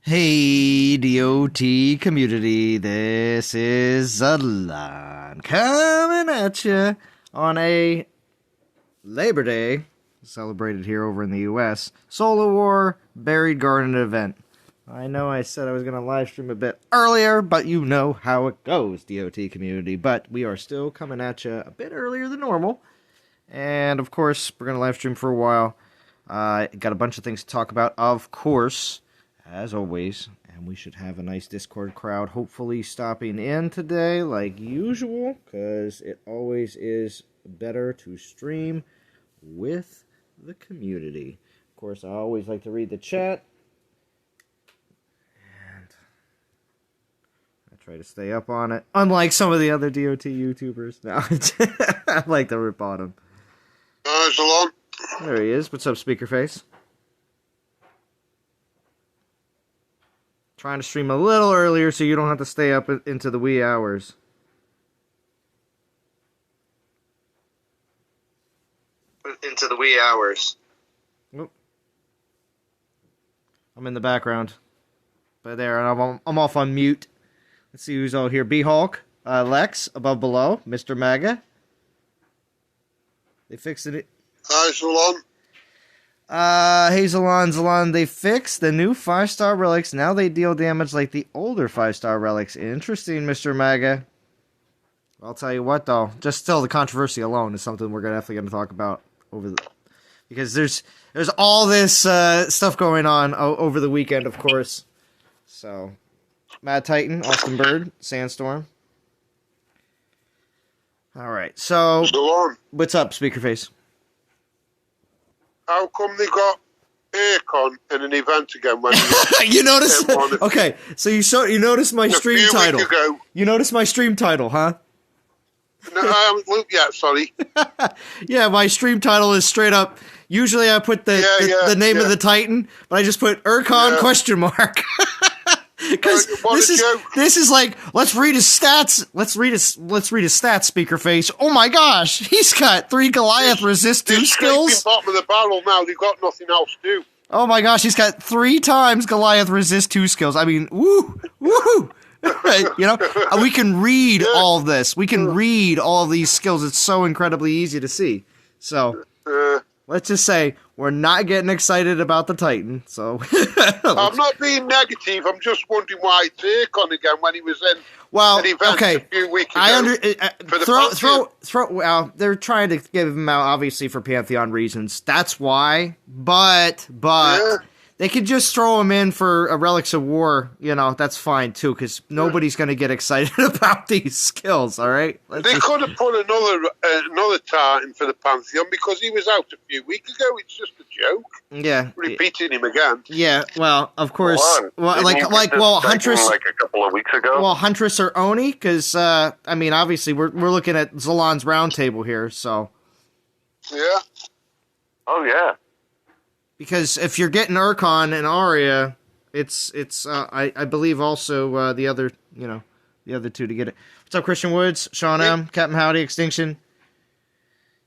Hey, DOT community, this is Zalon coming at you on a Labor Day, celebrated here over in the US, Solar War Buried Garnet event. I know I said I was going to live stream a bit earlier, but you know how it goes, DOT community. But we are still coming at you a bit earlier than normal. And of course, we're going to live stream for a while. Got a bunch of things to talk about, of course, as always. And we should have a nice Discord crowd hopefully stopping in today, like usual, because it always is better to stream with the community. Of course, I always like to read the chat. And I try to stay up on it, unlike some of the other DOT YouTubers. Now, I like to rip on them. Shalom. There he is. What's up, Speakerface? Trying to stream a little earlier so you don't have to stay up into the wee hours. Into the wee hours. Oop. I'm in the background. But there, and I'm off on mute. Let's see who's all here. B-Hulk, Lex, above below, Mr. Maga. They fixed it. Hi, Shalom. Hey, Zalon, they fixed the new 5-star relics. Now they deal damage like the older 5-star relics. Interesting, Mr. Maga. I'll tell you what, though. Just still, the controversy alone is something we're definitely going to talk about because there's all this stuff going on over the weekend, of course. So, Mad Titan, Austin Bird, Sandstorm. All right, so Shalom. What's up, Speakerface? How come they got Urkon in an event again when you notice? Okay, so you noticed my stream title. You noticed my stream title, huh? No, I haven't looked yet, sorry. Yeah, my stream title is straight up. Usually I put the name of the Titan, but I just put Urkon question mark. Because this is like, let's read his stats. Let's read his stats, Speakerface. Oh my gosh, he's got 3 Goliath resist 2 skills. Bottom of the barrel now. They've got nothing else to do. Oh my gosh, he's got 3 times Goliath resist 2 skills. I mean, woo. You know, we can read all of this. We can read all of these skills. It's so incredibly easy to see. So let's just say we're not getting excited about the Titan. So I'm not being negative. I'm just wondering why it's Urkon again when he was in an event a few weeks ago. Well, they're trying to give him out obviously for Pantheon reasons. That's why. But they could just throw him in for a Relics of War. You know, that's fine too, because nobody's going to get excited about these skills. All right. They could have put another Titan for the Pantheon because he was out a few weeks ago. It's just a joke. Yeah. Repeating him again. Yeah. Well, of course. Huntress like a couple of weeks ago. Well, Huntress or Oni, because I mean, obviously we're looking at Zalon's roundtable here, so. Yeah. Oh yeah. Because if you're getting Urkon and Arya, it's I believe also the other 2 to get it. What's up, Christian Woods, Sean M, Captain Howdy, Extinction.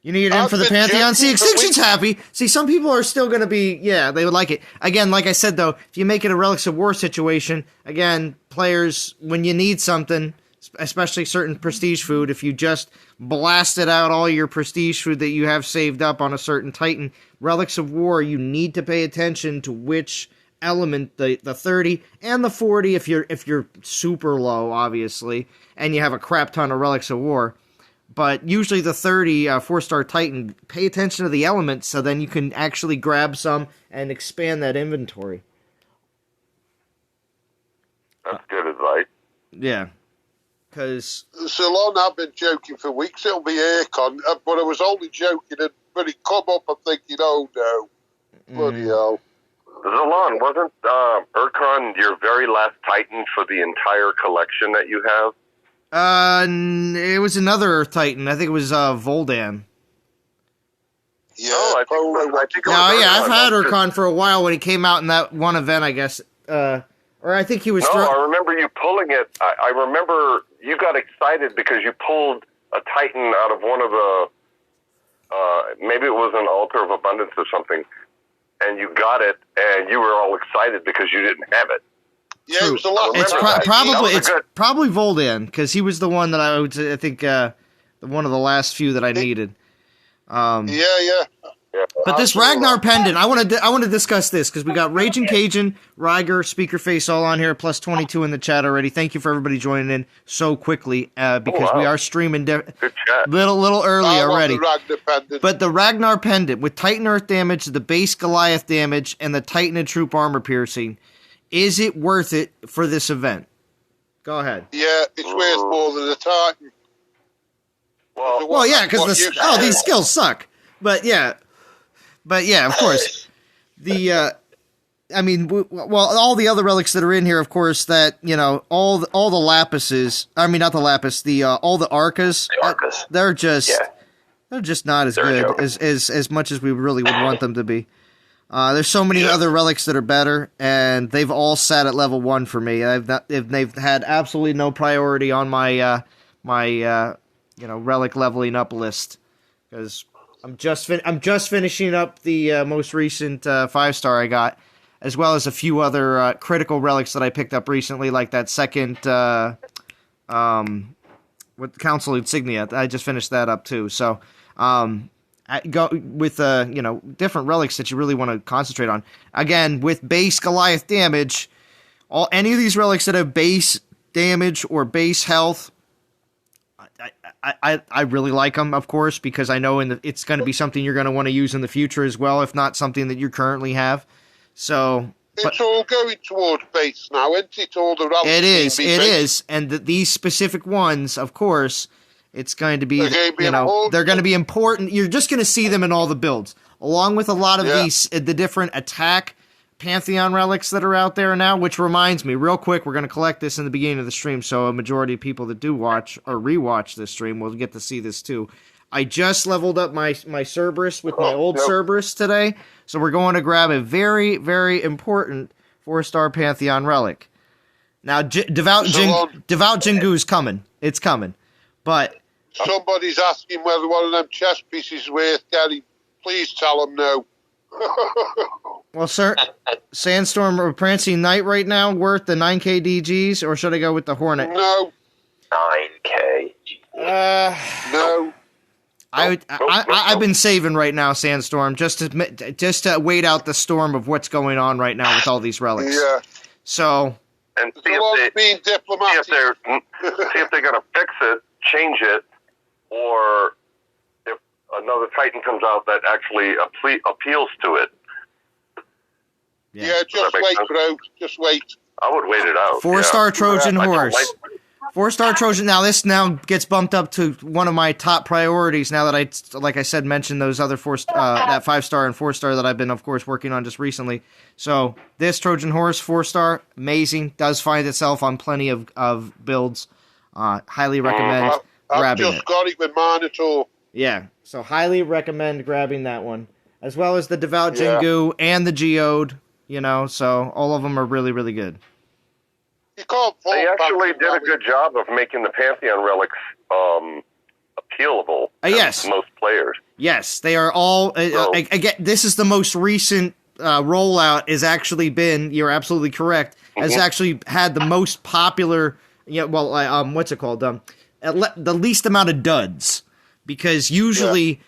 You need it in for the Pantheon. See, Extinction's happy. See, some people are still going to be, they would like it. Again, like I said, though, if you make it a Relics of War situation, again, players, when you need something, especially certain prestige food, if you just blasted out all your prestige food that you have saved up on a certain Titan, Relics of War, you need to pay attention to which element, the 30 and the 40 if you're super low, obviously, and you have a crap ton of Relics of War. But usually the 30 4-star Titan, pay attention to the elements so then you can actually grab some and expand that inventory. That's good advice. Yeah. Because Salon, I've been joking for weeks. It'll be Urkon, but I was only joking. And when it come up, I'm thinking, oh no, bloody hell. Zalon, wasn't Urkon your very last Titan for the entire collection that you have? It was another Titan. I think it was Yeah, Voldan. I think I've had Urkon for a while when he came out in that one event, I guess. Or I think he was. I remember you pulling it. I remember you got excited because you pulled a Titan out of one of the. Maybe it was an Altar of Abundance or something, and you got it, and you were all excited because you didn't have it. Yeah, it was the last. It's probably Voldan, because he was the one that I think one of the last few that I needed. Yeah. But this Ragnar pendant, I want to discuss this, because we got Raging Cajun, Ryger, Speakerface all on here, plus 22 in the chat already. Thank you for everybody joining in so quickly, because we are streaming little early already. But the Ragnar pendant with Titan Earth damage, the base Goliath damage, and the Titanid troop armor piercing, is it worth it for this event? Go ahead. Yeah, it's worth more than the Titan. Well, yeah, because these skills suck. But yeah, of course. All the other relics that are in here, of course, that, all the lapises, not the lapis, all the arcas, they're just not as good as much as we really would want them to be. There's so many other relics that are better, and they've all sat at level 1 for me. They've had absolutely no priority on my relic leveling up list, because I'm just finishing up the most recent 5-star I got, as well as a few other critical relics that I picked up recently, like that second with Council Insignia. I just finished that up too. So I go with different relics that you really want to concentrate on. Again, with base Goliath damage, any of these relics that have base damage or base health, I really like them, of course, because I know it's going to be something you're going to want to use in the future as well, if not something that you currently have. So it's all going towards base now, isn't it? All the relics. It is, and these specific ones, of course, it's going to be, they're going to be important. You're just going to see them in all the builds, along with a lot of the different attack Pantheon relics that are out there now, which reminds me, real quick, we're going to collect this in the beginning of the stream, so a majority of people that do watch or rewatch this stream will get to see this too. I just leveled up my Cerberus with my old Cerberus today, so we're going to grab a very, very important 4-star Pantheon relic. Now, Devout Jingu is coming. It's coming. But somebody's asking whether one of them chess pieces is worth getting. Please tell them no. Well, sir, Sandstorm or Prancing Knight right now worth the 9k DGs, or should I go with the Hornet? No. 9k. No. I've been saving right now, Sandstorm, just to wait out the storm of what's going on right now with all these relics. Yeah. So. And see if they're going to fix it, change it, or if another Titan comes out that actually appeals to it. Yeah, just wait, bro. Just wait. I would wait it out. 4-star Trojan Horse. 4-star Trojan. Now this gets bumped up to one of my top priorities. Now that like I said, mentioned those other that 5-star and 4-star that I've been, of course, working on just recently. So this Trojan Horse 4-star, amazing. Does find itself on plenty of builds. Highly recommend grabbing it. I've just got it with mine at all. Yeah, so highly recommend grabbing that one, as well as the Devout Jingu and the Geode. So all of them are really, really good. They actually did a good job of making the Pantheon relics appealable to most players. Yes, they are all. Again, this is the most recent rollout. Has actually been. You're absolutely correct. Has actually had the most popular. What's it called? The least amount of duds, because usually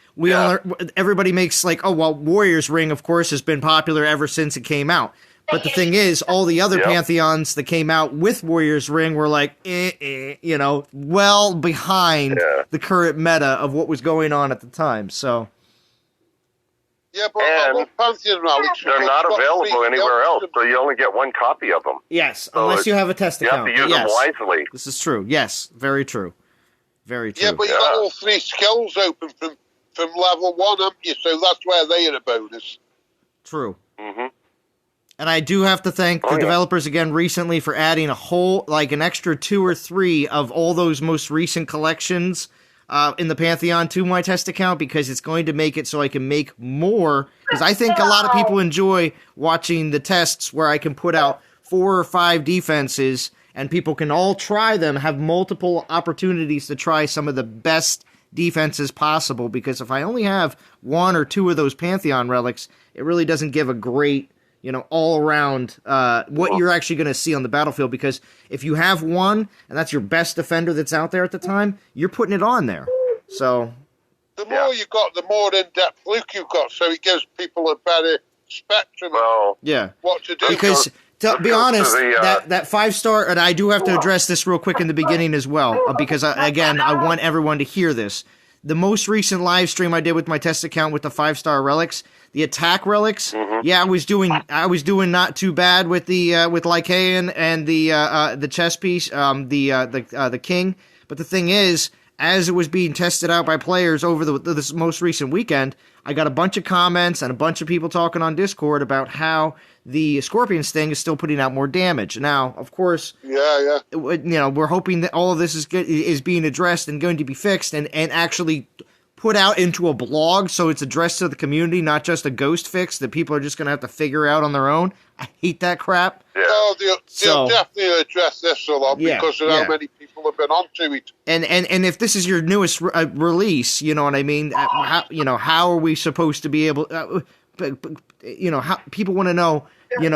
everybody makes Warrior's Ring, of course, has been popular ever since it came out. But the thing is, all the other Pantheons that came out with Warrior's Ring were well behind the current meta of what was going on at the time. So, yeah, but Pantheon relics, they're not available anywhere else, so you only get one copy of them. Yes, so unless you have a test account. You have to use them wisely. This is true. Yes, very true. Very true. Yeah, but you got all 3 skills open from level 1, haven't you? So that's where they are a bonus. True. And I do have to thank the developers again recently for adding an extra 2 or 3 of all those most recent collections in the Pantheon to my test account, because it's going to make it so I can make more. Because I think a lot of people enjoy watching the tests where I can put out 4 or 5 defenses and people can all try them, have multiple opportunities to try some of the best defenses possible. Because if I only have 1 or 2 of those Pantheon relics, it really doesn't give a great all around what you're actually going to see on the battlefield. Because if you have one, and that's your best defender that's out there at the time, you're putting it on there. So the more you got, the more in-depth look you've got. So it gives people a better spectrum of what to do. Because to be honest, that 5-star, and I do have to address this real quick in the beginning as well, because I want everyone to hear this. The most recent live stream I did with my test account with the 5-star relics, the attack relics, I was doing not too bad with the with Lycaon and the chess piece, the king. But the thing is, as it was being tested out by players over this most recent weekend, I got a bunch of comments and a bunch of people talking on Discord about how the Scorpion Sting is still putting out more damage. Now, of course, we're hoping that all of this is being addressed and going to be fixed and actually put out into a blog so it's addressed to the community, not just a ghost fix that people are just going to have to figure out on their own. I hate that crap. Yeah. No, they'll definitely address this a lot because of how many people have been onto it. And if this is your newest release, you know what I mean? How are we supposed to be able? How people want to know.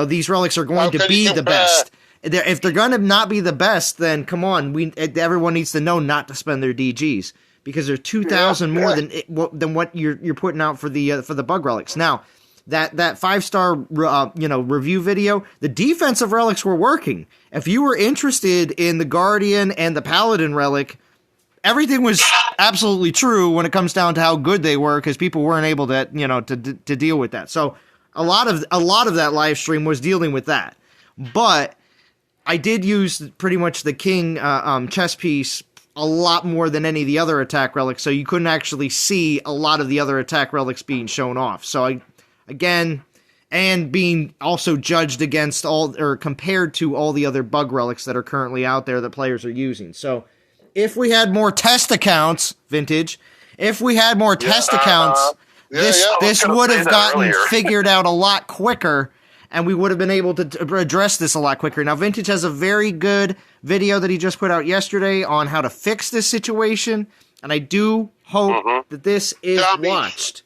These relics are going to be the best. If they're going to not be the best, then come on. Everyone needs to know not to spend their DGs because they're 2,000 more than what you're putting out for the bug relics. Now, that 5-star review video, the defensive relics were working. If you were interested in the Guardian and the Paladin relic, everything was absolutely true when it comes down to how good they were because people weren't able to to deal with that. So a lot of that live stream was dealing with that. But I did use pretty much the king chess piece a lot more than any of the other attack relics, so you couldn't actually see a lot of the other attack relics being shown off. So and being also judged against compared to all the other bug relics that are currently out there that players are using. So if we had more test accounts, Vintage, this would have gotten figured out a lot quicker, and we would have been able to address this a lot quicker. Now, Vintage has a very good video that he just put out yesterday on how to fix this situation, and I do hope that this is watched.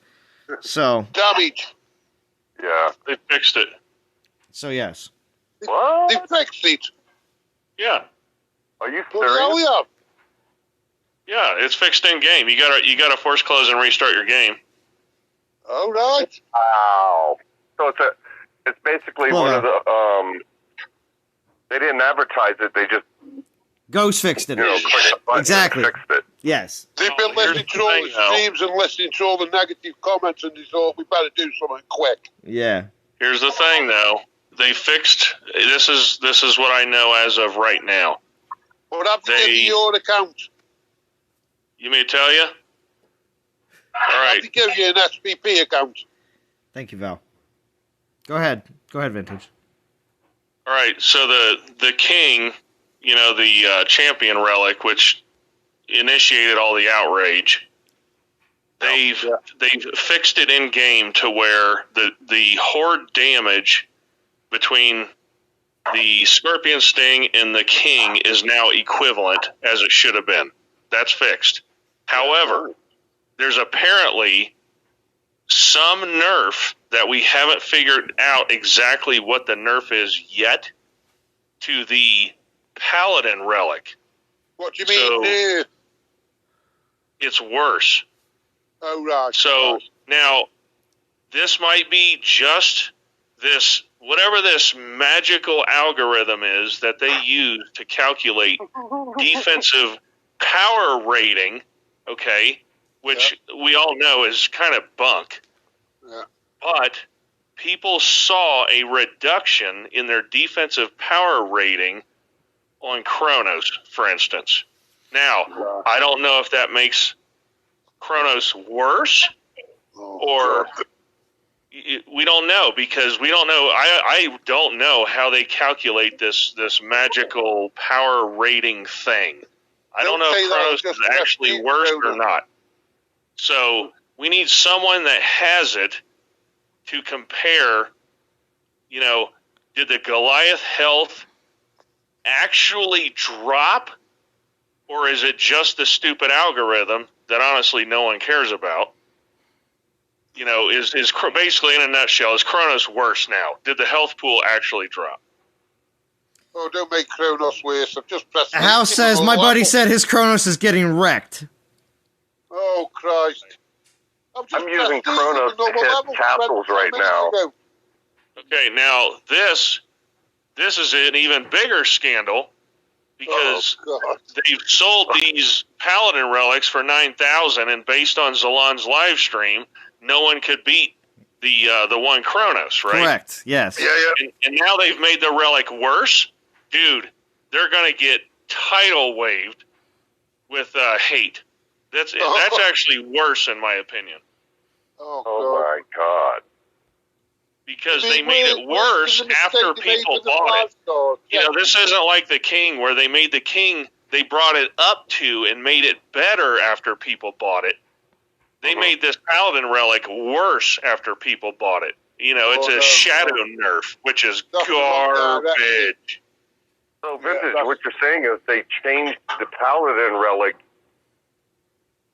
So, damage. Yeah, they fixed it. So yes. What? They fixed it. Yeah. Are you serious? Yeah, it's fixed in game. You gotta force close and restart your game. All right. Wow. So it's basically one of the they didn't advertise it. They just Ghost fixed it. Exactly. Fixed it. Yes. They've been listening to all the streams and listening to all the negative comments, and they thought we better do something quick. Yeah. Here's the thing, though. They fixed. This is what I know as of right now. What happened to your account? You may tell you. All right. I have to give you an SPP account. Thank you, Val. Go ahead, Vintage. All right. So the king, the champion relic, which initiated all the outrage. They've fixed it in game to where the horde damage between the Scorpion Sting and the king is now equivalent as it should have been. That's fixed. However, there's apparently some nerf that we haven't figured out exactly what the nerf is yet to the Paladin relic. What do you mean? It's worse. Oh, right. So now, this might be just this, whatever this magical algorithm is that they use to calculate defensive power rating, okay, which we all know is kind of bunk. Yeah. But people saw a reduction in their defensive power rating on Chronos, for instance. Now, I don't know if that makes Chronos worse or we don't know because we don't know. I don't know how they calculate this magical power rating thing. I don't know if Chronos is actually worse or not. So we need someone that has it to compare, did the Goliath health actually drop, or is it just the stupid algorithm that honestly no one cares about? is basically in a nutshell, is Kronos worse now? Did the health pool actually drop? Oh, don't make Kronos worse. I've just pressed... House says, my buddy said his Kronos is getting wrecked. Oh, Christ. I'm using Kronos to hit castles right now. Okay, now this is an even bigger scandal because they've sold these Paladin relics for 9,000, and based on Zalon's live stream, no one could beat the one Kronos, right? Correct. Yes. Yeah. And now they've made the relic worse. Dude, they're going to get tidal waved with hate. That's actually worse, in my opinion. Oh my God. Because they made it worse after people bought it. This isn't like the King, where they made the King, they brought it up to and made it better after people bought it. They made this Paladin relic worse after people bought it. It's a shadow nerf, which is garbage. So, Vintage, what you're saying is they changed the Paladin relic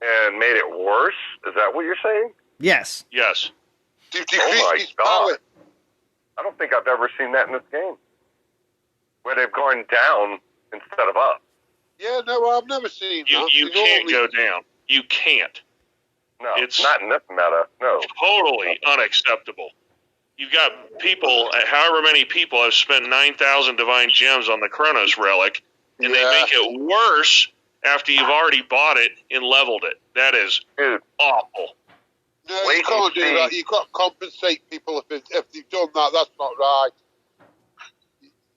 and made it worse? Is that what you're saying? Yes. Yes. Oh my God. I don't think I've ever seen that in this game. Where they've gone down instead of up. Yeah, no, I've never seen that. You can't go down. You can't. No, it's not in this meta. No. Totally unacceptable. You've got people, however many people have spent 9,000 divine gems on the Kronos relic, and they make it worse after you've already bought it and leveled it. That is awful. No, you can't do that. You've got to compensate people if they've done that. That's not right.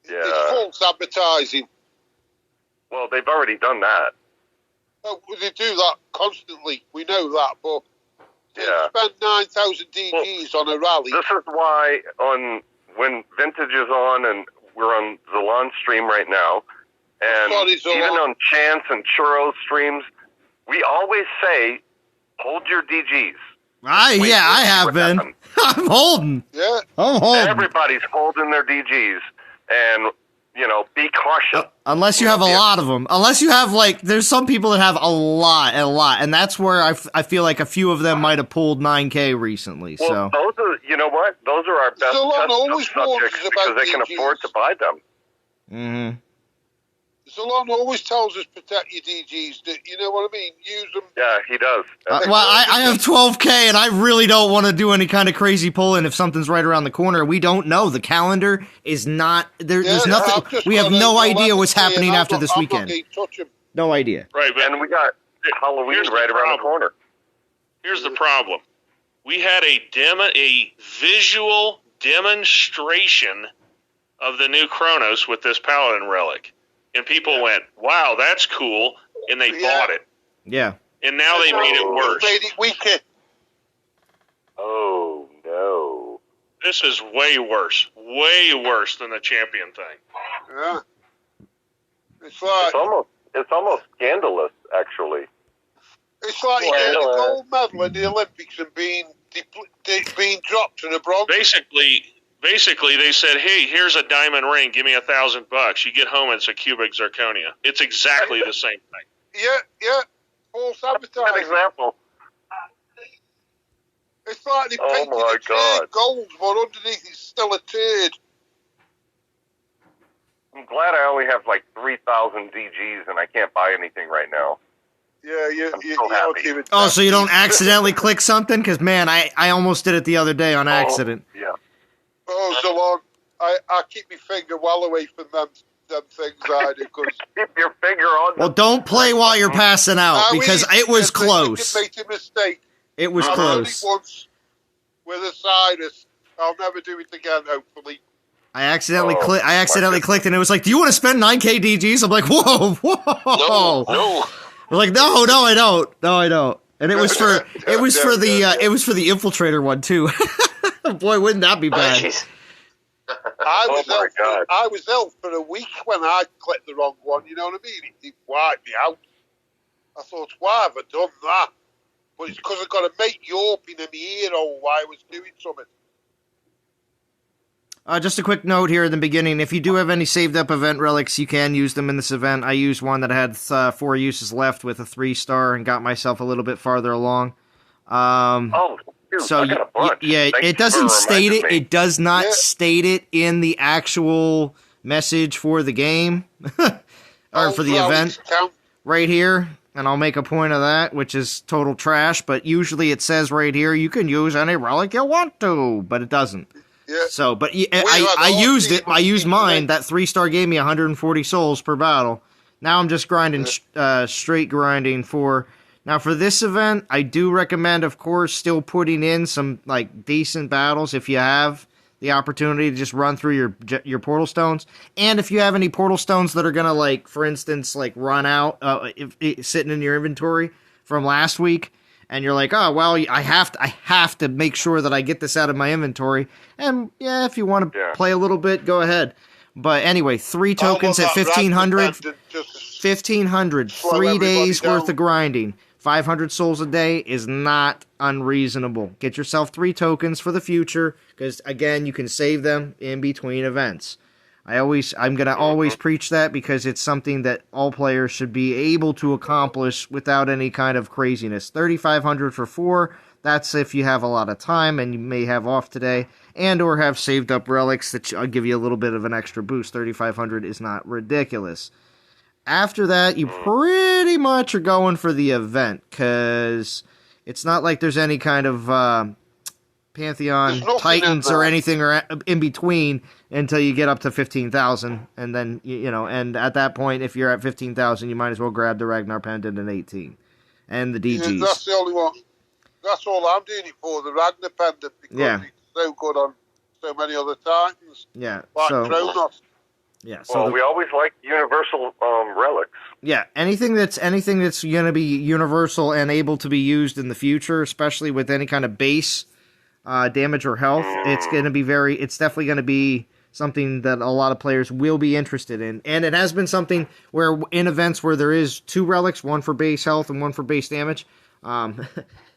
Yeah. It's false advertising. Well, they've already done that. Oh, they do that constantly. We know that, but spend 9,000 DGs on a rally. This is why when Vintage is on, and we're on Zalon stream right now, and even on Chance and Churros streams, we always say, hold your DGs. I have been. I'm holding. Yeah. I'm holding. Everybody's holding their DGs, and, be cautious. Unless you have a lot of them. Unless you have, there's some people that have a lot, and that's where I feel like a few of them might have pulled 9K recently. Well, those are, you know what? Those are our best subjects because they can afford to buy them. Mm-hmm. Zalon always tells us protect your DGs. You know what I mean? Use them. Yeah, he does. I have 12K, and I really don't want to do any kind of crazy pull-in if something's right around the corner. We don't know. The calendar is not... There's nothing... We have no idea what's happening after this weekend. No idea. Right, but and we got Halloween right around the corner. Here's the problem. We had a visual demonstration of the new Kronos with this Paladin relic. And people went, wow, that's cool, and they bought it. Yeah. And now they made it worse. Made it weaker. Oh, no. This is way worse than the champion thing. Yeah. It's almost scandalous, actually. It's like getting a gold medal in the Olympics and being dropped to the bronze. Basically, they said, hey, here's a diamond ring. Give me $1,000. You get home, it's a cubic zirconia. It's exactly the same thing. Yeah. False advertising. An example. It's like they painted a turd gold, but underneath it's still a turd. I'm glad I only have 3,000 DGs and I can't buy anything right now. Yeah, you happy. So you don't accidentally click something? Because, man, I almost did it the other day on accident. Yeah. Oh, Zalon, I keep my finger well away from them things I do. Cause keep your finger on. Well, don't play while you're passing out because it was close. Made a mistake. It was close. Once with a sinus. I'll never do it again. Hopefully. I accidentally clicked, and it was like, "Do you want to spend 9K DGs?" I'm like, "Whoa!" No. We're like, "No, I don't." And it was for the infiltrator one too. Boy, wouldn't that be bad? I was ill for a week when I clicked the wrong one. You know what I mean? It wiped me out. I thought, why have I done that? But it's because I got a mate yawping in my ear all while I was doing something. Just a quick note here in the beginning. If you do have any saved up event relics, you can use them in this event. I used one that had 4 uses left with a 3-star and got myself a little bit farther along. So I got a bunch. yeah, Thanks it doesn't for state it. reminding me. It does not state it in the actual message for the game or for the event right here. And I'll make a point of that, which is total trash. But usually it says right here you can use any relic you want to, but it doesn't. Yeah. So, but I used it. I used mine. That 3-star gave me 140 souls per battle. Now I'm just grinding, straight grinding for. Now for this event, I do recommend, of course, still putting in some like decent battles if you have the opportunity to just run through your portal stones, and if you have any portal stones that are gonna, like, for instance, like run out, sitting in your inventory from last week. And you're like, oh, well, I have to make sure that I get this out of my inventory. And, yeah, if you want to play a little bit, go ahead. But anyway, 3 tokens at 1,500. 1,500, 3 days worth of grinding. 500 souls a day is not unreasonable. Get yourself 3 tokens for the future, because, again, you can save them in between events. I'm going to always preach that because it's something that all players should be able to accomplish without any kind of craziness. 3,500 for 4, that's if you have a lot of time and you may have off today, and or have saved up relics that give you a little bit of an extra boost. 3,500 is not ridiculous. After that, you pretty much are going for the event, because it's not like there's any kind of Pantheon Titans or anything or in between until you get up to 15,000, and then and at that point, if you're at 15,000, you might as well grab the Ragnar Pendant in 18 and the DGs. Yeah, that's the only one. That's all I'm doing it for, the Ragnar Pendant, because it's so good on so many other Titans. Yeah, like Kronos. Yeah, so we always like universal relics. Yeah, anything that's going to be universal and able to be used in the future, especially with any kind of base damage or health, it's definitely going to be something that a lot of players will be interested in. And it has been something where in events where there is 2 relics, one for base health and one for base damage,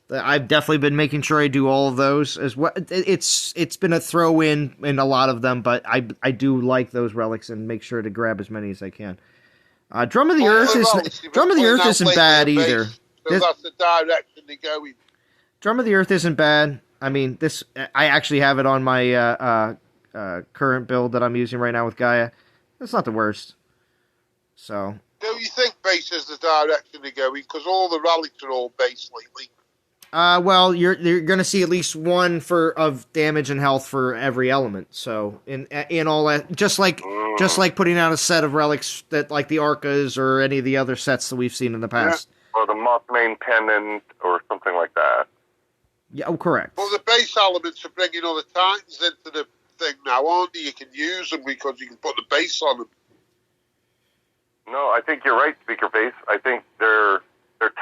I've definitely been making sure I do all of those as well. It's been a throw in a lot of them, but I do like those relics and make sure to grab as many as I can. Drum of the Earth isn't bad either. So that's the direction they go in. Drum of the Earth isn't bad. I mean, I actually have it on my current build that I'm using right now with Gaia. It's not the worst. So. Don't you think base is the direction to go in? Because all the relics are all base lately. Well, you're going to see at least one of damage and health for every element. So in all that, just like putting out a set of relics that like the Arcas or any of the other sets that we've seen in the past. Yeah. Or the Mothmane Pendant or something like that. Yeah, correct. Well, the base elements are bringing all the Titans into the thing now, aren't they? You can use them because you can put the base on them. No, I think you're right, Speaker Face. I think they're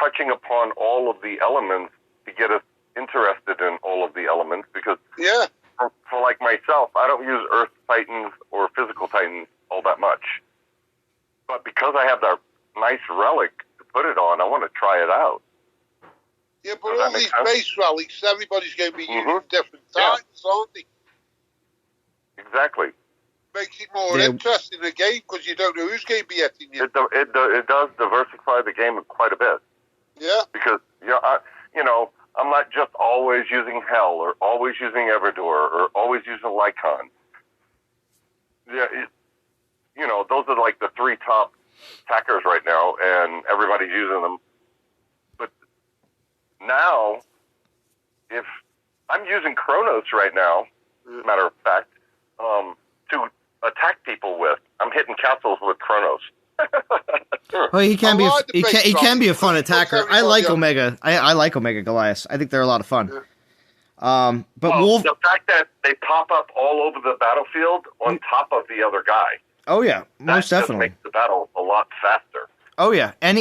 touching upon all of the elements to get us interested in all of the elements, because for like myself, I don't use Earth Titans or physical Titans all that much. But because I have that nice relic to put it on, I want to try it out. Yeah, but all these base relics, everybody's going to be using different Titans, aren't they? Exactly. Makes it more interesting in the game because you don't know who's going to be hitting you. It does diversify the game quite a bit. Yeah. Because I'm not just always using Hell or always using Everdor or always using Lycon. Yeah, those are like the 3 top attackers right now, and everybody's using them. But now, if I'm using Kronos right now, as a matter of fact, to attack people with, I'm hitting castles with Kronos. Well, he can be a fun attacker. I like Omega. I like Omega Goliath. I think they're a lot of fun. Yeah. But Wolf, the fact that they pop up all over the battlefield on top of the other guy. Oh yeah, most definitely makes the battle a lot faster. Oh yeah, any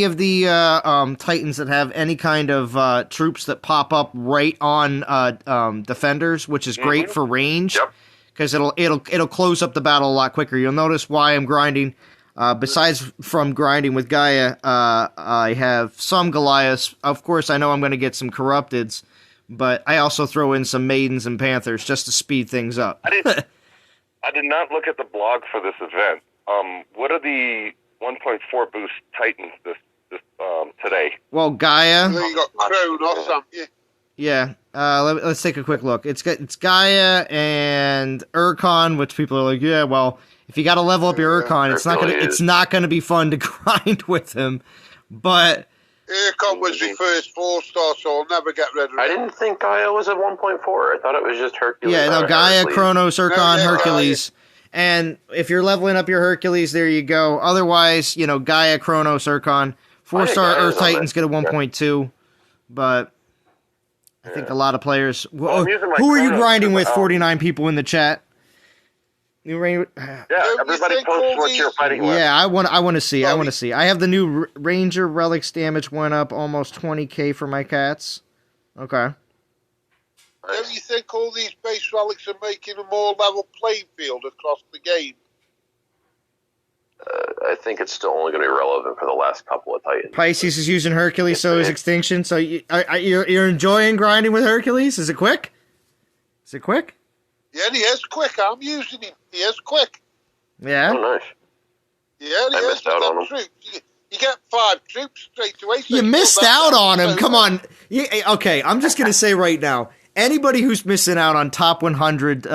of the Titans that have any kind of troops that pop up right on defenders, which is great for range. Yep. Because it'll close up the battle a lot quicker. You'll notice why I'm grinding. Besides from grinding with Gaia, I have some Goliaths. Of course, I know I'm going to get some Corrupteds, but I also throw in some Maidens and Panthers just to speed things up. I did not look at the blog for this event. What are the 1.4 boost Titans this today? Well, Gaia. You got Kronos, haven't you? Yeah. Let's take a quick look. It's Gaia and Urkon, which people are like, yeah, well, if you got to level up your Urkon, it's not gonna be fun to grind with him. But Urkon was your first 4-star, so I'll never get rid of it. I didn't think Gaia was at 1.4. I thought it was just Hercules. Yeah, no, Gaia, Kronos, Urkon, Hercules. Gaia. And if you're leveling up your Hercules, there you go. Otherwise, Gaia, Kronos, Urkon. 4-star Earth Titans get a 1.2. But I think a lot of players... who are you grinding with? 49 people in the chat. Everybody posts what you're fighting with. Yeah, I want to see. I have the new Ranger Relics damage went up almost 20k for my cats. Okay. Don't you think all these base relics are making a more level playing field across the game? I think it's still only going to be relevant for the last couple of Titans. Pisces is using Hercules, so is Extinction. So you're enjoying grinding with Hercules? Is it quick? Yeah, he is quick. I'm using him. He is quick. Yeah? Oh, nice. Yeah, he missed out on him. Troops. You get 5 troops straight away. So you missed out on him. Come on. Okay, I'm just going to say right now, anybody who's missing out on top 100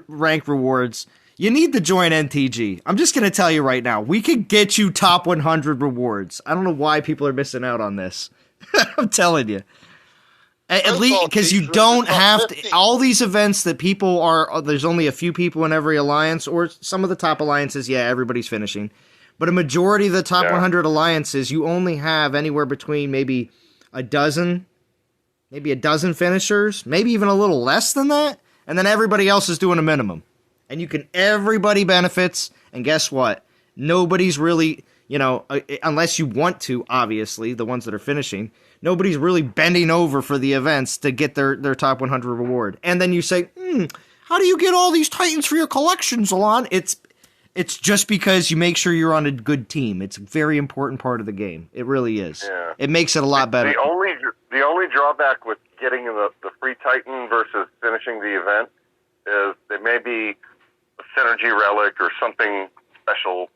rank rewards, you need to join NTG. I'm just going to tell you right now, we could get you top 100 rewards. I don't know why people are missing out on this. I'm telling you. At least because you don't have to, all these events that people are, there's only a few people in every alliance, or some of the top alliances, everybody's finishing. But a majority of the top 100 alliances, you only have anywhere between maybe a dozen finishers, maybe even a little less than that, and then everybody else is doing a minimum. And everybody benefits, and guess what? Nobody's really, unless you want to, obviously, the ones that are finishing, nobody's really bending over for the events to get their top 100 reward. And then you say, how do you get all these Titans for your collection, Zalon? It's just because you make sure you're on a good team. It's a very important part of the game. It really is. Yeah. It makes it a lot better. The only drawback with getting the free Titan versus finishing the event is there may be a synergy relic or something special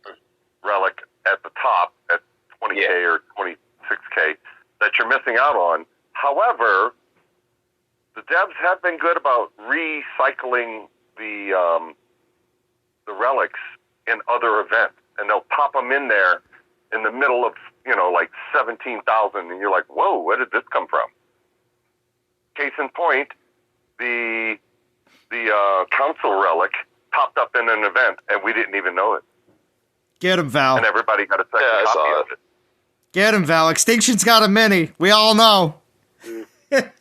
relic at the top at 20k or 26k that you're missing out on. However, the devs have been good about recycling the relics in other events, and they'll pop them in there in the middle of, like 17,000, and you're like, whoa, where did this come from? Case in point, the council relic popped up in an event, and we didn't even know it. Get him, Val. And everybody got a second copy of it. Get him, Val. Extinction's got a mini. We all know. I'd like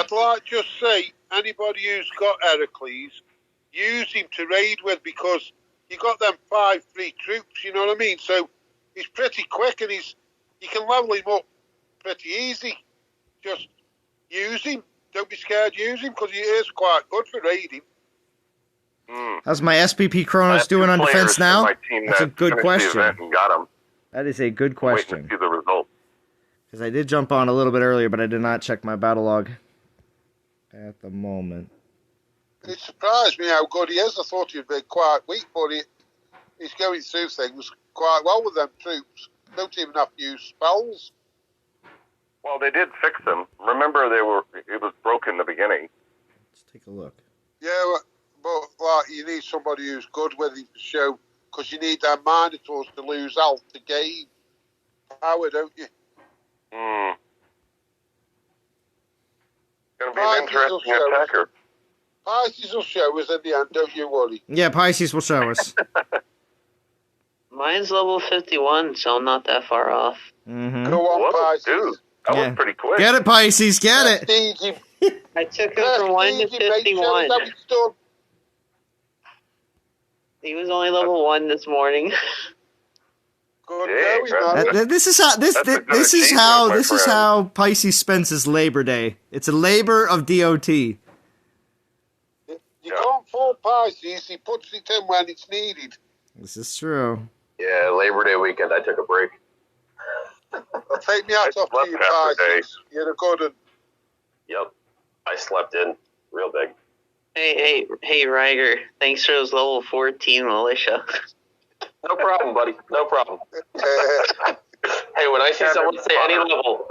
to just say, anybody who's got Heracles, use him to raid with, because you got them 5 free troops, you know what I mean? So he's pretty quick, and you can level him up pretty easy. Just use him. Don't be scared to use him, because he is quite good for raiding. How's my SPP Kronos doing on defense now? That's a good question. That is a good question. Wait to see the result. Because I did jump on a little bit earlier, but I did not check my battle log at the moment. It surprised me how good he is. I thought he'd be quite weak, but he's going through things quite well with them troops. Don't even have to use spells. Well, they did fix them. Remember, it was broken in the beginning. Let's take a look. Yeah, but you need somebody who's good with him to show, because you need them Minotaurs to lose health to gain power, don't you? Going to be an interesting attacker. Pisces will show us in the end, don't you worry. Yeah, Pisces will show us. Mine's level 51, so I'm not that far off. Mm-hmm. Go on, Pisces. Dude, that was pretty quick. Get it, Pisces, get it. I took him from 1 to 51. He was only level 1 this morning. Good this is how Pisces spends his Labor Day. It's a labor of DOT. You can't fault Pisces. He puts it in when it's needed. This is true. Yeah, Labor Day weekend, I took a break. Take me out off to you, Pisces. You're a good one. Yep. I slept in real big. Hey, Ryger. Thanks for those level 14 militia. No problem, buddy. No problem. Hey, when I see someone say any level,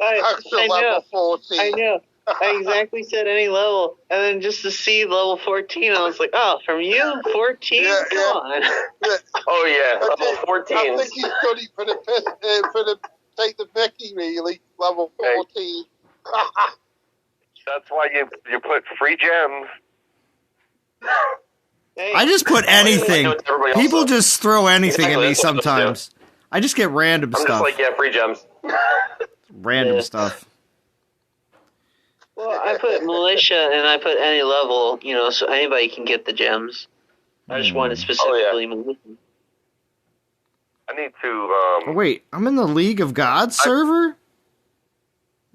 Actual level 14. I know. I exactly said any level, and then just to see level 14, I was like, oh, from you, 14? Yeah, Come on. Oh yeah, level 14. I think he's studied for the take the Mickey, really. Level 14. That's why you put free gems. Hey, I just put anything. People just throw anything at me Exactly, that's what I'm sometimes. I just get random I'm stuff. just like, yeah, free gems. Random stuff. well, I put militia and I put any level, so anybody can get the gems. I just wanted specifically militia. I need to. Oh, wait, I'm in the League of Gods server?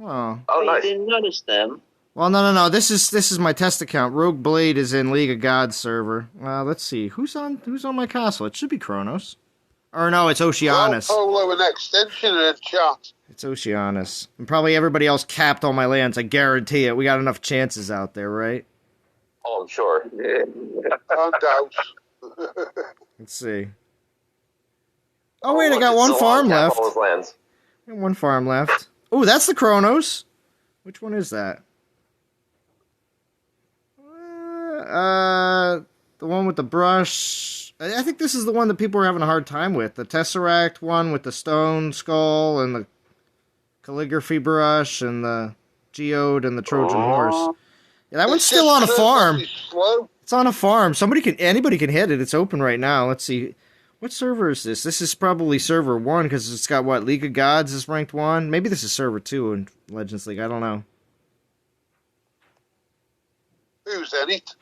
Oh. Oh, You nice. didn't notice them. Well, no. This is my test account. Rogue Blade is in League of Gods server. Let's see. Who's on my castle? It should be Kronos. Or no, it's Oceanus. Well, Polo and Extension in the chat. It's Oceanus. And probably everybody else capped all my lands. I guarantee it. We got enough chances out there, right? Oh, I'm sure. And out. Let's see. Oh, wait, I got one farm left. All his lands. I got one farm left. Oh, that's the Kronos. Which one is that? The one with the brush. I think this is the one that people are having a hard time with. The Tesseract one with the stone skull and the calligraphy brush and the geode and the Trojan horse. Yeah, that one's still on a farm. It's on a farm. Anybody can hit it. It's open right now. Let's see. What server is this? This is probably server 1 because it's got what? League of Gods is ranked 1. Maybe this is server 2 in Legends League. I don't know. Who's in it?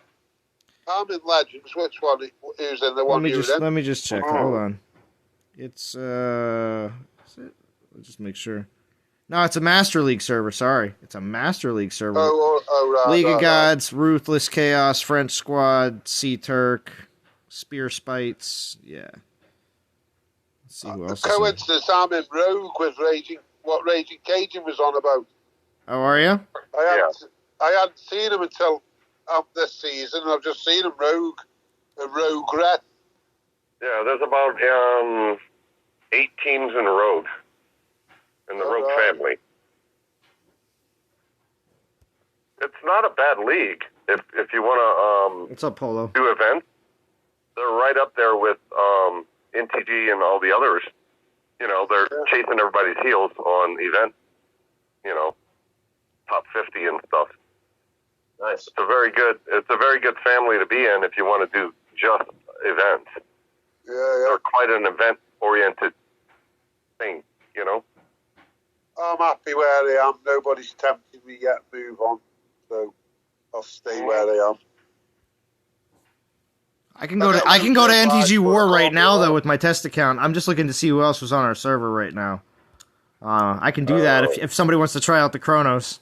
I'm in Legends. Which one? Who's in the one you're in? Let me just check. Hold on. It's is it? Let's just make sure. No, it's a Master League server. Sorry, it's a Master League server. Right. League of Gods, Ruthless Chaos, French Squad, Sea Turk, Spear Spites. Yeah. Let's see who else. Coincidence. I'm in Rogue with what Raging Cajun was on about. How are you? I hadn't seen him until this season. I've just seen him Rogue Red. Yeah, there's about 8 teams in Rogue. In the Rogue family. It's not a bad league if you want to What's up, Polo? do events. They're right up there with NTG and all the others. They're chasing everybody's heels on event. Top 50 and stuff. Nice. It's a very good family to be in if you want to do just events. Yeah. They're quite an event oriented thing. I'm happy where I am. Nobody's tempting me yet to move on, so I'll stay where I am. I can go to NTG War right now though with my test account. I'm just looking to see who else was on our server right now. I can do that if somebody wants to try out the Kronos,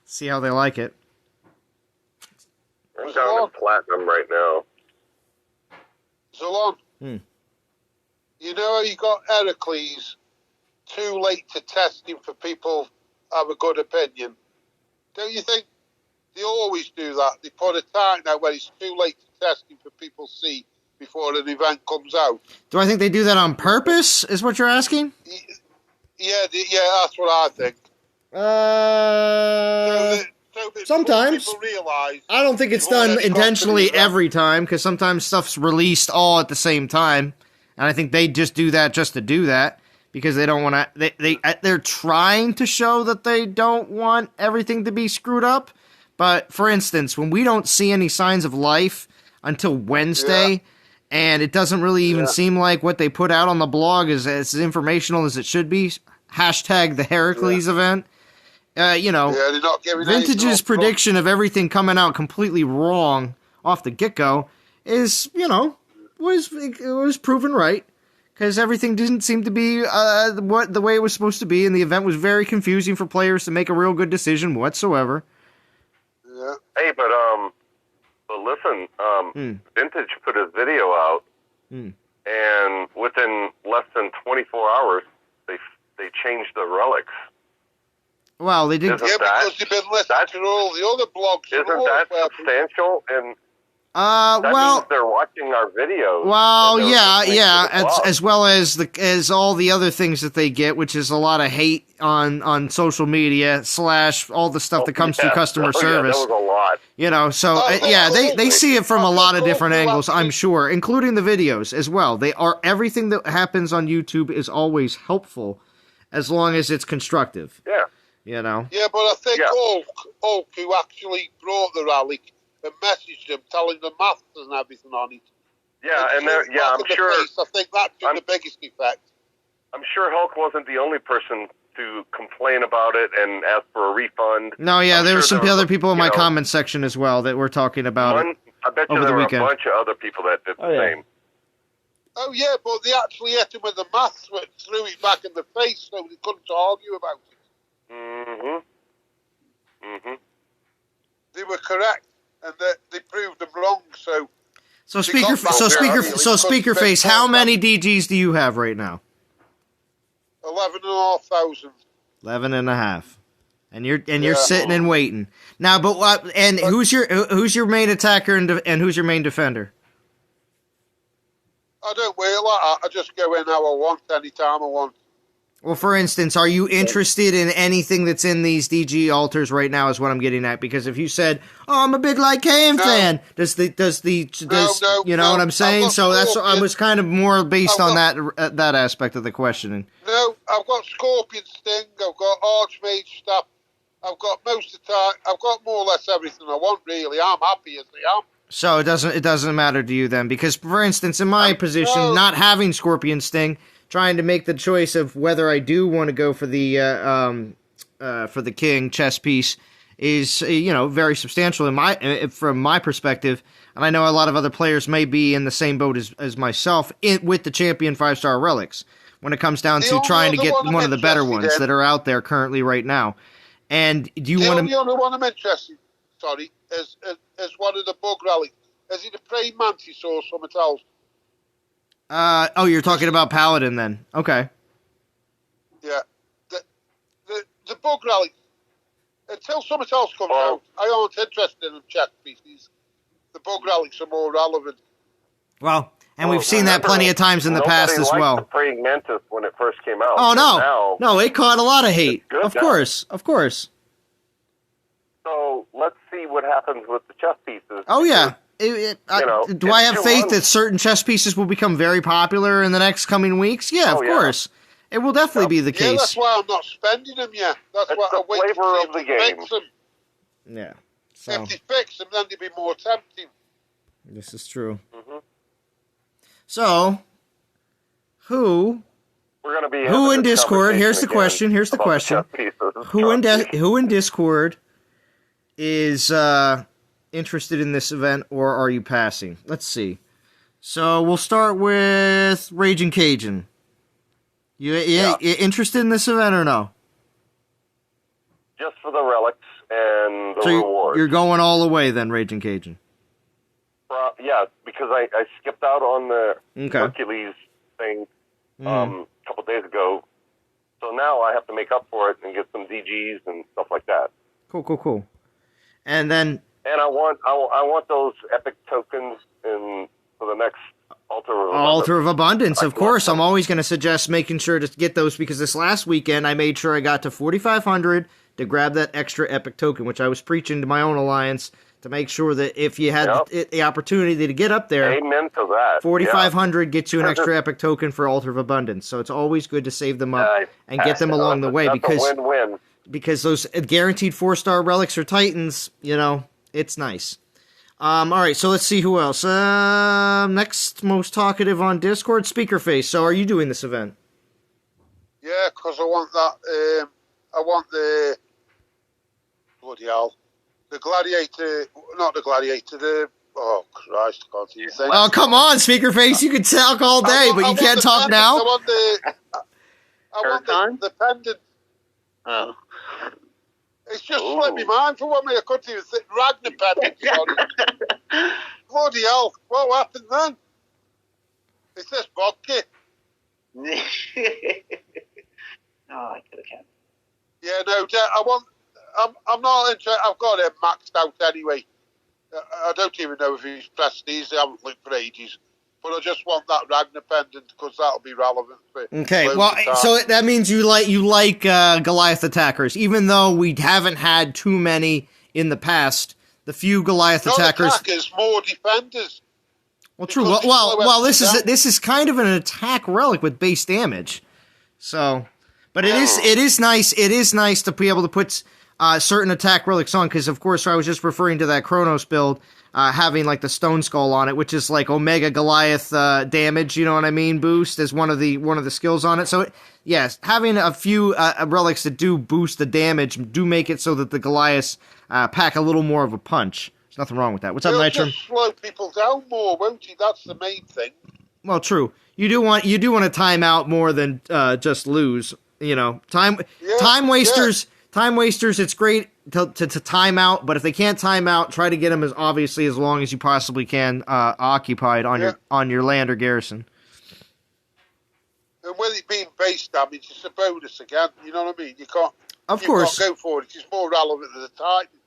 see how they like it. I'm down to platinum right now. Zalon, you know how you got Heracles too late to test him for people have a good opinion? Don't you think they always do that? They put a time now where it's too late to test him for people to see before an event comes out. Do I think they do that on purpose, is what you're asking? Yeah, that's what I think. Sometimes. Realize I don't think it's done intentionally every time, because sometimes stuff's released all at the same time, and I think they just do that just to do that, because they don't want to. They're trying to show that they don't want everything to be screwed up. But for instance, when we don't see any signs of life until Wednesday, and it doesn't really even seem like what they put out on the blog is as informational as it should be. Hashtag the Heracles event. They're not giving Vintage's prediction of everything coming out completely wrong off the get-go is, was proven right. Because everything didn't seem to be the way it was supposed to be, and the event was very confusing for players to make a real good decision whatsoever. Yeah. Hey, but listen, Vintage put his video out, and within less than 24 hours, they changed the relics. Well, they did. Because they've been listening to all the other blogs. Isn't that substantial? And That well, means they're watching our videos. well, and they're yeah, listening yeah, to the blog. as well as all the other things that they get, which is a lot of hate on social media / all the stuff that comes through customer service. Yeah, that was a lot. You know, so yeah, they see it from a lot of different angles, I'm sure, including the videos as well. Everything that happens on YouTube is always helpful, as long as it's constructive. Yeah. You know. Yeah, but I think Hulk, who actually brought the Relic, and messaged them, telling them maths and everything on it. Yeah, and I'm sure. I think that's the biggest effect. I'm sure Hulk wasn't the only person to complain about it and ask for a refund. No, yeah, there were some other people in my comment section as well that were talking about it. I bet you there were a bunch of other people that did the same. Oh yeah, but they actually hit him with the maths, which threw it back in the face, so they couldn't argue about it. They were correct, and they proved them wrong. So Speakerface, how many DGs do you have right now? 11,500. 11.5. And you're sitting and waiting now. But what? And who's your main attacker and who's your main defender? I don't wait like that. I just go in how I want, anytime I want. Well, for instance, are you interested in anything that's in these DG altars right now? Is what I'm getting at. Because if you said, "Oh, I'm a big Lycaon fan," does you know what I'm saying? So that's I was kind of more based on that aspect of the questioning. No, I've got Scorpion Sting. I've got Archmage Staff. I've got most attack. I've got more or less everything I want. Really, I'm happy as I am. So it doesn't matter to you then, because for instance, in my position, not having Scorpion Sting, trying to make the choice of whether I do want to go for the king chess piece is very substantial from my perspective, and I know a lot of other players may be in the same boat as myself with the champion 5-star relics when it comes down to trying to get one of the better ones that are out there currently right now. And do you want to? The only one I'm interested, sorry, is one of the bug relics. Is it a praying mantis or something else? You're talking about Paladin then. Okay. Yeah. The bug relic, until something else comes out, I aren't interested in check pieces. The bug relics are more relevant. Well, and we've seen that plenty of times in the past as well. The praying mantis when it first came out. Oh no, it caught a lot of hate. Of course. So let's see what happens with the chess pieces. Oh yeah. Do I have faith that certain chess pieces will become very popular in the next coming weeks? Yeah, of course. It will definitely be the case. Yeah, that's why I'm not spending them yet. That's why I wait to see if they fix them. Yeah. So. If they fix them, then they'll be more tempting. This is true. Mm-hmm. So, who in Discord? Here's the question. Who in Discord is interested in this event, or are you passing? Let's see. So we'll start with Raging Cajun. You interested in this event or no? Just for the relics and the rewards. You're going all the way then, Raging Cajun. Yeah, because I skipped out on the Hercules thing a couple days ago. So now I have to make up for it and get some DGs and stuff like that. Cool. And then... And I want those epic tokens for the next Altar of Abundance, of course. I'm always going to suggest making sure to get those, because this last weekend I made sure I got to 4,500 to grab that extra epic token, which I was preaching to my own alliance to make sure that if you had the opportunity to get up there, amen to that. 4,500 gets you an extra epic token for Altar of Abundance. So it's always good to save them up and get them along the way, because win-win. Because those guaranteed 4-star relics or titans, it's nice. All right, so let's see who else. Next most talkative on Discord, Speakerface. So are you doing this event? Yeah, because I want that. I want the bloody hell, the gladiator, not the gladiator. Oh Christ, I can't see anything. Oh come on, Speakerface, you can talk all day, but you can't talk now. I want the pendant. Oh. It's just slipped my mind for one minute. I couldn't even think. Ragnar pendant. Bloody hell, what happened then? It's this vodka. I could have kept. Yeah, no, I'm not interested. I've got it maxed out anyway. I don't even know if he's prestige. I haven't looked for ages. But I just want that Ragnar pendant because that'll be relevant for. Okay, well, so that means you like Goliath attackers, even though we haven't had too many in the past. The few Goliath attackers, more defenders. Well, true. Well, this is kind of an attack relic with base damage. So, but it is nice. It is nice to be able to put certain attack relics on because, of course, I was just referring to that Kronos build. Having like the Stone Skull on it, which is like Omega Goliath damage, you know what I mean? Boost as one of the skills on it. So yes, having a few relics that do boost the damage do make it so that the Goliaths pack a little more of a punch. There's nothing wrong with that. What's up, Nitro? Just slow people down more, won't he? That's the main thing. Well, true. You do want to time out more than just lose. You know, time wasters. Yeah. Time wasters. It's great to time out, but if they can't time out, try to get them as long as you possibly can occupied on your land or garrison. And with it being base damage, it's a bonus again. You know what I mean? You can't. Of course. Can't go for it. It's more relevant to the Titan.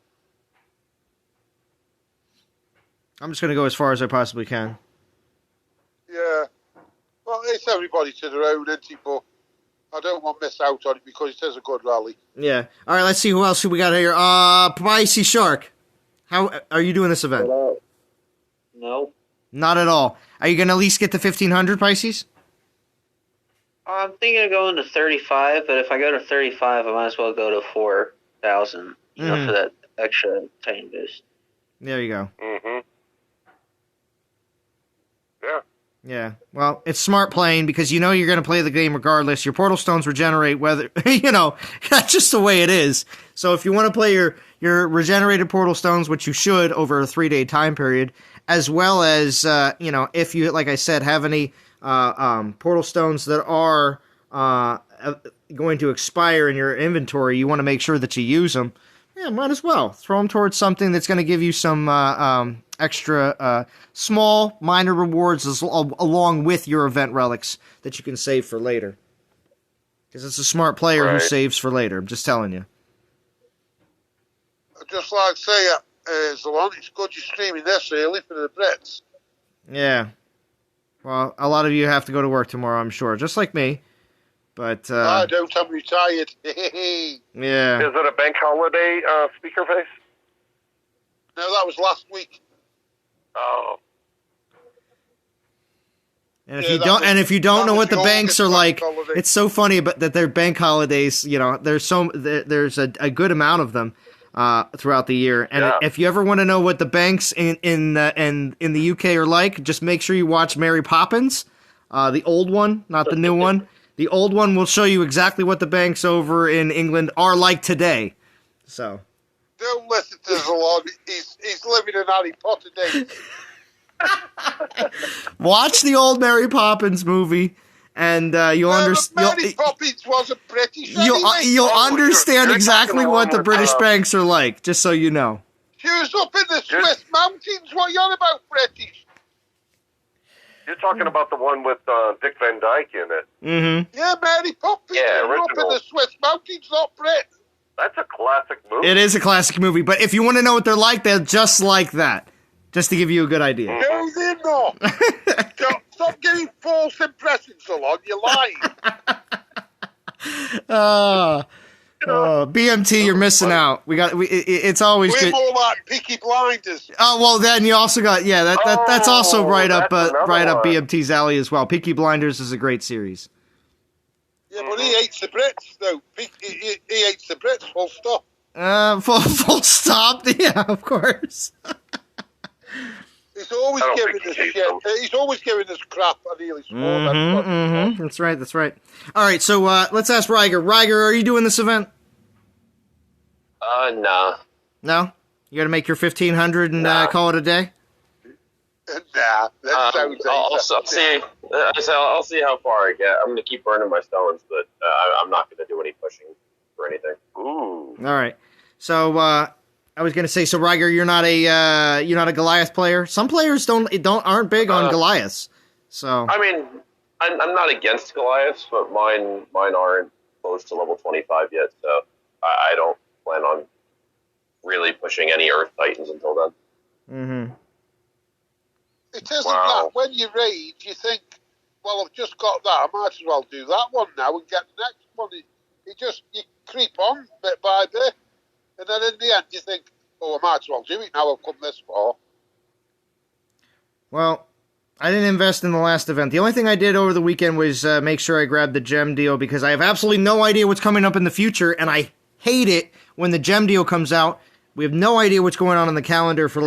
I'm just going to go as far as I possibly can. Yeah. Well, it's everybody to their own, isn't it? But I don't want to miss out on it because it is a good rally. Yeah. All right, let's see who else we got here. Spicy Shark. How are you doing this event? No. Not at all. Are you going to at least get to 1,500, Pisces? I'm thinking of going to 35, but if I go to 35, I might as well go to 4,000, for that extra Titan boost. There you go. Mm-hmm. Yeah. Yeah. Well, it's smart playing because you know you're going to play the game regardless. Your portal stones regenerate whether, that's just the way it is. So if you want to play your regenerated portal stones, which you should over a 3-day time period, as well as, if you, like I said, have any portal stones that are going to expire in your inventory, you want to make sure that you use them. Yeah, might as well. Throw them towards something that's going to give you some extra small, minor rewards along with your event relics that you can save for later. Because it's a smart player who saves for later. I'm just telling you. Just like say, Zalon, it's good you're streaming this early for the Brits. Yeah. Well, a lot of you have to go to work tomorrow, I'm sure. Just like me. But I don't. I'm retired. Yeah. Is it a bank holiday, Speaker Face? No, that was last week. Oh. And if you don't know what the banks are like, it's so funny, but that they're bank holidays. There's a good amount of them throughout the year. And if you ever want to know what the banks in the UK are like, just make sure you watch Mary Poppins, the old one, not the new one. The old one will show you exactly what the banks over in England are like today. So don't listen to Zalon. He's living in Harry Potter days. Watch the old Mary Poppins movie, and you'll understand. Mary Poppins wasn't British. You'll understand exactly what the British banks are like. Just so you know. She was up in the Swiss mountains. What are you on about, British? You're talking about the one with Dick Van Dyke in it. Mm-hmm. Yeah, Mary Poppins. Yeah, up in the Swiss mountains, not Brit. That's a classic movie. It is a classic movie, but if you want to know what they're just like that. Just to give you a good idea. No, they're not. Stop giving false impressions, Alon. You're lying. BMT, you're missing out. It's always We're good. more like Peaky Blinders. Oh well, then you also got that's also right up BMT's alley as well. Peaky Blinders is a great series. Yeah, but he hates the Brits though. He hates the Brits. Full stop. Full stop. Yeah, of course. He's always giving us shit. He's always giving us crap. I nearly swore. That's right. All right, so let's ask Ryger. Ryger, are you doing this event? Nah. No? You got to make your 1,500 and call it a day? Nah, that sounds I'll see how far I get. I'm going to keep burning my stones, but I'm not going to do any pushing for anything. Ooh. All right. So I was going to say, so Ryger, you're not a Goliath player. Some players aren't big on Goliaths. So I mean, I'm not against Goliaths, but mine aren't close to level 25 yet, so I don't plan on really pushing any Earth Titans until then. Mm-hmm. It isn't that. When you raid, you think, well, I've just got that. I might as well do that one now and get the next one. You creep on bit by bit. And then in the end, you think, oh, I might as well do it now. I've come this far. Well, I didn't invest in the last event. The only thing I did over the weekend was make sure I grabbed the gem deal because I have absolutely no idea what's coming up in the future, and I hate it when the gem deal comes out. We have no idea what's going on the calendar for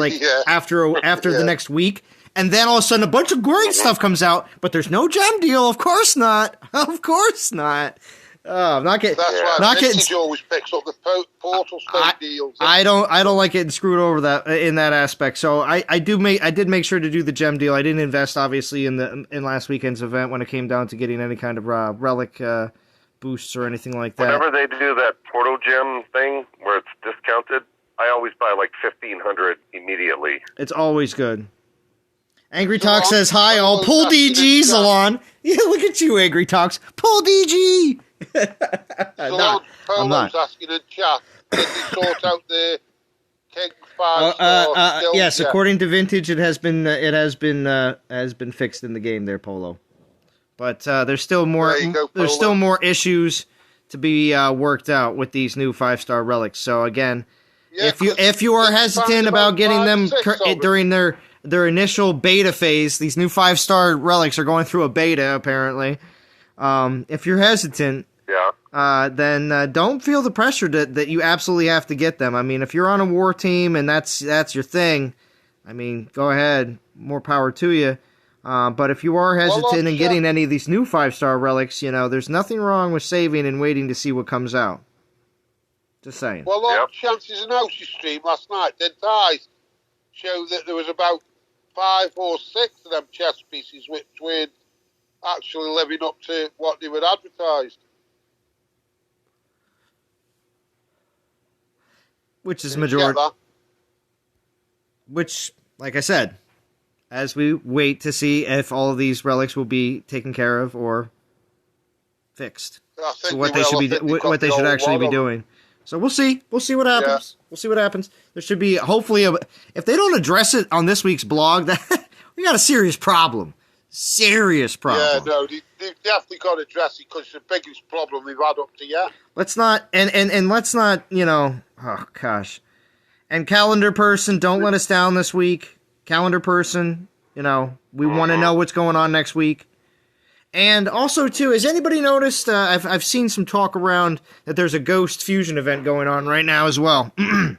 after the next week. And then all of a sudden a bunch of great stuff comes out, but there's no gem deal. Of course not. Of course not. Oh, I'm not getting. That's why Vintage always picks up the Portal Stone deals. I don't like getting screwed over that in that aspect. So I did make sure to do the gem deal. I didn't invest obviously in last weekend's event when it came down to getting any kind of relic boosts or anything like that. Whenever they do that Portal gem thing where it's discounted, I always buy like 1,500 immediately. It's always good. Angry Talk says, hi, all. Pull DG, Zalon. Yeah, look at you, Angry Talks. Pull DG. Zalon, Polo's asking in chat, did they sort out the King 5 yes, according to Vintage, it has been fixed in the game there, Polo. But there's still more still more issues to be worked out with these new 5-star relics. So again, if you are hesitant about getting them during their initial beta phase, these new 5-star relics are going through a beta apparently. If you're hesitant, then don't feel the pressure that you absolutely have to get them. I mean, if you're on a war team and that's your thing, I mean, go ahead, more power to you. But if you are hesitant in getting any of these new 5-star relics, there's nothing wrong with saving and waiting to see what comes out. Just saying. Well, on Chances and House's stream last night, didn't I show that there was about 5 or 6 of them chess pieces which were actually living up to what they were advertised. Which is majority. Which, like I said, as we wait to see if all of these relics will be taken care of or fixed. So what they should actually be doing. So we'll see. We'll see what happens. We'll see what happens. There should be, hopefully, if they don't address it on this week's blog, we got a serious problem. Serious problem. Yeah, no, they've definitely got to address it because it's the biggest problem we've had up to yet. Let's not, and let's not, oh gosh. And calendar person, don't let us down this week. Calendar person, we want to know what's going on next week. And also, too, has anybody noticed, I've seen some talk around that there's a Ghost Fusion event going on right now as well. I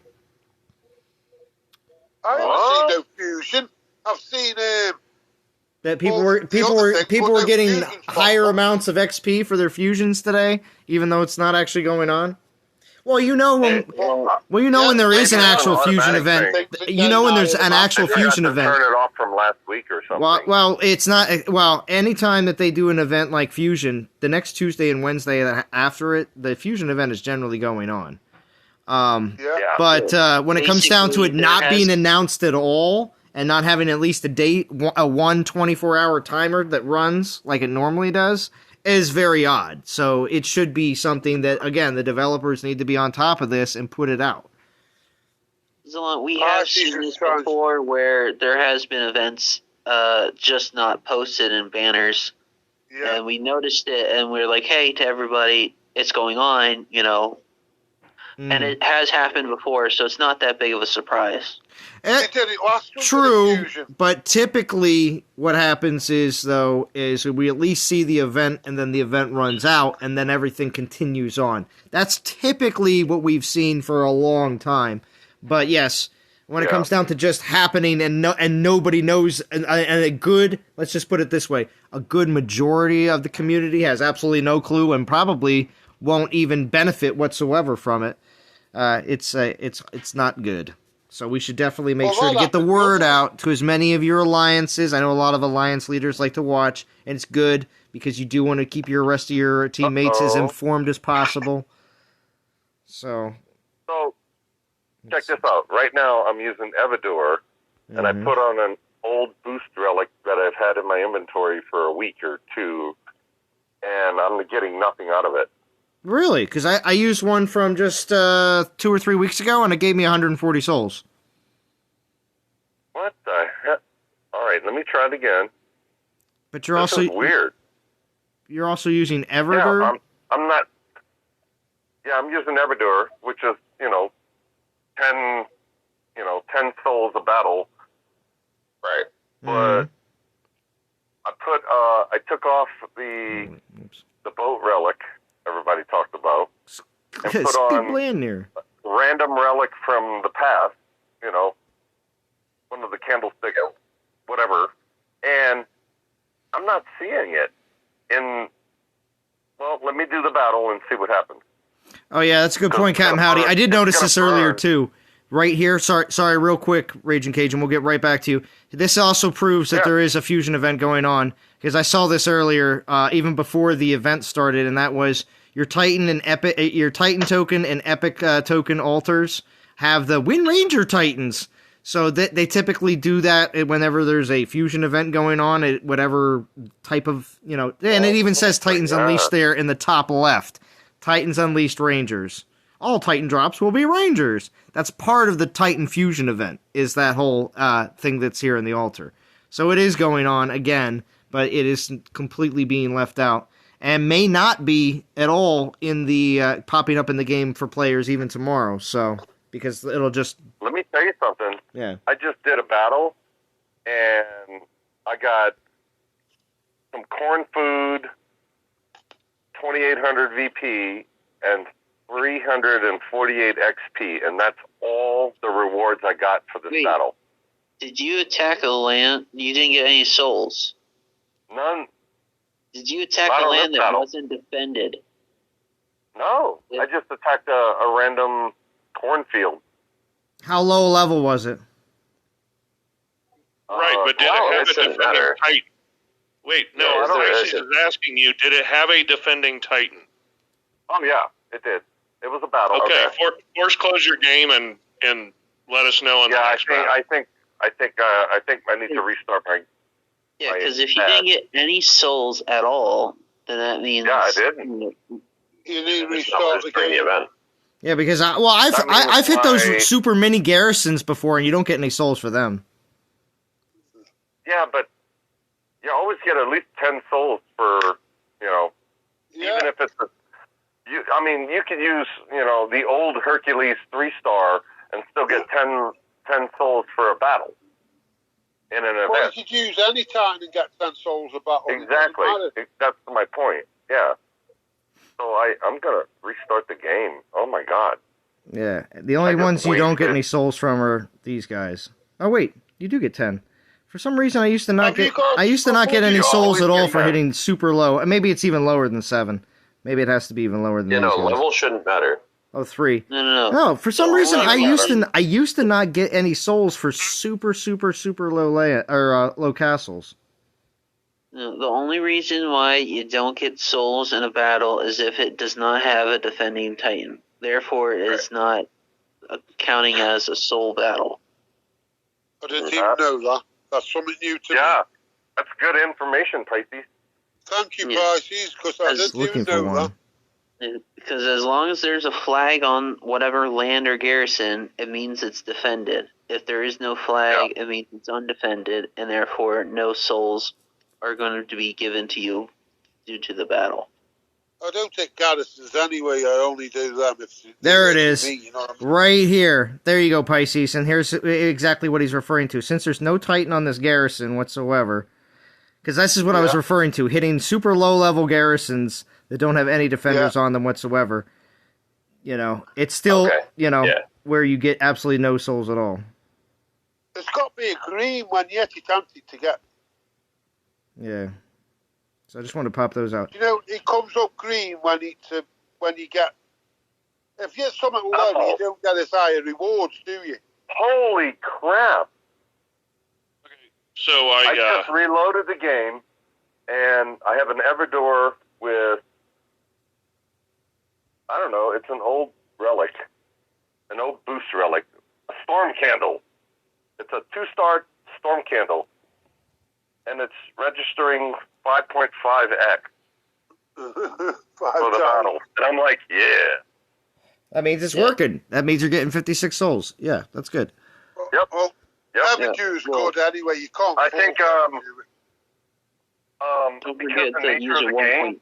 haven't seen no Fusion. I've seen that people were getting higher amounts of XP for their fusions today, even though it's not actually going on. Well, when there is an actual fusion event. When there's an actual fusion event. Turn it off from last week or something. Well, it's not. Well, anytime that they do an event like fusion, the next Tuesday and Wednesday after it, the fusion event is generally going on. But when it comes down to it not being announced at all and not having at least a 24-hour timer that runs like it normally does, is very odd. So it should be something that, again, the developers need to be on top of this and put it out. Zalon, we have seen this before where there has been events just not posted in banners. Yeah. And we noticed it and we're like, hey, to everybody, it's going on, And it has happened before, so it's not that big of a surprise. True, but typically what happens is we at least see the event and then the event runs out and then everything continues on. That's typically what we've seen for a long time. But yes, when it comes down to just happening and nobody knows, and let's just put it this way, a good majority of the community has absolutely no clue and probably won't even benefit whatsoever from it. It's not good. So we should definitely make sure to get the word out to as many of your alliances. I know a lot of alliance leaders like to watch, and it's good because you do want to keep your rest of your teammates as informed as possible. So check this out. Right now I'm using Evador, and I put on an old boost relic that I've had in my inventory for a week or two, and I'm getting nothing out of it. Really? Because I used one from just 2 or 3 weeks ago, and it gave me 140 souls. right, let me try it again. But you're this also is weird. You're also using Everdur? Yeah, I'm not. Yeah, I'm using Everdur, which is 10 souls a battle. Right. But I took off the boat relic everybody talked about and put on random relic from the past, one of the candlestick, whatever, and I'm not seeing it. Let me do the battle and see what happens. Oh yeah, that's a good point, Captain Howdy. I did notice this earlier too. Right here, sorry, real quick, Raging Cajun, we'll get right back to you. This also proves that there is a fusion event going on, because I saw this earlier, even before the event started, and that was your Titan token and Epic token altars have the Wind Ranger Titans. So they typically do that whenever there's a fusion event going on, at whatever type of, and it even says Titans Unleashed there in the top left. Titans Unleashed Rangers. All Titan drops will be Rangers. That's part of the Titan Fusion event, is that whole thing that's here in the altar. So it is going on again, but it is completely being left out. And may not be at all in the popping up in the game for players even tomorrow. So, because it'll just... Let me tell you something. Yeah. I just did a battle, and I got some corn food, 2,800 VP, and 348 XP, and that's all the rewards I got for this battle. Did you attack a land? You didn't get any souls? None. Did you attack a land that wasn't defended? No, I just attacked a random cornfield. How low level was it? Right, but did it have a defending Titan? Wait, no, Isis is asking you, did it have a defending Titan? Oh, yeah, it did. It was a battle. Okay, force close your game and let us know on the next round. I think I need to restart my... Yeah, because if you didn't get any souls at all, then that means... Yeah, I didn't. You need to restart the game. Event. Yeah, because I've hit those super mini garrisons before, and you don't get any souls for them. Yeah, but you always get at least 10 souls for, even if it's you could use, the old Hercules 3-star and still get 10 souls for a battle in an event. Well, you could use any time and get 10 souls a battle. Exactly. That's my point. Yeah. So I'm going to restart the game. Oh, my God. Yeah. The only ones you don't get any souls from are these guys. Oh, wait. You do get 10. For some reason, I used to not get any souls at all for hitting super low. Maybe it's even lower than 7. Maybe it has to be even lower than level shouldn't matter. Oh, 3. No. No, for some reason I used to not get any souls for super low castles. No, the only reason why you don't get souls in a battle is if it does not have a defending Titan. Therefore, it is not counting as a soul battle. I didn't even know that. That's something new to me. Yeah, that's good information, Pisces. Thank you, Pisces, because I didn't even know that. Because as long as there's a flag on whatever land or garrison, it means it's defended. If there is no flag, it means it's undefended, and therefore no souls are going to be given to you due to the battle. I don't take garrisons anyway. I only do them if... There it is. Right here. There you go, Pisces. And here's exactly what he's referring to. Since there's no Titan on this garrison whatsoever, because this is what I was referring to, hitting super low-level garrisons that don't have any defenders on them whatsoever. It's still, where you get absolutely no souls at all. It's got to be a green one, yet it's empty to get. Yeah. So I just want to pop those out. It comes up green when you get... If you get something low, you don't get as high rewards, do you? Holy crap. Okay, so I just reloaded the game, and I have an Everdur with... I don't know, it's an old relic. An old boost relic. A storm candle. It's a 2-star storm candle. And it's registering 5.5x for the battle. And I'm like, yeah. That means it's working. That means you're getting 56 souls. Yeah, that's good. Yep. Permadue's good anyway. You can't. I think don't because forget the to nature use of a the 1 game. point.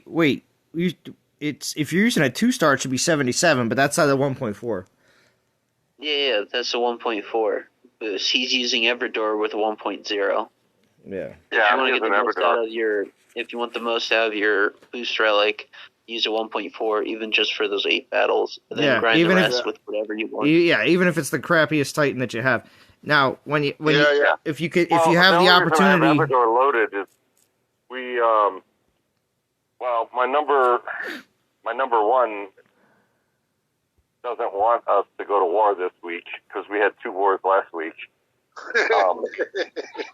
Wait. It's if you're using a 2-star, it should be 77, but that's at a 1.4. Yeah, that's a 1.4 boost. He's using Everdor with a 1.0. Yeah. If you want the most out of your boost relic, use a 1.4, even just for those 8 battles. And then grind the rest with whatever you want. Yeah, even if it's the crappiest Titan that you have. Now, if you have the opportunity. I have Everdor loaded is my number one doesn't want us to go to war this week because we had 2 wars last week.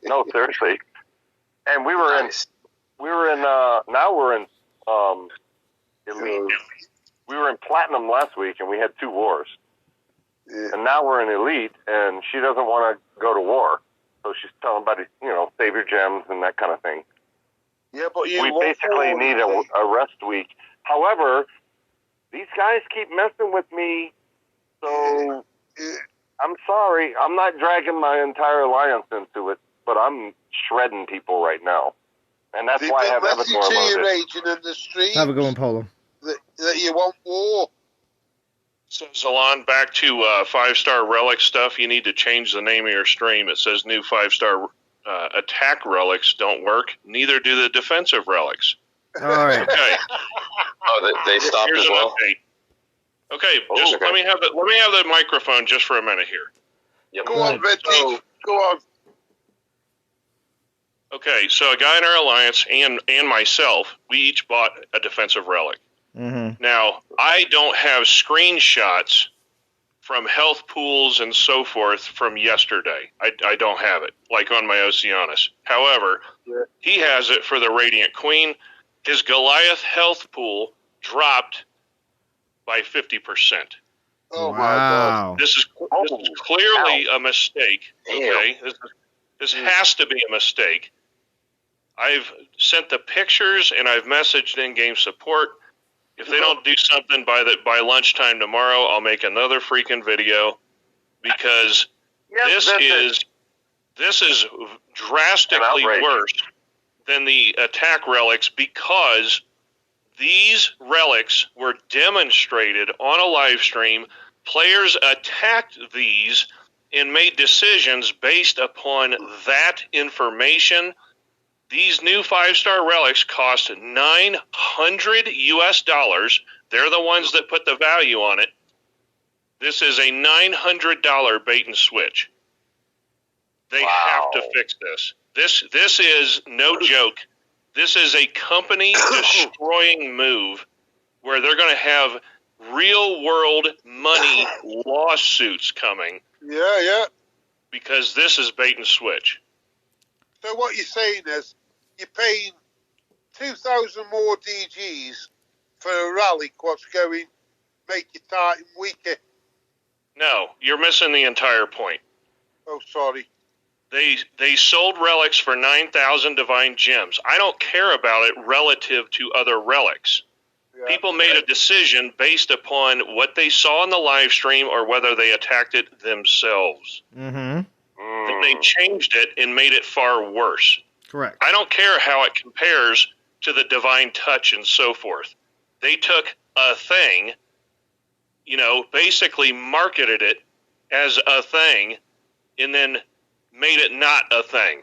No, seriously. And now we're in Elite. We were in Platinum last week and we had 2 wars. Yeah. And now we're in Elite and she doesn't want to go to war. So she's telling everybody, save your gems and that kind of thing. Yeah, but we basically need a rest week. However, these guys keep messing with me, so I'm sorry. I'm not dragging my entire alliance into it, but I'm shredding people right now. And that's why I have Everdor loaded. In the stream Have a good one, Polo. That you want war. So, Zalon, back to 5-star relic stuff. You need to change the name of your stream. It says new 5-star attack relics don't work. Neither do the defensive relics. All right. Okay. They stopped as well. Update. Okay, let me have the microphone just for a minute here. Yep. Go on, Veggie. Go on. Okay, so a guy in our alliance and myself, we each bought a defensive relic. Mm-hmm. Now, I don't have screenshots from health pools and so forth from yesterday. I don't have it, like on my Oceanus. However, he has it for the Radiant Queen. His Goliath health pool dropped by 50%. Oh, my God. This is clearly a mistake. Okay, this has to be a mistake. I've sent the pictures and I've messaged in-game support. If they don't do something by lunchtime tomorrow, I'll make another freaking video because this is drastically worse than the attack relics because these relics were demonstrated on a live stream. Players attacked these and made decisions based upon that information. These new 5-star relics cost $900 US. They're the ones that put the value on it. This is a $900 bait and switch. They have to fix this. This is no joke. This is a company destroying move where they're going to have real world money lawsuits coming. Yeah. Because this is bait and switch. So what you're saying is you're paying 2,000 more DGs for a relic what's going to make your Titan weaker. No, you're missing the entire point. Oh, sorry. They sold relics for 9,000 divine gems. I don't care about it relative to other relics. Yeah. People made a decision based upon what they saw in the live stream or whether they attacked it themselves. Mm-hmm. Then they changed it and made it far worse. Correct. I don't care how it compares to the divine touch and so forth. They took a thing, basically marketed it as a thing and then made it not a thing.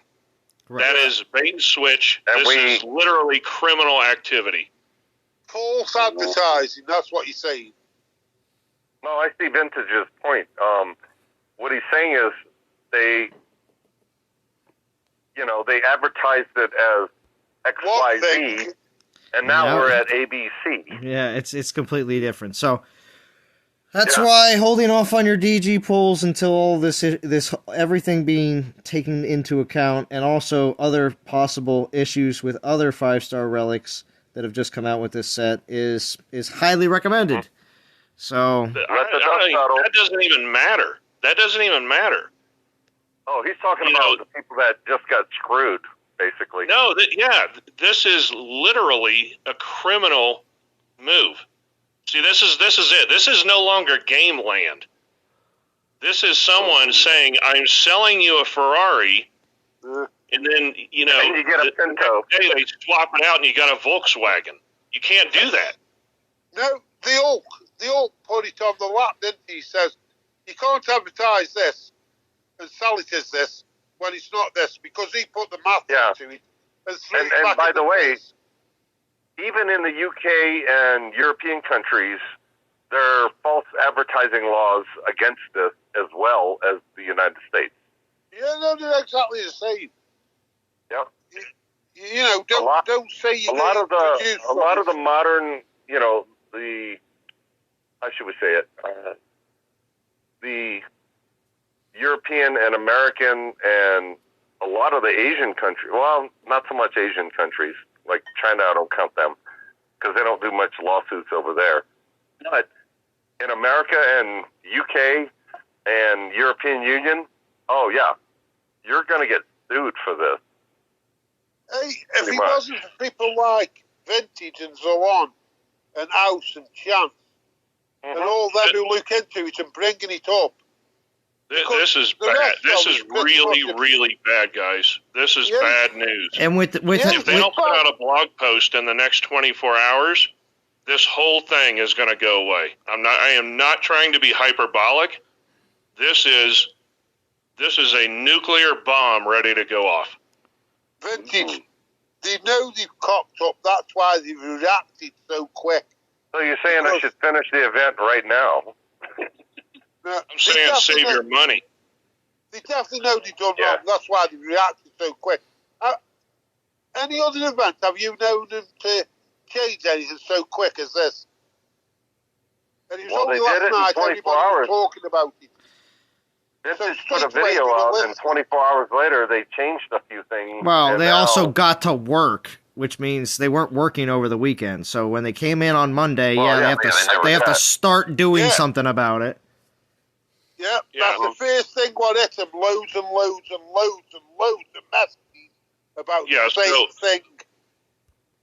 Correct. That is bait and switch. This is literally criminal activity. False advertising, that's what you're saying. No, I see Vintage's point. What he's saying is they advertised it as XYZ, and now we're at ABC. Yeah, it's completely different. So that's why holding off on your DG pulls until all this everything being taken into account, and also other possible issues with other 5-star relics that have just come out with this set is highly recommended. So that doesn't even matter. That doesn't even matter. Oh, he's talking about the people that just got screwed, basically. No, this is literally a criminal move. See, this is it. This is no longer game land. This is someone saying, I'm selling you a Ferrari, and then, and you get a Pinto. Hey, they swap it out and you got a Volkswagen. You can't do that. No, they all put it on the lap, didn't he? He says, you can't advertise this and sell it as this when it's not this, because he put the math into it. And by the way, even in the UK and European countries, there are false advertising laws against this as well as the United States. Yeah, no, they're exactly the same. Yeah. Don't say you a lot of the modern, how should we say it? The European and American and a lot of the Asian countries, well, not so much Asian countries, like China, I don't count them, because they don't do much lawsuits over there. But in America and UK and European Union, oh yeah, you're going to get sued for this. Hey, if it wasn't for people like Vintage and so on, and House and Chance, and all them who look into it and bringing it up. This is bad. This is really, really bad, guys. This is bad news. And if they don't put out a blog post in the next 24 hours, this whole thing is going to go away. I am not trying to be hyperbolic. This is a nuclear bomb ready to go off. Vintage, they know they've cocked up. That's why they've reacted so quick. So you're saying I should finish the event right now? I'm saying save your money. They definitely know they've done wrong. That's why they reacted so quick. Any other event, have you known them to change anything so quick as this? And it was only last night everybody was talking about it. This so just put a video out, and 24 hours later, they changed a few things. Well, they also got to work, which means they weren't working over the weekend. So when they came in on Monday, they have to start doing something about it. Yeah, that's the first thing what hit them, loads and loads and loads and loads of messages about the same thing.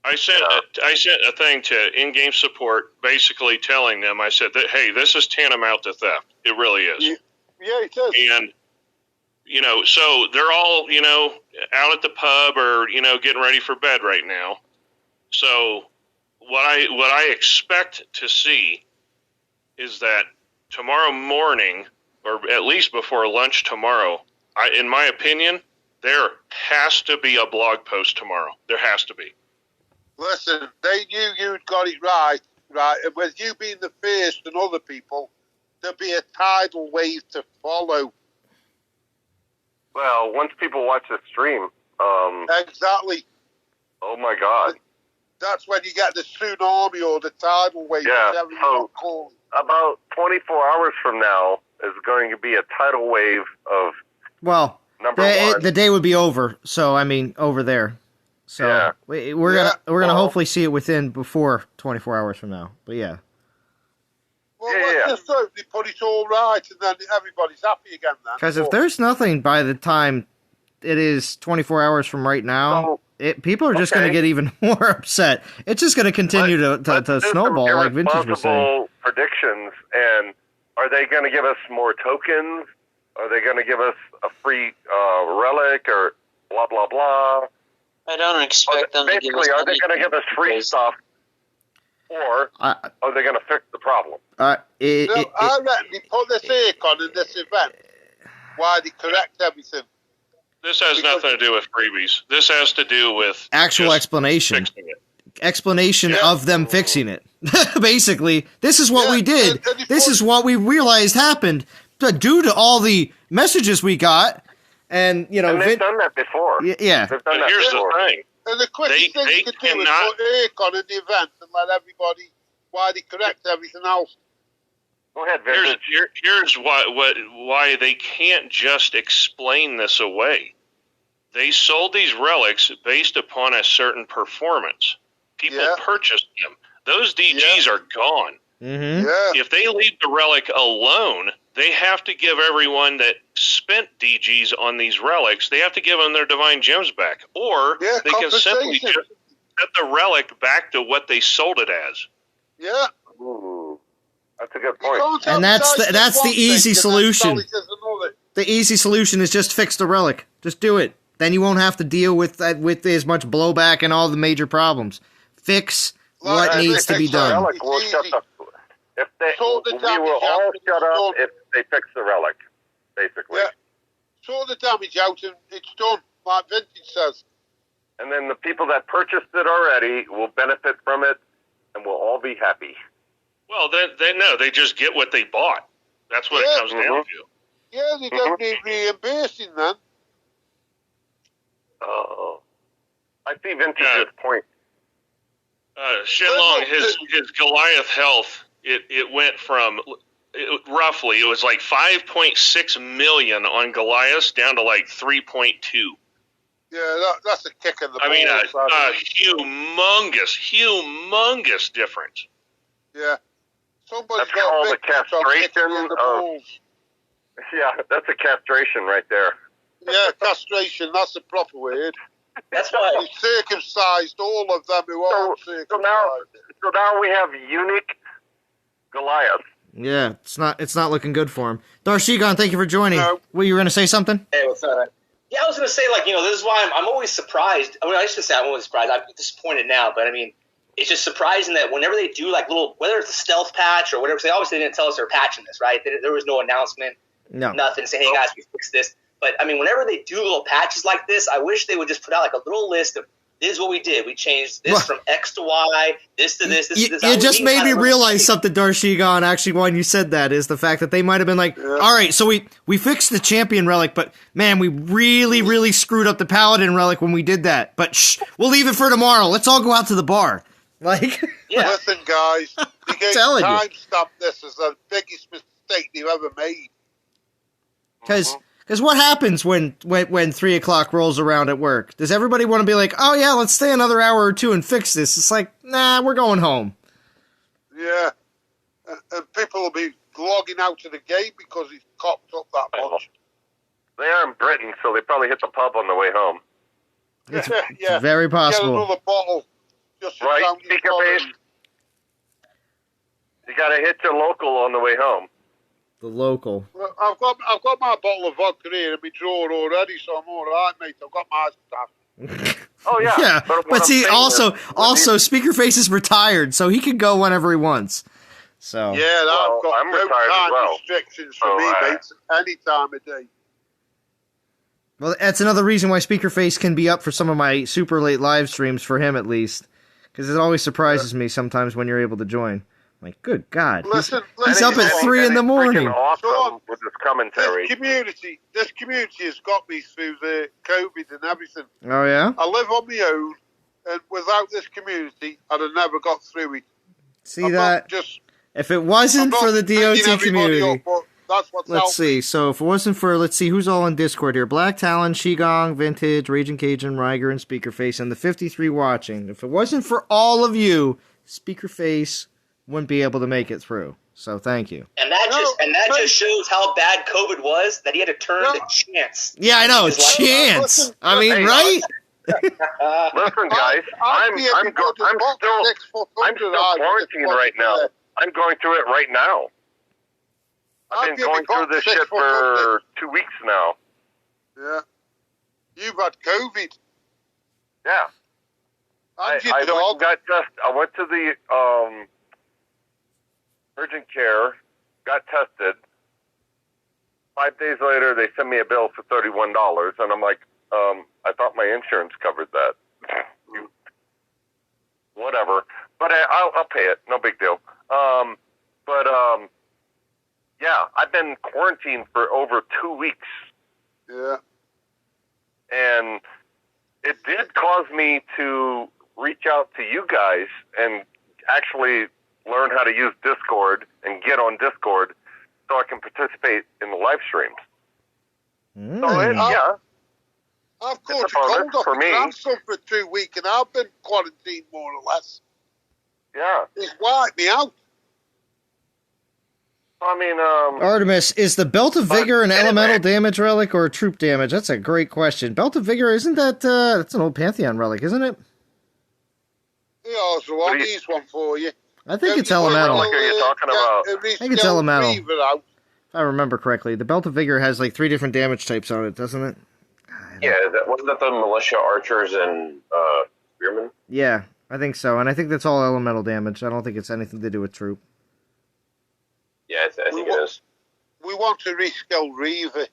I sent a thing to in-game support basically telling them, I said, that, hey, this is tantamount to theft. It really is. Yeah, it is. And, so they're all, out at the pub or, getting ready for bed right now. So what I expect to see is that tomorrow morning, or at least before lunch tomorrow, in my opinion, there has to be a blog post tomorrow. There has to be. Listen, they knew you'd got it right, and with you being the first and other people, there'll be a tidal wave to follow. Well, once people watch the stream, exactly. Oh my God! That's when you get the tsunami or the tidal wave. Yeah. So about 24 hours from now is going to be a tidal wave of. Well, number one. The day would be over. So over there. So we're gonna hopefully see it before 24 hours from now. But yeah. Well, let's just hope they put it all right, and then everybody's happy again. Then, because if there's nothing by the time it is 24 hours from right now, people are just going to get even more upset. It's just going to continue to snowball, like Vintage was saying. Predictions, and are they going to give us more tokens? Are they going to give us a free relic or blah blah blah? I don't expect them to give us. Basically, are they going to give us free stuff? Or are they going to fix the problem? I reckon they put this Urkon in this event. Why they correct everything. This has nothing to do with freebies. This has to do with actual explanation. Explanation of them fixing it. Basically, this is what we did. This is what we realized happened due to all the messages we got. And, and they've done that before. Yeah. They've done that here's before. The thing. And the quickest thing you could do is put Urkon in the event and let everybody, why they correct everything else. Go ahead, Vintage. Here's why they can't just explain this away. They sold these relics based upon a certain performance. People purchased them. Those DGs are gone. Mm-hmm. Yeah. If they leave the relic alone, they have to give everyone that spent DGs on these relics, they have to give them their divine gems back. Or they can simply just set the relic back to what they sold it as. Yeah. Ooh. That's a good point. And that's the easy solution. The easy solution is just fix the relic. Just do it. Then you won't have to deal with as much blowback and all the major problems. Fix what needs to be done. Relic will shut up. We will all shut up if they fix the relic, basically. Yeah. Sort the damage out and it's done, like Vintage says. And then the people that purchased it already will benefit from it, and we'll all be happy. Well, they just get what they bought. That's what it comes down to. Yeah, they don't need reimbursing then. Oh, I see Vintage's point. Shenlong, his Goliath health, it went from roughly, it was like 5.6 million on Goliath down to like 3.2. Yeah, that's a kick in the balls. I mean, a humongous difference. Yeah. That's called a castration of... Yeah, that's a castration right there. Yeah, castration, that's the proper word. That's why he circumcised all of them who aren't circumcised. So now we have unique Goliath. Yeah, it's not looking good for him. Darshigon, thank you for joining. No. Well, you were going to say something? Hey, what's up? Yeah, I was going to say, this is why I'm always surprised. I mean, I should say I'm always surprised. I'm disappointed now, but I mean, it's just surprising that whenever they do little, whether it's a stealth patch or whatever, they obviously didn't tell us they were patching this, right? There was no announcement, nothing saying, hey guys, we fixed this. But I mean, whenever they do little patches like this, I wish they would just put out a little list of, this is what we did. We changed this from X to Y, this to this, this to this. You just made me realize something, Darshigon, actually, when you said that, is the fact that they might have been like, all right, so we fixed the champion relic, but man, we really, really screwed up the paladin relic when we did that. But we'll leave it for tomorrow. Let's all go out to the bar. Listen, guys, you can timestamp this as the biggest mistake they've ever made. Because what happens when 3 o'clock rolls around at work? Does everybody want to be like, oh yeah, let's stay another hour or two and fix this? It's like, nah, we're going home. Yeah. And people will be logging out of the game because he's cocked up that much. They are in Britain, so they probably hit the pub on the way home. It's very possible. Get another bottle. Right, speaker face. You got to hit your local on the way home. The local. Well, I've got my bottle of vodka here in my drawer already, so I'm all right, mate. I've got my stuff. Oh yeah, yeah. But see, also, Speakerface is retired, so he can go whenever he wants. So yeah, I've got no time restrictions for me, mate. Any time of day. Well, that's another reason why Speakerface can be up for some of my super late live streams, for him at least, because it always surprises me sometimes when you're able to join. Like, good God, he's up at 3 in the morning. Awesome with this commentary. This community has got me through the COVID and everything. Oh yeah. I live on my own, and without this community, I'd have never got through it. See that? If it wasn't for the DOT community, let's see. So if it wasn't for, let's see who's all in Discord here: Black Talon, Shigong, Vintage, Raging Cajun, Ryger, and Speakerface, and the 53 watching. If it wasn't for all of you, Speakerface wouldn't be able to make it through. So thank you. And that just shows how bad COVID was, that he had to turn to chance. Yeah, I know, chance. I mean, right? Listen, guys, I'm still quarantined right now. I'm going through it right now. I've been going through this shit for 2 weeks now. Yeah. You've had COVID. Yeah. I went to the urgent care, got tested. 5 days later, they sent me a bill for $31, and I'm like, I thought my insurance covered that. Whatever. But I'll pay it. No big deal. Yeah, I've been quarantined for over 2 weeks. Yeah. And it did cause me to reach out to you guys and actually learn how to use Discord and get on Discord so I can participate in the live streams. So I've caught a cold off the grandson for 2 weeks, and I've been quarantined more or less. Yeah. It's wiped me out. I mean, Artemis, is the Belt of Vigor an elemental damage relic or troop damage? That's a great question. Belt of Vigor, isn't that, that's an old Pantheon relic, isn't it? Yeah, so I'll use one for you. I think it's elemental. What relic are you talking about? I think it's elemental. If I remember correctly, the Belt of Vigor has like 3 different damage types on it, doesn't it? Yeah, wasn't that the militia archers and spearmen? Yeah, I think so, and I think that's all elemental damage. I don't think it's anything to do with troop. Yeah, I think it is. We want to reskill Reaver.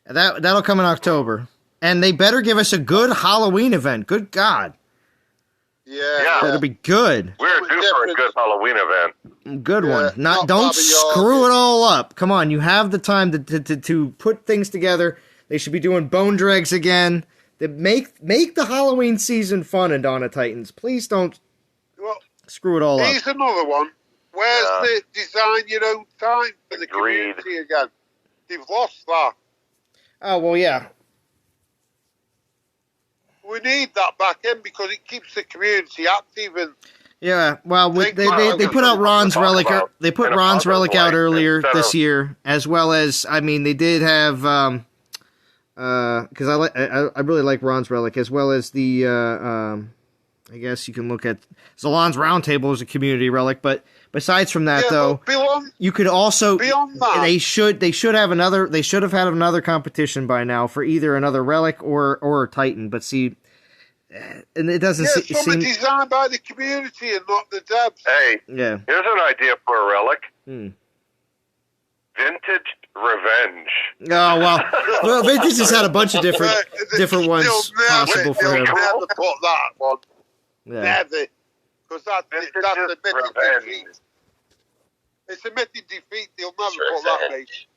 That'll come in October, and they better give us a good Halloween event. Good God. Yeah. That'll be good. We're due for a good Halloween event. Good one. Don't screw it all up. Come on, you have the time to put things together. They should be doing bone dregs again. Make the Halloween season fun in Dawn of Titans. Please don't screw it all up. Here's another one. Where's the design your own time for the community again? They've lost that. Oh, well, yeah. We need that back in because it keeps the community active. And yeah, well, they put out Ron's Relic. They put Ron's Relic out earlier this year, as well as, I mean, they did have, because I really like Ron's Relic, as well as the, I guess you can look at Zalon's Roundtable as a community relic, but besides from that, though, you could also they should have had another competition by now for either another relic or Titan. But see, and it doesn't seem designed by the community and not the devs. Hey, here's an idea for a relic. Vintage Revenge. Oh well, Vintage has had a bunch of different ones possible for him. Never put that one. Never. Because that's a mythic defeat. It's a mythic defeat. They'll never put that, mate.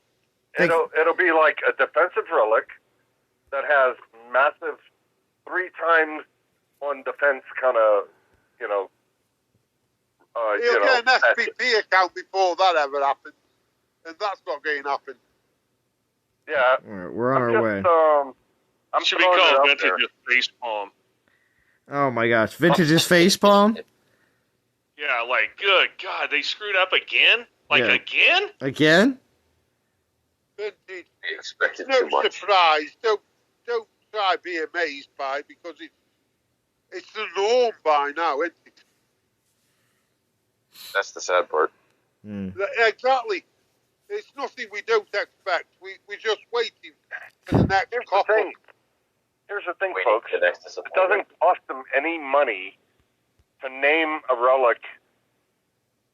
It'll be like a defensive relic that has massive 3 times on defense kind of, He'll get an SPP account before that ever happens. And that's not going to happen. Yeah. All right, we're on our way. Should be called Vintage's Facepalm. Oh my gosh, Vintage's Facepalm? Yeah, like, good God, they screwed up again? Again? Again? Vintage. Expected no too much. Surprise. Don't try to be amazed by it because it's the norm by now, isn't it? That's the sad part. Exactly. It's nothing we don't expect. We're just waiting for the next couple. Here's the thing, folks. It doesn't cost them any money to name a relic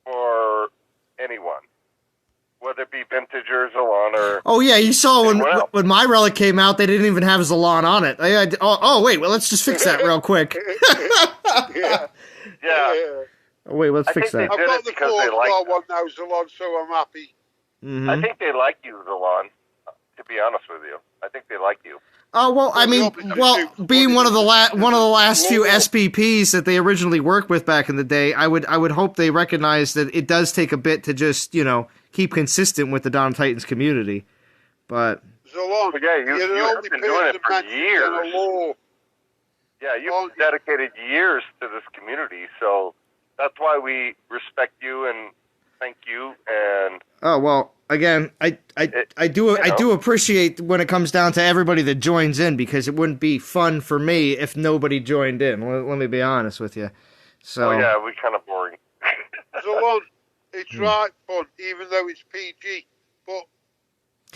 for anyone, whether it be Vintage or Zalon or... Oh, yeah, you saw when my relic came out, they didn't even have Zalon on it. Wait, well, let's just fix that real quick. Yeah. Oh, wait, let's fix that. I've got the 4-star one now, Zalon, so I'm happy. Mm-hmm. I think they like you, Zalon, to be honest with you. I think they like you. Oh, well, I mean, being one of the last few SPPs that they originally worked with back in the day, I would hope they recognize that it does take a bit to just, keep consistent with the Dawn of Titans community. But Zalon, you've been doing it for years. Yeah, you've dedicated years to this community, so that's why we respect you and thank you. And oh well, again, I do appreciate when it comes down to everybody that joins in, because it wouldn't be fun for me if nobody joined in. Let me be honest with you. So we're kind of boring. Zalon, it's right fun, even though it's PG. But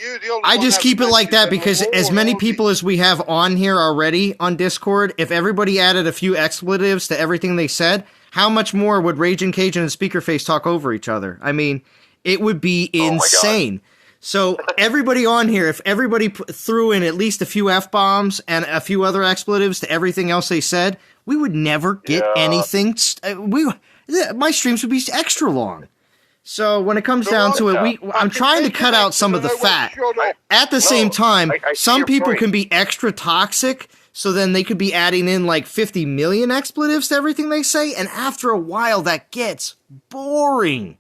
you're the only I one just keep it like that because as many people as we have on here already on Discord, if everybody added a few expletives to everything they said, how much more would Raging Cajun and Speakerface talk over each other? I mean, it would be insane. So everybody on here, if everybody threw in at least a few F-bombs and a few other expletives to everything else they said, we would never get anything. My streams would be extra long. So when it comes down to it, I'm trying to cut out some of the fat. At the same time, some people can be extra toxic, so then they could be adding in like 50 million expletives to everything they say, and after a while that gets boring.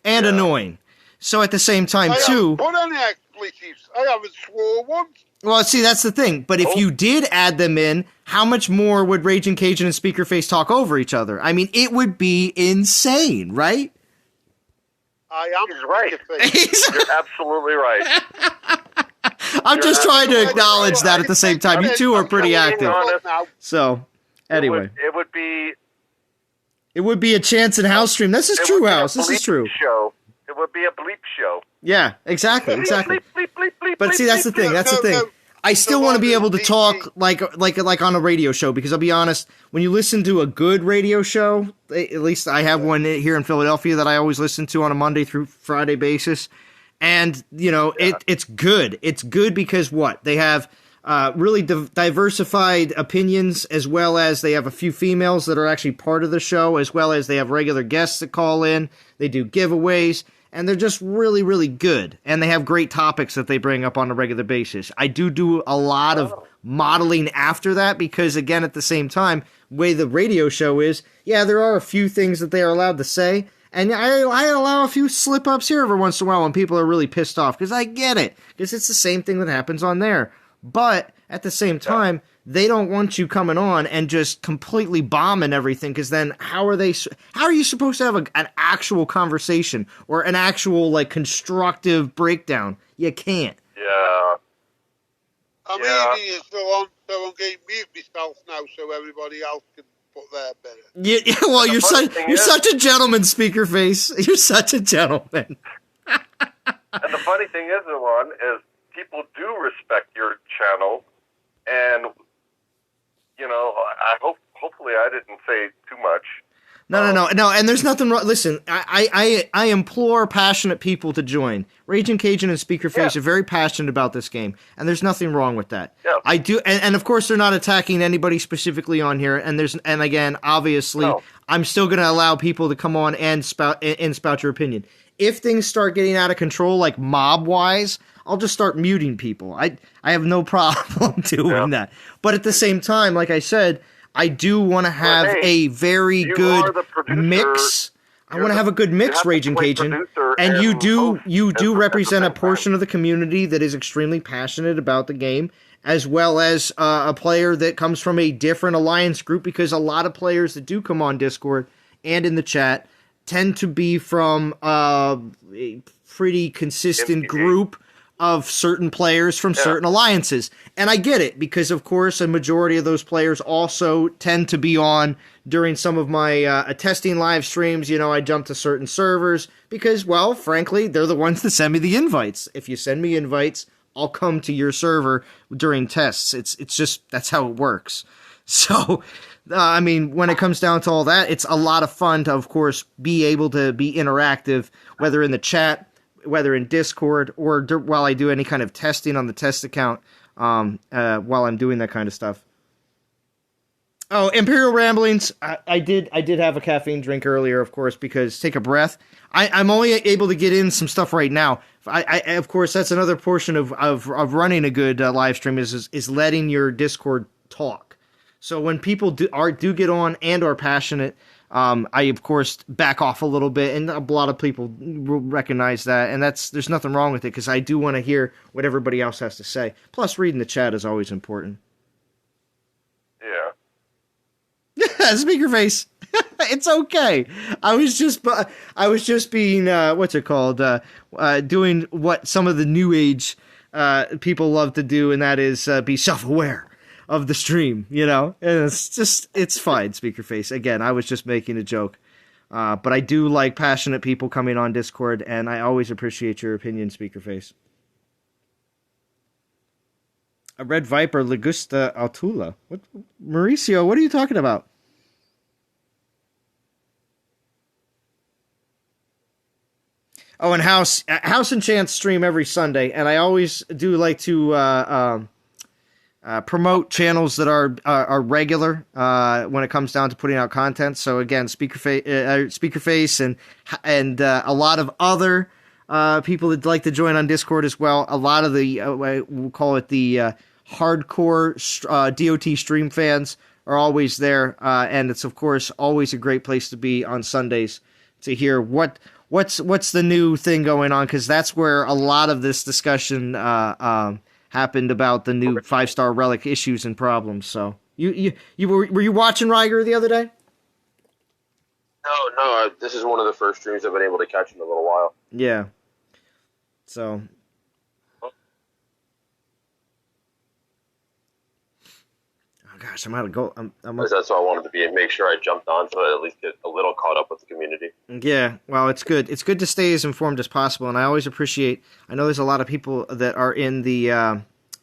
Annoying. So at the same time, too... I haven't put any expletives. I haven't swore once. Well, see, that's the thing. But if you did add them in, how much more would Raging Cajun and Speakerface talk over each other? I mean, it would be insane, right? I am right. You're absolutely right. I'm just trying to acknowledge that at the same time. You two are pretty active. So, anyway. It would be It would be a Chance and House stream. This is true, House. This is true. Show. It would be a bleep show. Yeah, exactly. Bleep, bleep, bleep, bleep, But see, that's the thing. That's the thing. I still want to be able to talk like on a radio show, because I'll be honest, when you listen to a good radio show, at least I have one here in Philadelphia that I always listen to on a Monday through Friday basis, and it's good. It's good because what? They have really diversified opinions, as well as they have a few females that are actually part of the show, as well as they have regular guests that call in. They do giveaways. And they're just really, really good. And they have great topics that they bring up on a regular basis. I do a lot of modeling after that because, again, at the same time, the way the radio show is, yeah, there are a few things that they are allowed to say. And I allow a few slip-ups here every once in a while when people are really pissed off, because I get it. Because it's the same thing that happens on there. But at the same time, they don't want you coming on and just completely bombing everything, because then how are you supposed to have an actual conversation or an actual constructive breakdown? You can't. Yeah. I'm eating it, so I'm getting mute myself now so everybody else can put their bit in. Yeah, well, you're such a gentleman, Speaker Face. You're such a gentleman. And the funny thing is, Elon, is people do respect your channel, and hopefully I didn't say too much. No, and there's nothing wrong. Listen, I implore passionate people to join. Raging Cajun and Speaker Face are very passionate about this game, and there's nothing wrong with that. Yeah. I do, and of course they're not attacking anybody specifically on here, and again, obviously, I'm still going to allow people to come on and spout your opinion. If things start getting out of control, like mob-wise, I'll just start muting people. I have no problem doing that. But at the same time, like I said, I do want to have a very good mix. I want to have a good mix, Raging Cajun. And you do represent a portion of the community that is extremely passionate about the game, as well as a player that comes from a different alliance group, because a lot of players that do come on Discord and in the chat tend to be from a pretty consistent group of certain players from certain alliances. And I get it, because of course a majority of those players also tend to be on during some of my testing live streams. I jump to certain servers because, well, frankly, they're the ones that send me the invites. If you send me invites, I'll come to your server during tests. It's just, that's how it works. So, when it comes down to all that, it's a lot of fun to, of course, be able to be interactive, whether in the chat, whether in Discord, or while I do any kind of testing on the test account, while I'm doing that kind of stuff. Oh, Imperial Ramblings. I did have a caffeine drink earlier, of course, because take a breath. I'm only able to get in some stuff right now. I of course, that's another portion of running a good live stream is letting your Discord talk. So when people do get on and are passionate, I of course back off a little bit, and a lot of people recognize that, and there's nothing wrong with it, because I do want to hear what everybody else has to say. Plus, reading the chat is always important. Yeah. Speaker Face. It's okay. I was just being what's it called? Doing what some of the new age people love to do, and that is be self-aware of the stream, and it's fine, Speaker Face. Again, I was just making a joke. But I do like passionate people coming on Discord, and I always appreciate your opinion, Speaker Face. A Red Viper, Ligusta Altula. What, Mauricio, what are you talking about? Oh, and House and Chance stream every Sunday, and I always do like to promote channels that are regular when it comes down to putting out content. So again, Speaker Face, and a lot of other people that like to join on Discord as well. A lot of the we'll call it the hardcore DOT stream fans are always there, and it's of course always a great place to be on Sundays to hear what's the new thing going on, because that's where a lot of this discussion happened about the new 5-star relic issues and problems. So were you watching Riger the other day? No. This is one of the first streams I've been able to catch in a little while. Yeah. So. Oh gosh, I'm out of go. That's why I wanted to be and make sure I jumped on so I at least get a little caught up with the community. Yeah, well, it's good. It's good to stay as informed as possible, and I always appreciate. I know there's a lot of people that are in the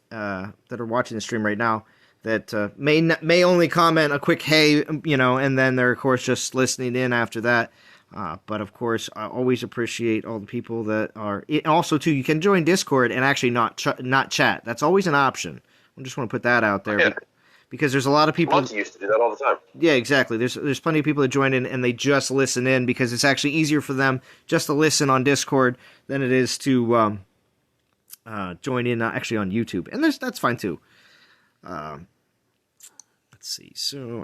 that are watching the stream right now that may only comment a quick hey, and then they're of course just listening in after that. But of course, I always appreciate all the people that are. And also, too, you can join Discord and actually not chat. That's always an option. I just want to put that out there. Yeah. Because there's a lot of people. Monty used to do that all the time. Yeah, exactly. There's plenty of people that join in and they just listen in because it's actually easier for them just to listen on Discord than it is to join in actually on YouTube, and that's fine too. Let's see. So you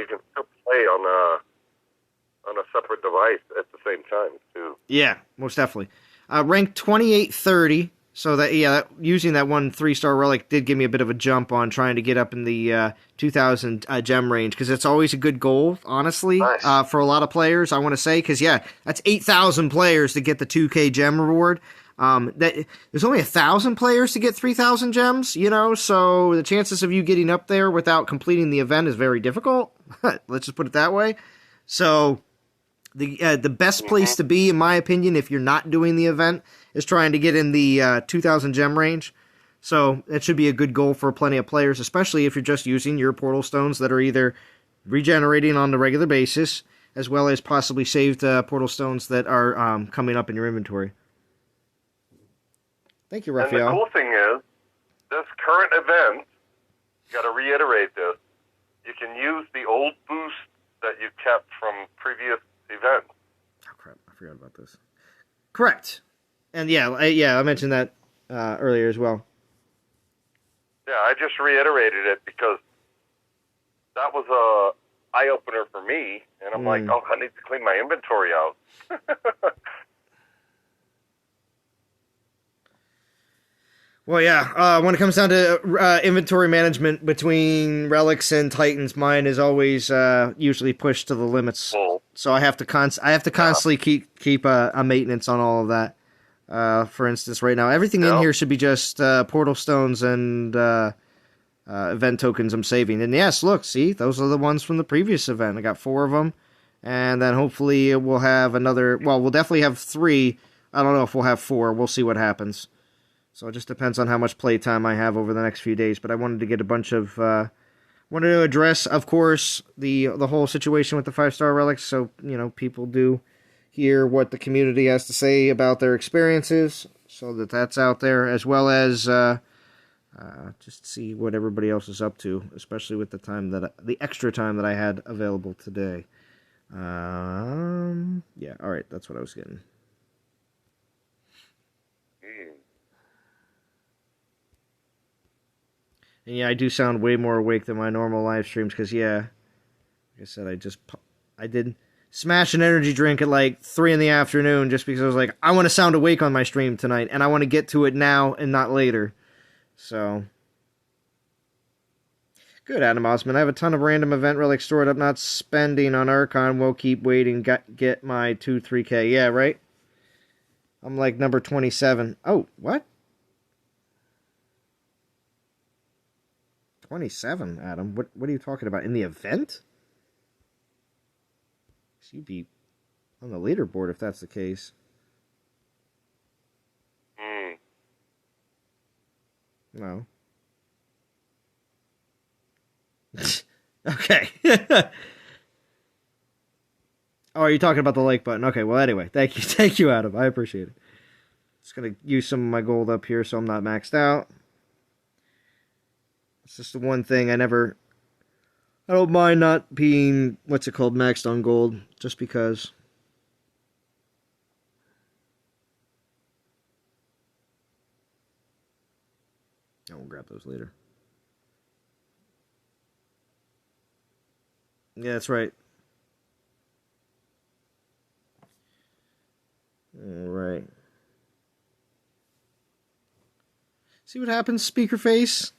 can still play on a separate device at the same time too. Yeah, most definitely. Ranked 2830. So that using that 1 3-star relic did give me a bit of a jump on trying to get up in the 2,000 gem range because it's always a good goal, honestly, nice. For a lot of players. I want to say because that's 8,000 players to get the 2K gem reward. There's only 1,000 players to get 3,000 gems, so the chances of you getting up there without completing the event is very difficult. Let's just put it that way. So the best place to be, in my opinion, if you're not doing the event, is trying to get in the 2,000 gem range. So that should be a good goal for plenty of players, especially if you're just using your portal stones that are either regenerating on a regular basis, as well as possibly saved portal stones that are coming up in your inventory. Thank you, Raphael. And the cool thing is, this current event, got to reiterate this, you can use the old boost that you kept from previous events. Oh, crap. I forgot about this. Correct. And I mentioned that earlier as well. Yeah, I just reiterated it because that was a eye-opener for me, and I'm like, I need to clean my inventory out. Well, yeah, when it comes down to inventory management between Relics and Titans, mine is always usually pushed to the limits. So I have to constantly keep a maintenance on all of that. For instance, right now, everything in here should be just portal stones and event tokens I'm saving. And yes, look, see, those are the ones from the previous event. I got 4 of them, and then hopefully we'll have another. Well, we'll definitely have 3. I don't know if we'll have 4. We'll see what happens. So it just depends on how much playtime I have over the next few days. But I wanted to get a bunch of. Wanted to address, of course, the whole situation with the 5-star relics, so people do hear what the community has to say about their experiences, so that's out there, as well as just see what everybody else is up to, especially with the extra time that I had available today. Yeah, all right, that's what I was getting. And yeah, I do sound way more awake than my normal live streams because, like I said, I did smash an energy drink at like 3 in the afternoon just because I was like, I want to sound awake on my stream tonight, and I want to get to it now and not later. So, good, Adam Osman. I have a ton of random event relics stored up, not spending on Urkon. We'll keep waiting, get my 2-3K. Yeah, right? I'm like number 27. Oh, what? 27, Adam. What are you talking about? In the event? So you'd be on the leaderboard if that's the case. No. Okay. Oh, are you talking about the like button? Okay, well, anyway, thank you, Adam. I appreciate it. Just gonna use some of my gold up here so I'm not maxed out. It's just the one thing I don't mind not being, maxed on gold, just because. I will grab those later. Yeah, that's right. Alright. See what happens, speaker face?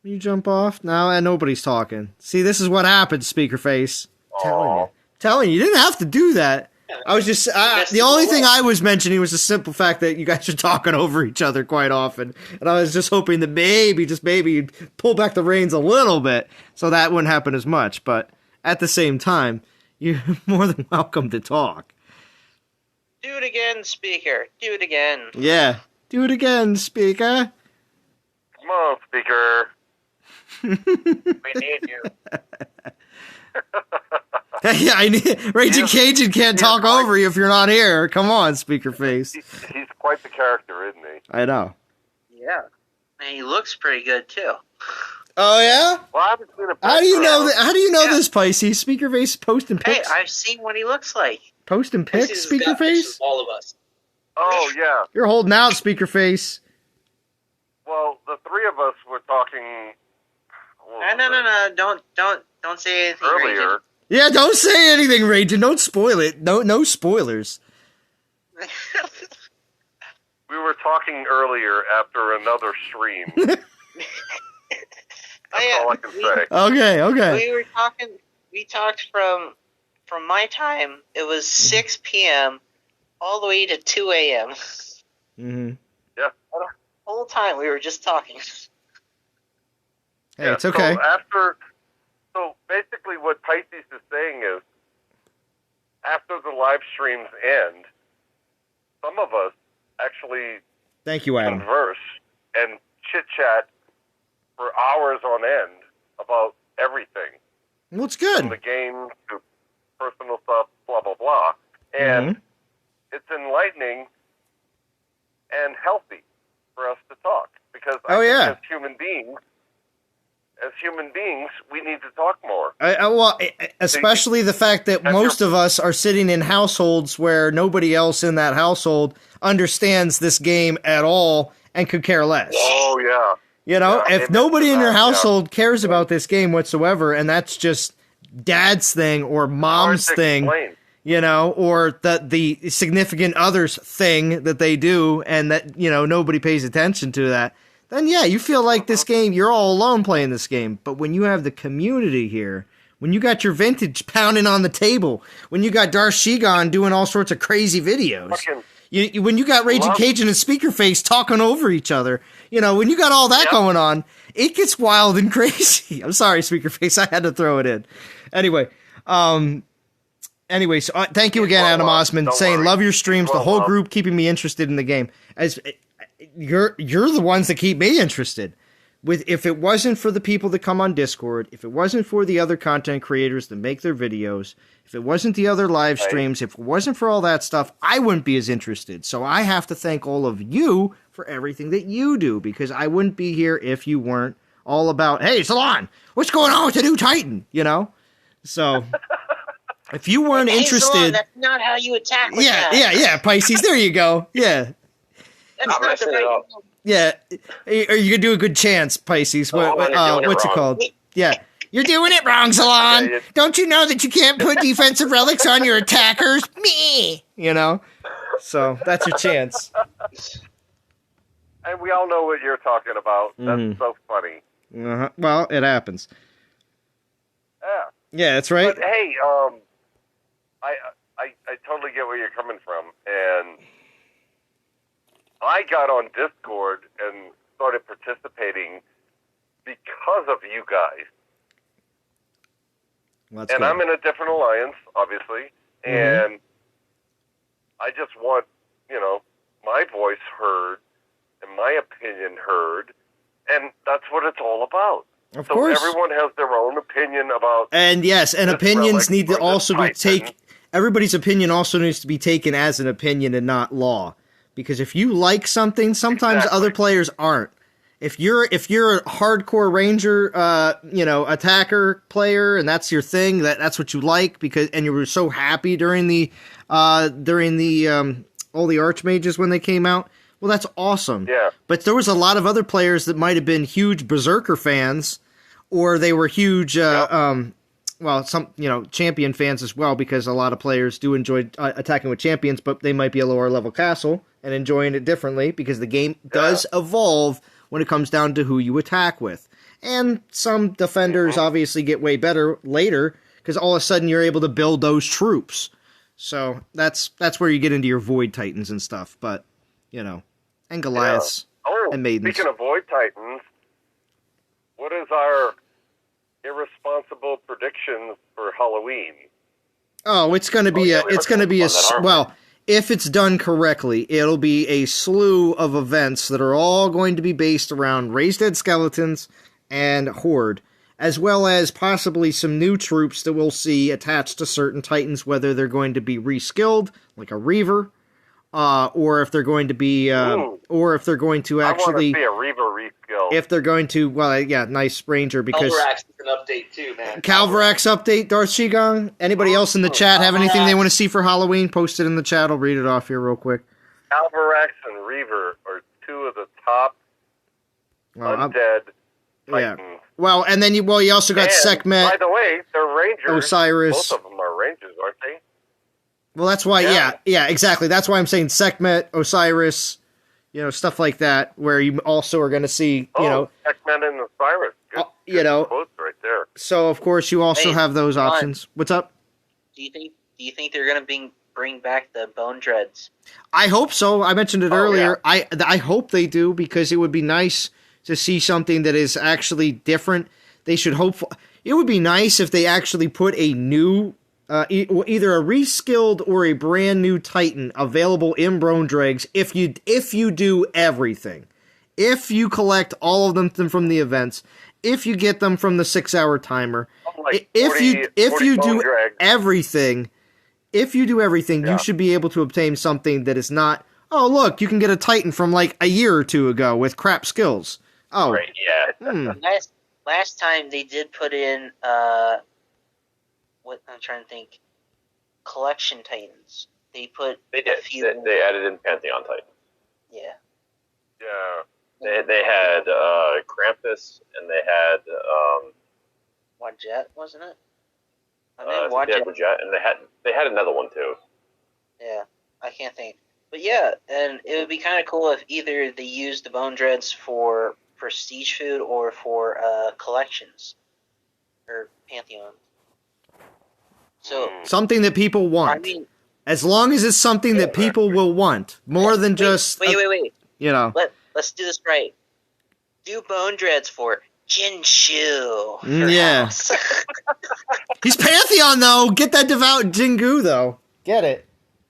When you jump off? Now and nobody's talking. See, this is what happens, speaker face. Telling you. You didn't have to do that. I was just the only thing I was mentioning was the simple fact that you guys are talking over each other quite often, and I was just hoping that maybe you'd pull back the reins a little bit so that wouldn't happen as much. But at the same time, you're more than welcome to talk. Do it again, speaker. Do it again. Yeah, do it again, speaker. Come on, speaker. We need you. Yeah, Raging Cajun can't talk over you if you're not here. Come on, speaker face. He's quite the character, isn't he? I know. Yeah. And he looks pretty good, too. Oh, yeah? Well, I haven't seen a How do you know that? How do you know this, Pisces? Speaker face posting pics? Hey, I've seen what he looks like. Posting pics, speaker face? All of us. Oh, yeah. You're holding out, speaker face. Well, the three of us were talking... No. Don't say anything. Earlier. Raging. Yeah, don't say anything, Raging. Don't spoil it. No spoilers. We were talking earlier after another stream. That's all I can say. Okay. We talked from my time, it was 6 p.m. all the way to 2 a.m. Mm-hmm. Yeah. The whole time we were just talking. Hey, it's okay. So basically what Pisces is saying is, after the live streams end, some of us actually Thank you, Adam. converse and chit-chat for hours on end about everything. Well, it's good. From the game to personal stuff, blah, blah, blah. And it's enlightening and healthy for us to talk. Because I think as human beings, we need to talk more. Especially the fact that most of us are sitting in households where nobody else in that household understands this game at all and could care less. Oh, yeah. You know, if nobody in your household cares about this game whatsoever, and that's just dad's thing or mom's thing, you know, or the significant other's thing that they do, and that, you know, nobody pays attention to that, then yeah, you feel like this game, you're all alone playing this game. But when you have the community here, when you got your vintage pounding on the table, when you got Darth Shigon doing all sorts of crazy videos, when you got Raging Cajun and Speaker Face talking over each other, you know, when you got all that going on, it gets wild and crazy. I'm sorry, Speaker Face, I had to throw it in. Anyway, so thank you again, Adam Osman, saying love your streams, the whole group keeping me interested in the game. As you're the ones that keep me interested. If it wasn't for the people that come on Discord, if it wasn't for the other content creators that make their videos, if it wasn't the other live streams, if it wasn't for all that stuff, I wouldn't be as interested. So I have to thank all of you for everything that you do, because I wouldn't be here if you weren't all about, hey, Salon, what's going on with the new Titan? You know? So if you weren't interested... Salon, that's not how you attack with that. Yeah, Pisces, there you go. Yeah. That's not the right... Yeah, are you gonna do a good chance, Pisces? What's it called? Yeah, you're doing it wrong, Salon. Don't you know that you can't put defensive relics on your attackers? Me, you know. So that's your chance. And we all know what you're talking about. That's so funny. Well, it happens. Yeah, that's right. But hey, I totally get where you're coming from, and I got on Discord and started participating because of you guys. And I'm in a different alliance, obviously, and I just want, you know, my voice heard and my opinion heard, and that's what it's all about. Of course. Everyone has their own opinion about... And yes, and opinions need to also be taken... Everybody's opinion also needs to be taken as an opinion and not law. Because if you like something, sometimes other players aren't. If you're a hardcore ranger, attacker player, and that's your thing, that's what you like, and you were so happy during the all the archmages when they came out. Well, that's awesome. Yeah. But there was a lot of other players that might have been huge Berserker fans, or they were huge, champion fans as well, because a lot of players do enjoy attacking with champions, but they might be a lower level castle and enjoying it differently, because the game does evolve when it comes down to who you attack with. And some defenders obviously get way better later, because all of a sudden you're able to build those troops. So that's where you get into your Void Titans and stuff. But, and Goliaths and Maidens. Speaking of Void Titans, what is our irresponsible predictions for Halloween? Oh, it's going to be if it's done correctly, it'll be a slew of events that are all going to be based around Raised Dead Skeletons and Horde, as well as possibly some new troops that we'll see attached to certain Titans, whether they're going to be reskilled, like a Reaver, or if they're going to be, or if they're going to actually... I want to see a Reaver reskill. If they're going to, nice Ranger, because... Calvarax is an update too, man. Calvarax update, Darth Shigong. Anybody else in the chat have anything they want to see for Halloween? Post it in the chat. I'll read it off here real quick. Calvarax and Reaver are two of the top undead Titans. Yeah. Well, and then you also got Sekhmet. By the way, they're Rangers. Osiris. Both of them are Rangers, aren't they? Well, that's why, yeah, exactly. That's why I'm saying Sekhmet, Osiris, stuff like that, where you also are going to see, Sekhmet and Osiris. Good quotes right there. So, of course, you also have those options. What's up? Do you think they're going to bring back the Bone Dreads? I hope so. I mentioned it earlier. Yeah. I hope they do, because it would be nice to see something that is actually different. They should it would be nice if they actually put a new, either a reskilled or a brand new Titan available in Bone Dregs if you do everything. If you collect all of them from the events, if you get them from the 6-hour timer, if you do everything, you should be able to obtain something that is not, oh look, you can get a Titan from like a year or two ago with crap skills. Oh, right, yeah. Last time they did put in what I'm trying to think, collection Titans. They did. They added in Pantheon Titans. Yeah. Yeah. They had Krampus and they had Wadjet, wasn't it? Wadjet, and they had another one too. Yeah, I can't think. But yeah, and it would be kind of cool if either they used the Bone Dreads for prestige food or for collections or Pantheon. So something that people want. I mean, as long as it's something that people will want, more than just wait. Let's do this right. Do Bone Dreads for Jinshu. Yeah. He's Pantheon though. Get that devout Jingu though. Get it.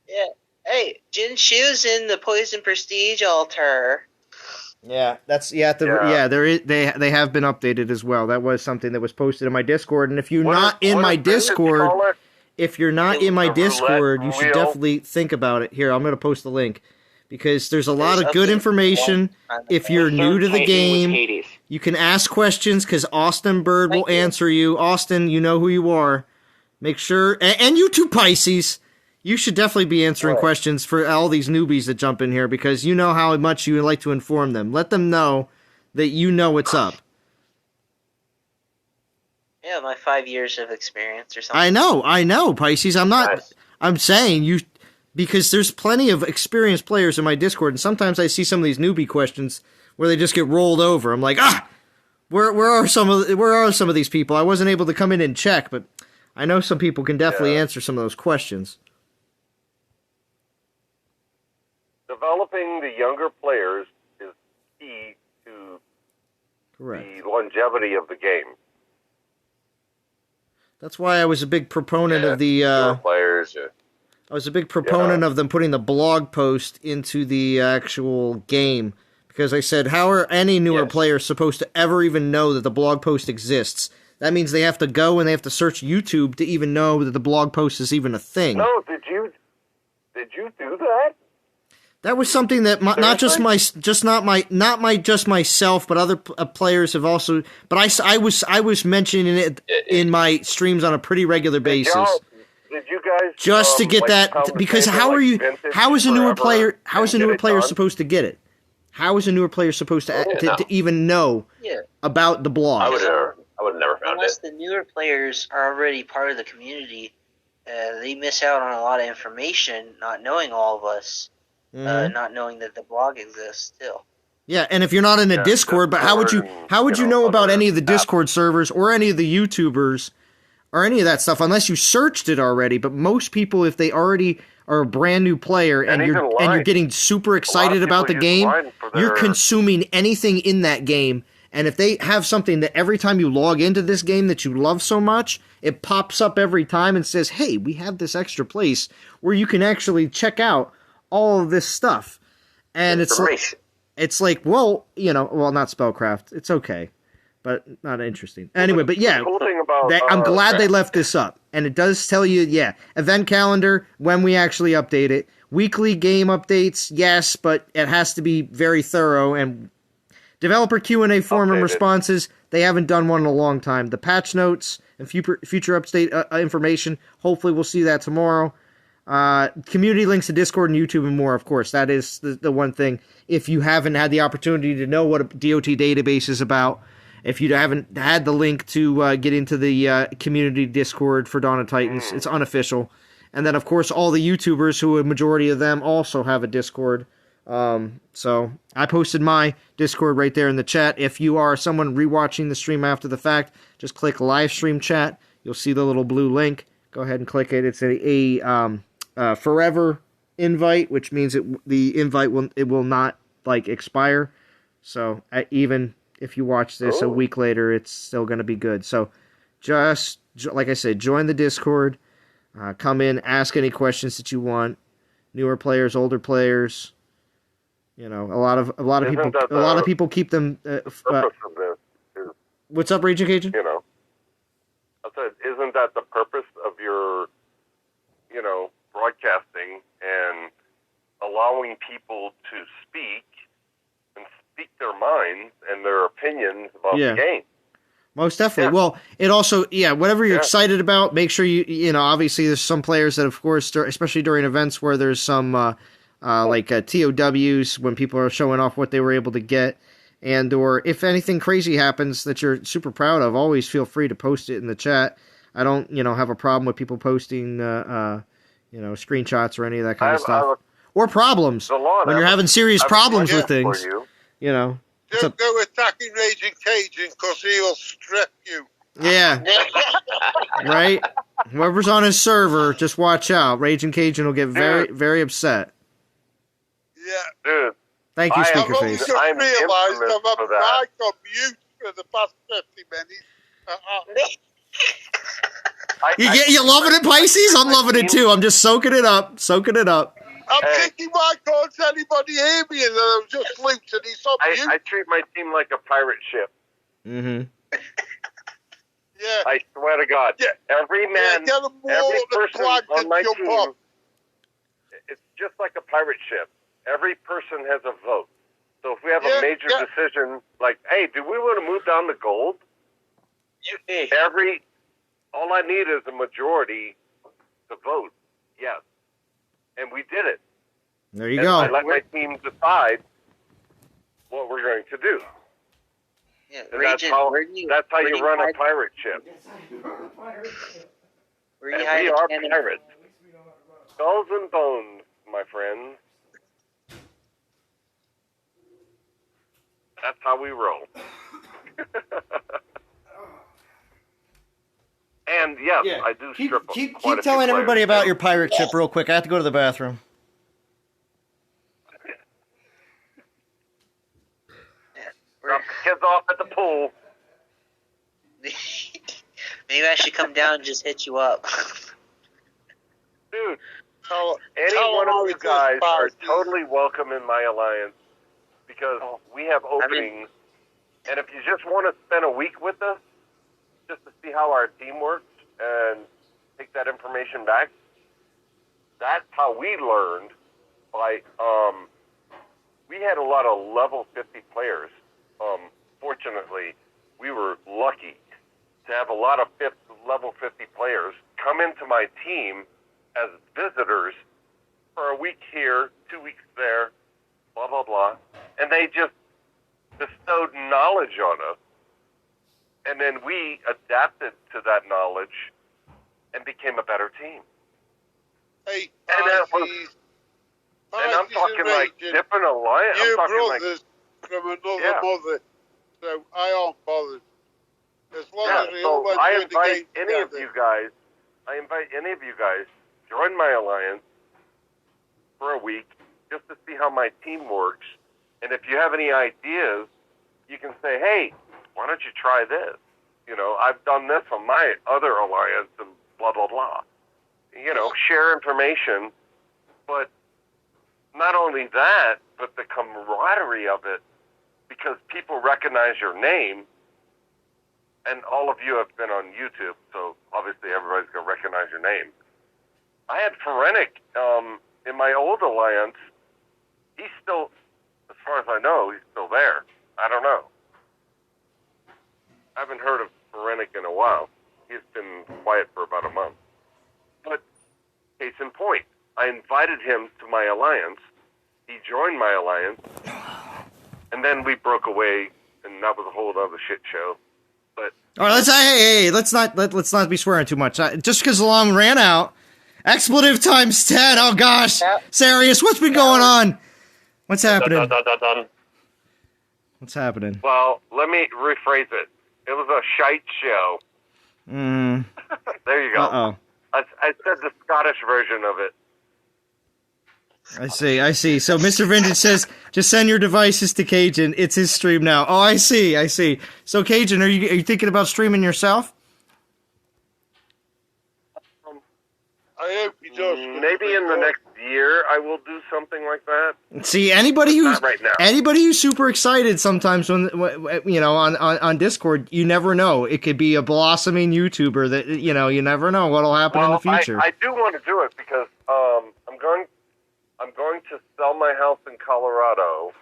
Yeah. Hey, Jinshu's in the Poison Prestige altar. Yeah, they have been updated as well. That was something that was posted in my Discord, and if you're not in my Discord, you should definitely think about it. Here, I'm going to post the link because there's a lot of good information. If you're new to the game, you can ask questions because Austin Bird will answer you. Austin, you know who you are. Make sure, and you too, Pisces. You should definitely be answering questions for all these newbies that jump in here because you know how much you would like to inform them. Let them know that you know what's up. Yeah, my 5 years of experience or something. I know, Pisces. I'm saying you, because there's plenty of experienced players in my Discord, and sometimes I see some of these newbie questions where they just get rolled over. I'm like, where are some of these people? I wasn't able to come in and check, but I know some people can definitely answer some of those questions. Developing the younger players is key to the longevity of the game. That's why I was a big proponent of the players. I was a big proponent of them putting the blog post into the actual game because I said, how are any newer players supposed to ever even know that the blog post exists? That means they have to go and they have to search YouTube to even know that the blog post is even a thing. No, did you do that? That was something that not just myself, but other players have also. But I was mentioning it in my streams on a pretty regular basis. Did you guys just to get that? Because how is a newer player supposed to get it? How is a newer player supposed to even know about the blog? I would have never found Unless the newer players are already part of the community, they miss out on a lot of information, not knowing all of us. Not knowing that the blog exists still. Yeah, and if you're not in a Discord, but how would you know about any of the Discord servers or any of the YouTubers or any of that stuff unless you searched it already. But most people, if they already are a brand new player and you're getting super excited about the game, you're consuming anything in that game. And if they have something that every time you log into this game that you love so much, it pops up every time and says, hey, we have this extra place where you can actually check out all of this stuff. And it's like, well, not Spellcraft. It's okay, but not interesting. Anyway, but yeah, cool thing about, I'm glad they left this up. And it does tell you, event calendar, when we actually update it. Weekly game updates, yes, but it has to be very thorough. And developer Q&A forum and responses, they haven't done one in a long time. The patch notes and future update information, hopefully we'll see that tomorrow. Community links to Discord and YouTube and more, of course. That is the one thing. If you haven't had the opportunity to know what a DOT database is about, if you haven't had the link to get into the community Discord for Dawn of Titans, it's unofficial. And then, of course, all the YouTubers, who a majority of them also have a Discord. So I posted my Discord right there in the chat. If you are someone rewatching the stream after the fact, just click live stream chat. You'll see the little blue link. Go ahead and click it. It's a forever invite, which means the invite will not expire. So even if you watch this a week later, it's still going to be good. So just like I said, join the Discord. Come in, ask any questions that you want. Newer players, older players. A lot of people keep them. What's up, Raging Cajun? I said, isn't that the purpose of your, broadcasting and allowing people to speak and speak their minds and their opinions about the game? Most definitely. Yeah. Well, it also, whatever you're excited about, make sure obviously there's some players that, of course, especially during events where there's some TOWs, when people are showing off what they were able to get, and or if anything crazy happens that you're super proud of, always feel free to post it in the chat. I don't, have a problem with people posting, screenshots or any of that kind of stuff. Or problems. When you're having serious problems with things, Don't go attacking Raging Cajun because he'll strip you. Yeah. Right? Whoever's on his server, just watch out. Raging Cajun will get very, very upset. Yeah. Dude. Thank you, Speaker Face. I've only just realised I've had mic on mute for the past 50 minutes. You loving it, Pisces? I'm loving it too. I'm just soaking it up. I'm thinking, why can't anybody hear me? And then I'm just looped and he's on mute. I treat my team like a pirate ship. Mm-hmm. Yeah. I swear to God. Yeah. Every man, every person on my team, it's just like a pirate ship. Every person has a vote. So if we have a major decision, like, hey, do we want to move down to gold? All I need is a majority to vote yes. And we did it. There you go. I let my team decide what we're going to do. Yeah, that's how you run a pirate ship. We are pirates. Skulls and bones, my friends. That's how we roll. And yes, I do strip them. Keep telling everybody about your pirate ship real quick. I have to go to the bathroom. Drop the kids off at the pool. Maybe I should come down and just hit you up. Dude, any one of you guys are totally welcome in my alliance because we have openings. And if you just want to spend a week with us, just to see how our team works and take that information back, that's how we learned by, we had a lot of level 50 players. Fortunately, we were lucky to have a lot of level 50 players come into my team as visitors for a week here, 2 weeks there, blah, blah, blah. And they just bestowed knowledge on us. And then we adapted to that knowledge and became a better team. Hey, and I'm talking like different alliance. You're brothers from another mother, so I aren't bothered. As long Yeah, as we so always I do the invite game any of together. you guys. Join my alliance for a week just to see how my team works. And if you have any ideas, you can say, "Hey, why don't you try this? You know, I've done this on my other alliance and blah blah blah." You know, share information, but not only that, but the camaraderie of it, because people recognize your name. And all of you have been on YouTube, so obviously everybody's going to recognize your name. I had Phoretic in my old alliance. He's still, as far as I know, he's still there. I don't know. I haven't heard of Phoretic in a while. He's been quiet for about a month. But, case in point, I invited him to my alliance. He joined my alliance. And then we broke away, and that was a whole other shit show. But all right, let's not be swearing too much. Just because the alarm ran out, expletive times 10. Oh gosh, Sarius, what's been going on? What's happening? What's happening? Well, let me rephrase it. It was a shite show. There you go. Uh-oh. I said the Scottish version of it. I see. So Mr. Vintage says, just send your devices to Cajun. It's his stream now. Oh, I see. So Cajun, are you thinking about streaming yourself? I hope he does. Maybe in the next year I will do something like that. See, anybody who's right now. Anybody who's super excited sometimes when you know on Discord, you never know. It could be a blossoming YouTuber that you never know what'll happen in the future. I do want to do it because I'm going to sell my house in Colorado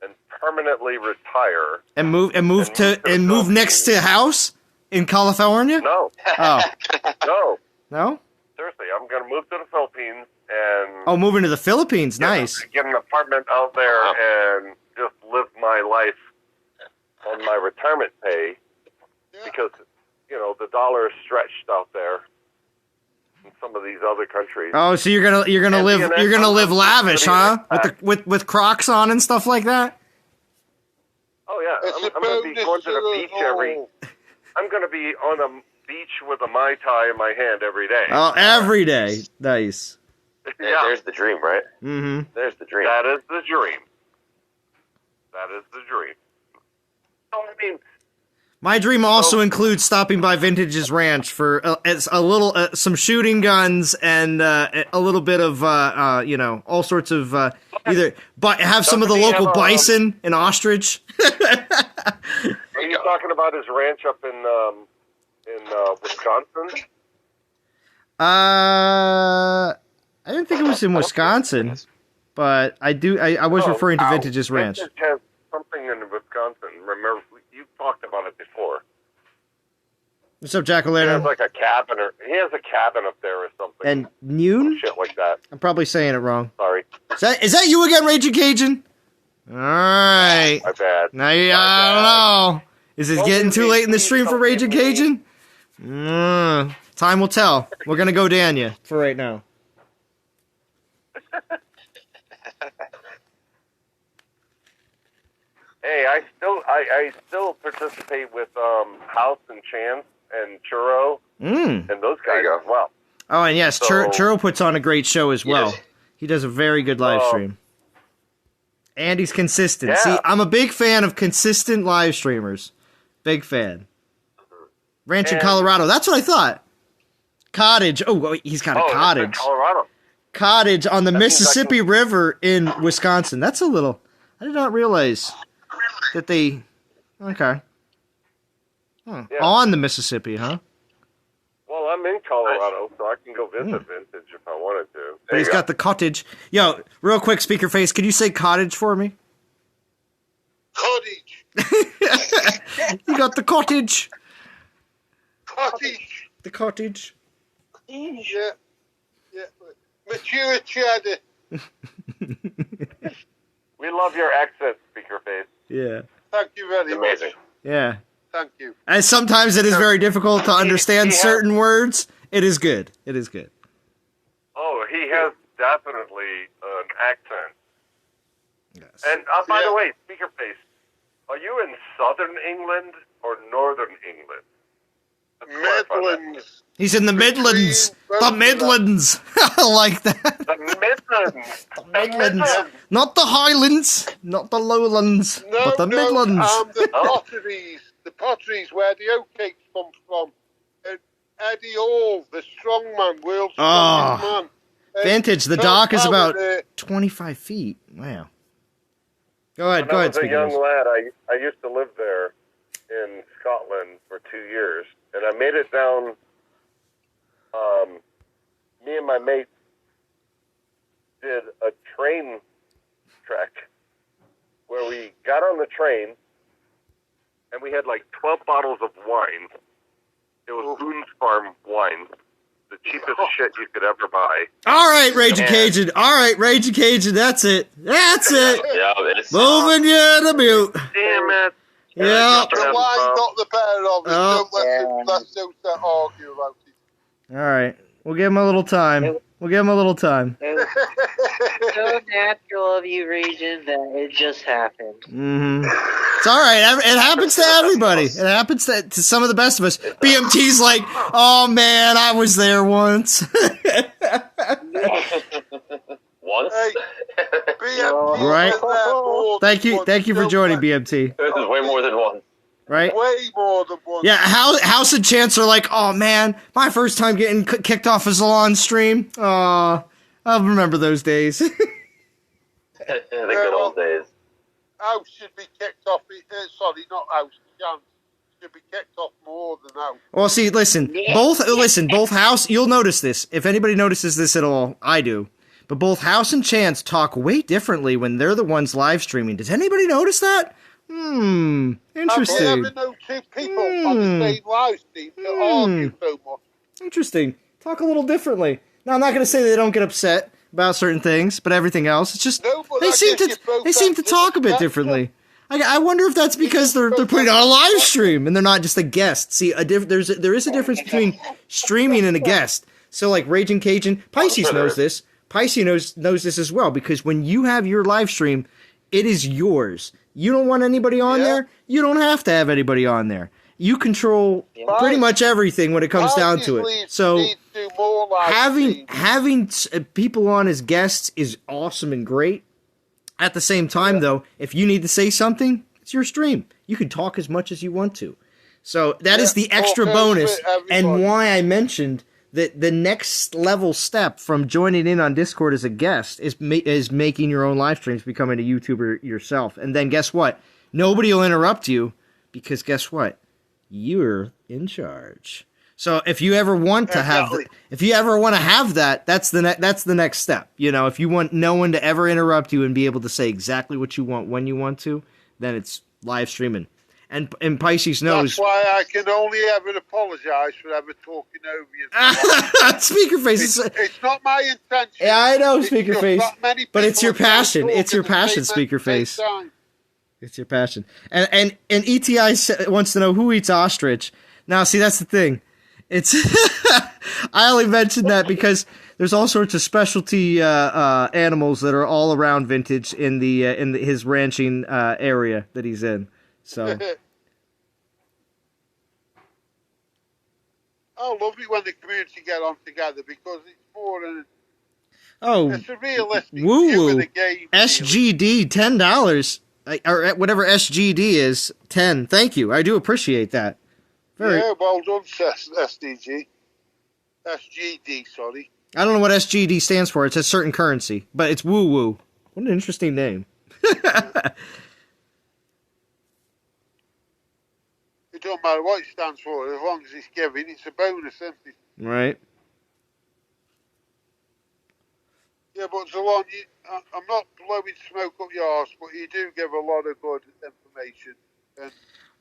and permanently retire. And move next to house in California? No. Oh. No. Seriously, I'm going to move to the Philippines and moving to the Philippines, nice. Get an apartment out there and just live my life on my retirement pay because the dollar is stretched out there. In some of these other countries. Oh, so you're gonna live lavish, huh? With Crocs on and stuff like that. Oh yeah, I'm gonna be going to the beach I'm gonna be on a beach with a Mai Tai in my hand every day. Oh, every day, nice. Yeah, there's the dream, right? Mm-hmm. There's the dream. That is the dream. So I mean. My dream also includes stopping by Vintage's Ranch for a little, some shooting guns and a little bit of, all sorts of have some of the local bison and ostrich. Are you talking about his ranch up in Wisconsin? I didn't think it was in Wisconsin, but I was referring to Vintage's Ranch. Vintage has something in Wisconsin. Remember, you've talked about it before. What's up, Jack-o'-lantern? He has a cabin up there or something. And Noon? Shit like that. I'm probably saying it wrong. Sorry. Is that you again, Raging Cajun? All right. My bad. Now, I don't know. Is it getting too late in the stream for Raging Cajun? Time will tell. We're going to go down you for right now. Hey, I still participate with House and Chance and Churro and those guys as well. Oh, and yes, Churro puts on a great show as well. Yes. He does a very good live stream. And he's consistent. Yeah. See, I'm a big fan of consistent live streamers. Big fan. Ranch in Colorado. That's what I thought. Cottage. Oh, he's got a cottage. In Colorado. Cottage on the Mississippi River in Wisconsin. That's a little... I did not realize that they... Okay. Yeah. On the Mississippi, huh? Well, I'm in Colorado, so I can go visit Vintage if I wanted to. But he's got the cottage. Yo, real quick, speaker face, can you say cottage for me? Cottage. You got the cottage. Cottage. The cottage. Yeah. Mature cheddar. We love your accent, speaker face. Yeah. Thank you very Amazing. much. Yeah. Thank you. And sometimes it is very difficult to understand certain words. It is good. It is good. Oh, he has definitely an accent. Yes. And by the way, speaker face, are you in southern England or northern England? Midlands. He's in the Midlands. The Midlands. I like that. The Midlands. The Midlands. Not the Highlands. Not the Lowlands. But the Midlands. The potteries where the oatcakes come from. Eddie Hall, the strongman, world's strongest man. Vintage. The dock is about 25 feet. Wow. Go ahead. When I was a young lad, I used to live there in Scotland for 2 years, and I made it down. Me and my mate did a train trek where we got on the train, and we had like 12 bottles of wine. It was Boone's Farm wine. The cheapest shit you could ever buy. All right, Raging Cajun. That's it. Yeah, it's moving you to mute. Damn it. Yeah. The wine's not the better of it. Let's don't argue about it. All right. We'll give him a little time. So natural of you, Raging, that it just happened. Mm-hmm. It's all right. It happens to everybody. It happens to some of the best of us. BMT's like, oh man, I was there once. Once? Hey, BMT right? Thank you for joining, BMT. This is way more than one. Right? Way more than one. Yeah, House and Chance are like, oh man, my first time getting kicked off a Zalon stream. I'll remember those days. The good old days. House should be kicked off. Sorry, not House. Chance should be kicked off more than House. Well, see, both House. You'll notice this. If anybody notices this at all, I do. But both House and Chance talk way differently when they're the ones live streaming. Does anybody notice that? Interesting. I've never known two people on the same live stream to argue so much. Interesting. Talk a little differently. Now, I'm not going to say they don't get upset about certain things, but everything else, it's just they seem to talk a bit differently. I wonder if that's because they're putting on a live stream and they're not just a guest. See, there is a difference between streaming and a guest. So, like Raging Cajun, Pisces knows this. Pisces knows this as well, because when you have your live stream, it is yours. You don't want anybody on there, you don't have to have anybody on there. You control pretty much everything when it comes down to it. So having people on as guests is awesome and great. At the same time, though, if you need to say something, it's your stream. You can talk as much as you want to. So that is the extra bonus, and why I mentioned that the next level step from joining in on Discord as a guest is making your own live streams, becoming a YouTuber yourself. And then guess what? Nobody will interrupt you, because guess what? You're in charge. So if you ever want to have that, that's the next step. You know, if you want no one to ever interrupt you and be able to say exactly what you want when you want to, then it's live streaming. And Pisces knows. That's why I can only ever apologise for ever talking over you. Speakerface. It's not my intention. Yeah, I know, Speakerface. But it's your passion. It's your passion, Speakerface. It's your passion. And ETI wants to know who eats ostrich. Now, see, that's the thing. It's I only mentioned that because there's all sorts of specialty animals that are all around Vintage in his ranching area that he's in. So. I love it when the community get on together, because it's more it's a realistic view of the game. SGD $10 or whatever SGD is 10. Thank you. I do appreciate that. Well done, SGD. Sorry. I don't know what SGD stands for. It's a certain currency, but it's woo woo. What an interesting name. It don't matter what it stands for, as long as it's giving, it's a bonus, isn't it? Right. Yeah, but Zalon, I'm not blowing smoke up your arse, but you do give a lot of good information. And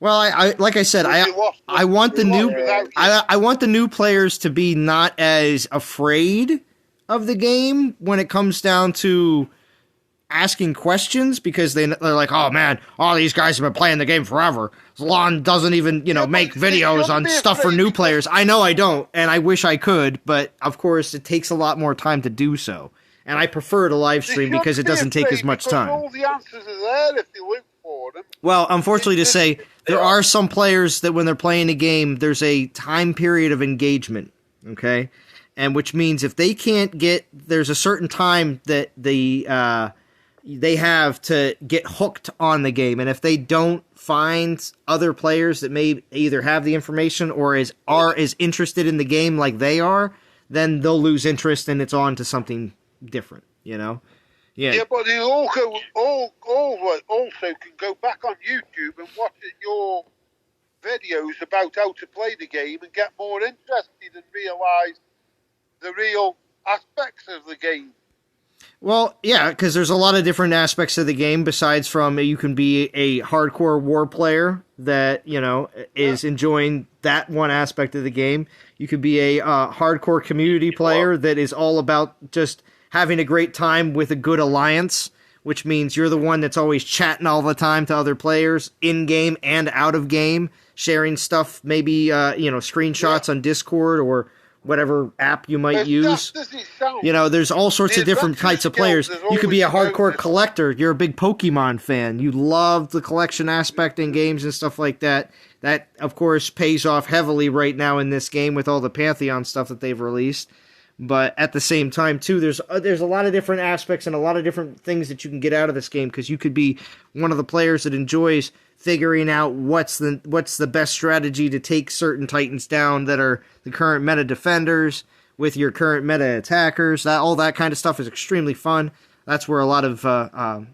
well, I like I said, I want the new players to be not as afraid of the game when it comes down to asking questions, because they're like, oh man, all these guys have been playing the game forever. Zalon doesn't even, make videos on stuff for new players. I know I don't, and I wish I could, but of course it takes a lot more time to do so. And I prefer to live stream because it doesn't take as much time. All the answers are there if you look for them. Well, unfortunately to say, there are some players that when they're playing a game, there's a time period of engagement, okay? And which means if they can't there's a certain time that they have to get hooked on the game. And if they don't find other players that may either have the information or are as interested in the game like they are, then they'll lose interest and it's on to something different, you know? Yeah, but they also can go back on YouTube and watch your videos about how to play the game and get more interested and realise the real aspects of the game. Well, yeah, because there's a lot of different aspects of the game besides from you can be a hardcore war player that, you know, is enjoying that one aspect of the game. You could be a hardcore community player that is all about just having a great time with a good alliance, which means you're the one that's always chatting all the time to other players in-game and out of game, sharing stuff, maybe, screenshots on Discord or whatever app you might use. You know, there's all sorts of different types of players. You could be a hardcore collector. You're a big Pokemon fan. You love the collection aspect in games and stuff like that. That, of course, pays off heavily right now in this game with all the Pantheon stuff that they've released. But at the same time, too, there's a lot of different aspects and a lot of different things that you can get out of this game, because you could be one of the players that enjoys figuring out what's the best strategy to take certain Titans down that are the current meta defenders with your current meta attackers. All that kind of stuff is extremely fun. That's where a lot of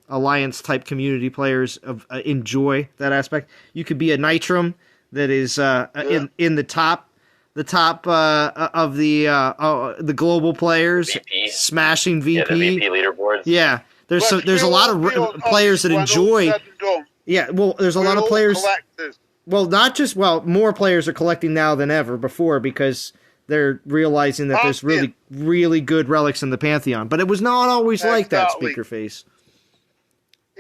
alliance-type community players enjoy that aspect. You could be a Nitrum that is in the top of the global players, VP. smashing VP. Yeah, the VP leaderboards. Yeah, there's a lot of players that enjoy. Yeah, well, there's a lot of players. Collectors. Well, more players are collecting now than ever before because they're realizing that there's really, really good relics in the Pantheon. But it was not always like that, Speakerface.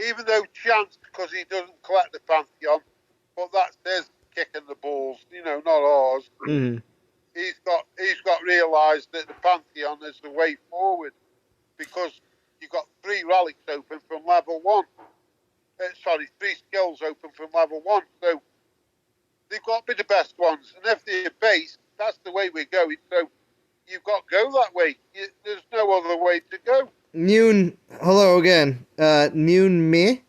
Even though Chance, because he doesn't collect the Pantheon, but that's his kicking the balls, not ours. Mm-hmm. He's got realised that the Pantheon is the way forward because you've got 3 relics open from level 1. 3 skills open from level 1. So they've got to be the best ones. And if they're base, that's the way we're going. So you've got to go that way. There's no other way to go. Noon, hello again. Noon me.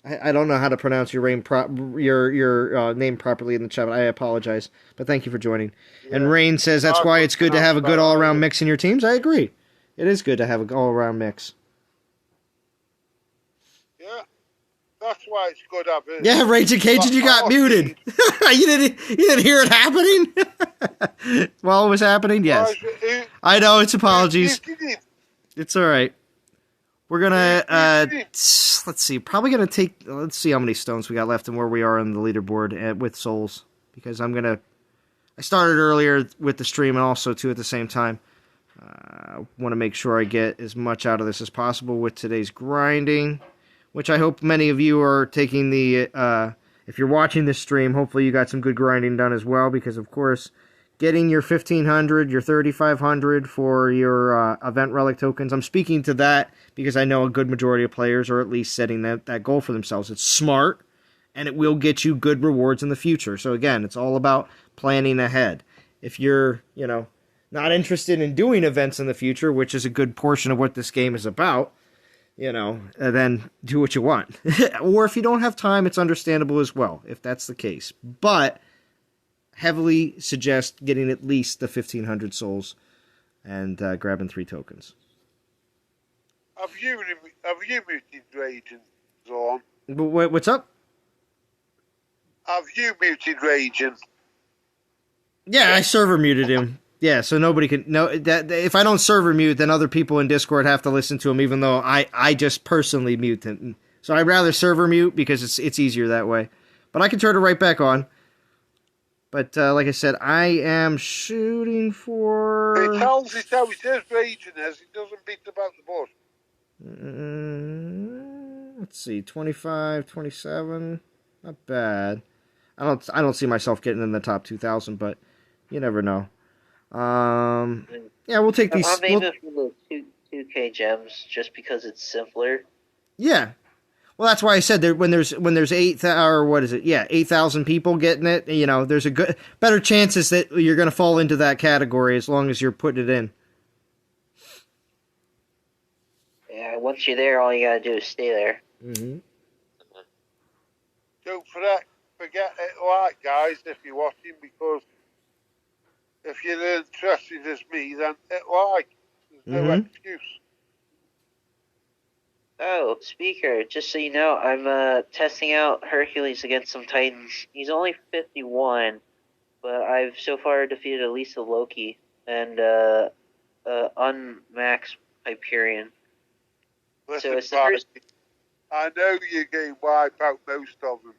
I don't know how to pronounce your name properly in the chat. I apologize, but thank you for joining. Yeah. And Rain says that's why it's good to have a good all-around mix in your teams. I agree. It is good to have an all-around mix. Yeah, that's why it's good. Yeah, Raging Cajun, you got muted. you didn't hear it happening. While it was happening, yes. I know. It's apologies. It's all right. We're gonna let's see. Probably gonna take. Let's see how many stones we got left and where we are on the leaderboard with souls, because I started earlier with the stream and also too at the same time. I want to make sure I get as much out of this as possible with today's grinding, which I hope many of you are taking the. If you're watching this stream, hopefully you got some good grinding done as well, because of course, getting your 1,500, your 3,500 for your event relic tokens. I'm speaking to that because I know a good majority of players are at least setting that goal for themselves. It's smart, and it will get you good rewards in the future. So again, it's all about planning ahead. If you're, not interested in doing events in the future, which is a good portion of what this game is about, then do what you want. Or if you don't have time, it's understandable as well, if that's the case. But heavily suggest getting at least the 1,500 souls and grabbing 3 tokens. Have you muted Raging, Zorn? What's up? Have you muted Raging? Yeah, I server muted him. Yeah, so nobody can know that. If I don't server mute, then other people in Discord have to listen to him, even though I just personally mute him. So I'd rather server mute because it's easier that way. But I can turn it right back on. But like I said, I am shooting for. He tells it how he says Raging as he doesn't beat about the bush. Let's see, 25, 27, not bad. I don't see myself getting in the top 2,000, but you never know. Yeah, we'll take these. I'm aiming for the 2K gems just because it's simpler. Yeah. Well, that's why I said when there's 8,000 people getting it. You know, there's better chances that you're going to fall into that category as long as you're putting it in. Yeah, once you're there, all you gotta do is stay there. Mm-hmm. Don't forget it, like, guys, if you're watching, because if you're interested as me, then it like. There's no excuse. Oh, Speaker, just so you know, I'm testing out Hercules against some Titans. He's only 51, but I've so far defeated at least a Loki and unmaxed Hyperion. Listen, so it's the first... I know you're going to wipe out most of them.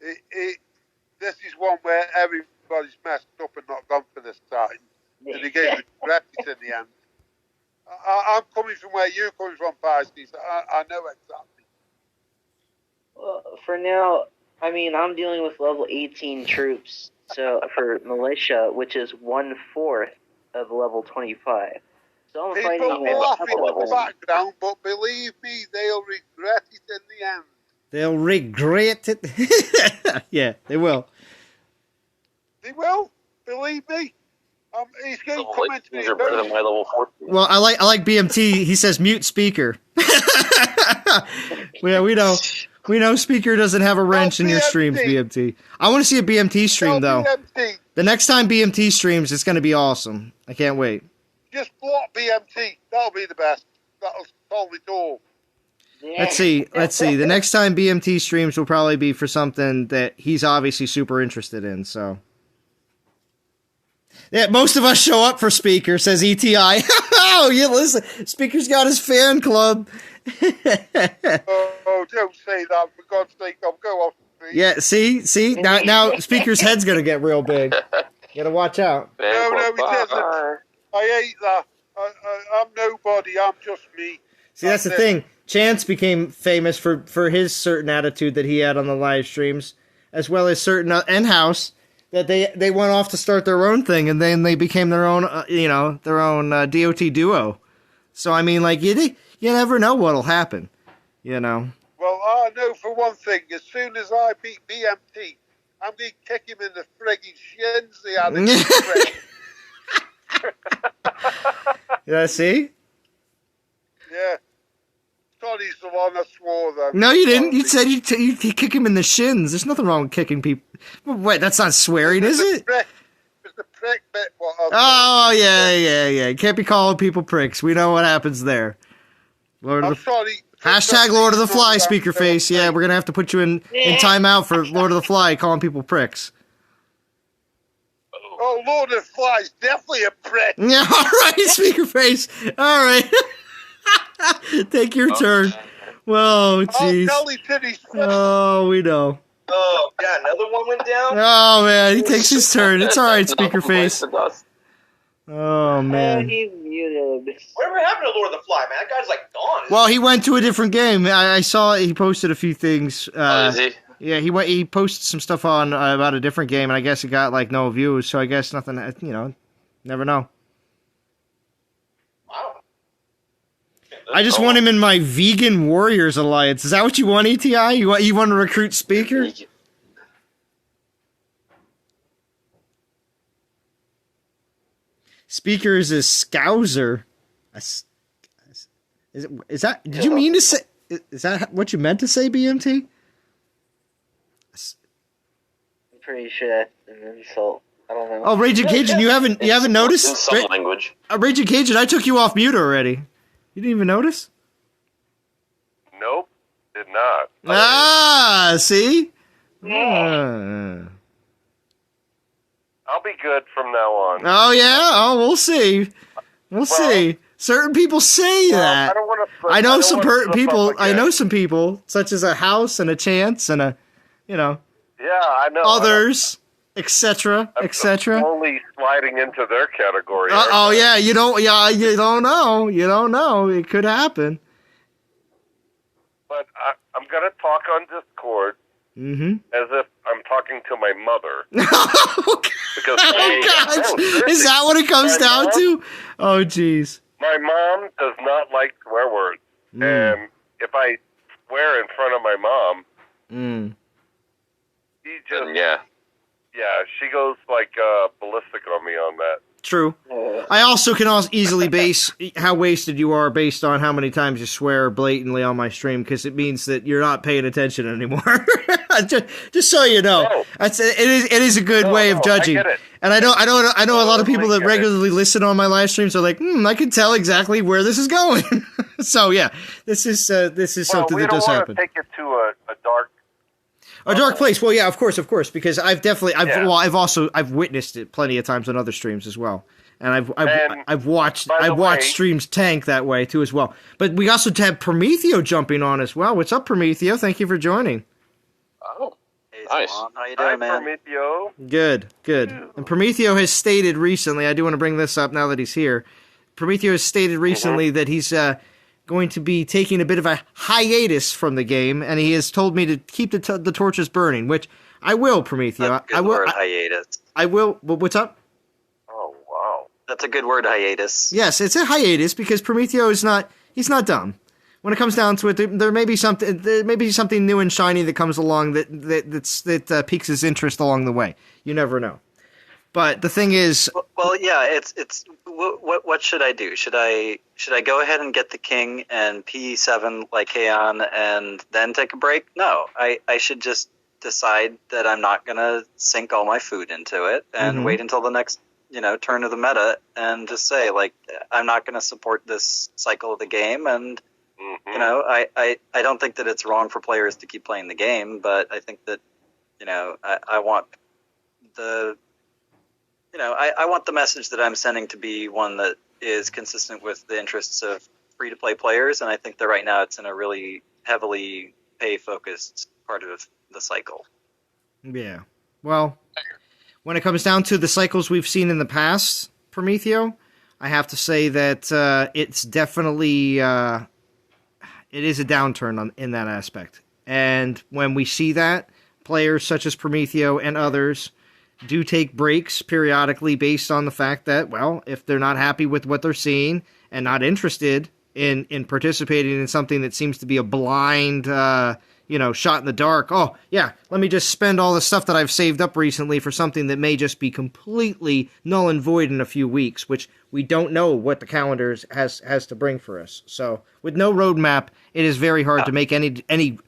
This is one where everybody's messed up and not gone for this time. And they gave regret it in the end. I'm coming from where you're coming from, Pisces. I know exactly. Well, for now, I mean, I'm dealing with level 18 troops. So for militia, which is 1/4 of level 25. So I'm People fighting laugh in the background, but believe me, they'll regret it in the end. They'll regret it. Yeah, they will. They will. Believe me. He's going to come into these are better than my level 14. Well, I like BMT. He says mute Speaker. Yeah, we know. We know Speaker doesn't have a wrench in your streams, BMT. I want to see a BMT stream, though. BMT. The next time BMT streams, it's going to be awesome. I can't wait. Just block BMT. That'll be the best. That'll solve it all. Yeah. Let's see. The next time BMT streams will probably be for something that he's obviously super interested in, so... Yeah, most of us show up for Speaker, says ETI. Oh, yeah, listen, Speaker's got his fan club. Oh, don't say that. For God's sake, I'll go off the street. Yeah, see? Now Speaker's head's going to get real big. You got to watch out. No, it doesn't. I hate that. I'm nobody. I'm just me. See, that's the thing. Chance became famous for his certain attitude that he had on the live streams, as well as certain in-house that they went off to start their own thing, and then they became their own, their own DOT duo. So I mean, like you never know what'll happen, you know. Well, I know for one thing. As soon as I beat BMT, I'm going to kick him in the frigging shins. The other Yeah, see? Yeah. Sorry, Salon, I swore though. No, you didn't. You said you'd kick him in the shins. There's nothing wrong with kicking people. Wait, that's not swearing, is it? It's the prick bit. Oh, yeah. You can't be calling people pricks. We know what happens there. Sorry. Hashtag Lord of the Fly, Speaker Face. Yeah, we're going to have to put you in timeout for Lord of the Fly calling people pricks. Oh, Lord of the Fly is definitely a prick. Yeah, all right, Speaker Face. All right. Take your turn. Whoa, jeez. Oh, we know. Oh, yeah, another one went down? Oh, man, he takes his turn. It's all right, Speaker Face. Oh, man. He's muted. Whatever happened to Lord of the Fly, man? That guy's like gone. Well, he went to a different game. I saw he posted a few things. Is he? Yeah, he posted some stuff on about a different game, and I guess it got like no views. So I guess nothing. Never know. Wow. I just want him in my Vegan Warriors Alliance. Is that what you want, ETI? You want to recruit Speaker? Speaker is a scouser. Is that? Did you mean to say? Is that what you meant to say, BMT? I'm pretty sure that's an insult. I don't know. Oh, Raging Cajun, you haven't noticed? In some language. Raging Cajun, I took you off mute already. You didn't even notice? Nope, did not. Ah, see? I'll be good from now on. Oh, yeah? Oh, we'll see. We'll see. Certain people say that. I know some people. I know some people, such as a House and a Chance and a, Yeah, I know. Others, etc., etc. Only sliding into their category. Oh yeah, you don't. Yeah, you don't know. You don't know. It could happen. But I'm gonna talk on Discord. Mm-hmm. As if I'm talking to my mother. Because is that what it comes down to? Oh, jeez. My mom does not like swear words. And if I swear in front of my mom. He just she goes like ballistic on me on that. True. I also can easily base how wasted you are based on how many times you swear blatantly on my stream, because it means that you're not paying attention anymore. just so you know, it is a good way of judging. I get it. And I know a lot of people that regularly listen on my live streams are like, I can tell exactly where this is going. So yeah, this is something that does happen. Take it to a dark. A dark place. Well, yeah, of course, because I've witnessed it plenty of times on other streams as well, and I've watched streams tank that way too as well. But we also have Prometheo jumping on as well. What's up, Prometheo? Thank you for joining. Oh, hey, nice. How you doing, man? Prometheo. Good. And Prometheo has stated recently. I do want to bring this up now that he's here. Prometheo has stated recently that he's going to be taking a bit of a hiatus from the game, and he has told me to keep the torches burning, which I will, Prometheo. That's a good word, hiatus. I will. What's up? Oh, wow. That's a good word, hiatus. Yes, it's a hiatus because Prometheo is not. He's not dumb. When it comes down to it, there may be something new and shiny that comes along that piques his interest along the way. You never know. But the thing is, well, yeah, it's what should I do? Should I go ahead and get the king and P7 Lycaon and then take a break? No, I should just decide that I'm not gonna sink all my food into it and wait until the next turn of the meta and just say like I'm not gonna support this cycle of the game, and I don't think that it's wrong for players to keep playing the game, but I think that I want the I want the message that I'm sending to be one that is consistent with the interests of free-to-play players, and I think that right now it's in a really heavily pay-focused part of the cycle. Yeah. Well, when it comes down to the cycles we've seen in the past, Prometheo, I have to say that it's definitely it is a downturn in that aspect. And when we see that, players such as Prometheo and others do take breaks periodically based on the fact that, well, if they're not happy with what they're seeing and not interested in participating in something that seems to be a blind, shot in the dark, oh, yeah, let me just spend all the stuff that I've saved up recently for something that may just be completely null and void in a few weeks, which we don't know what the calendar has to bring for us. So with no roadmap, it is very hard to make any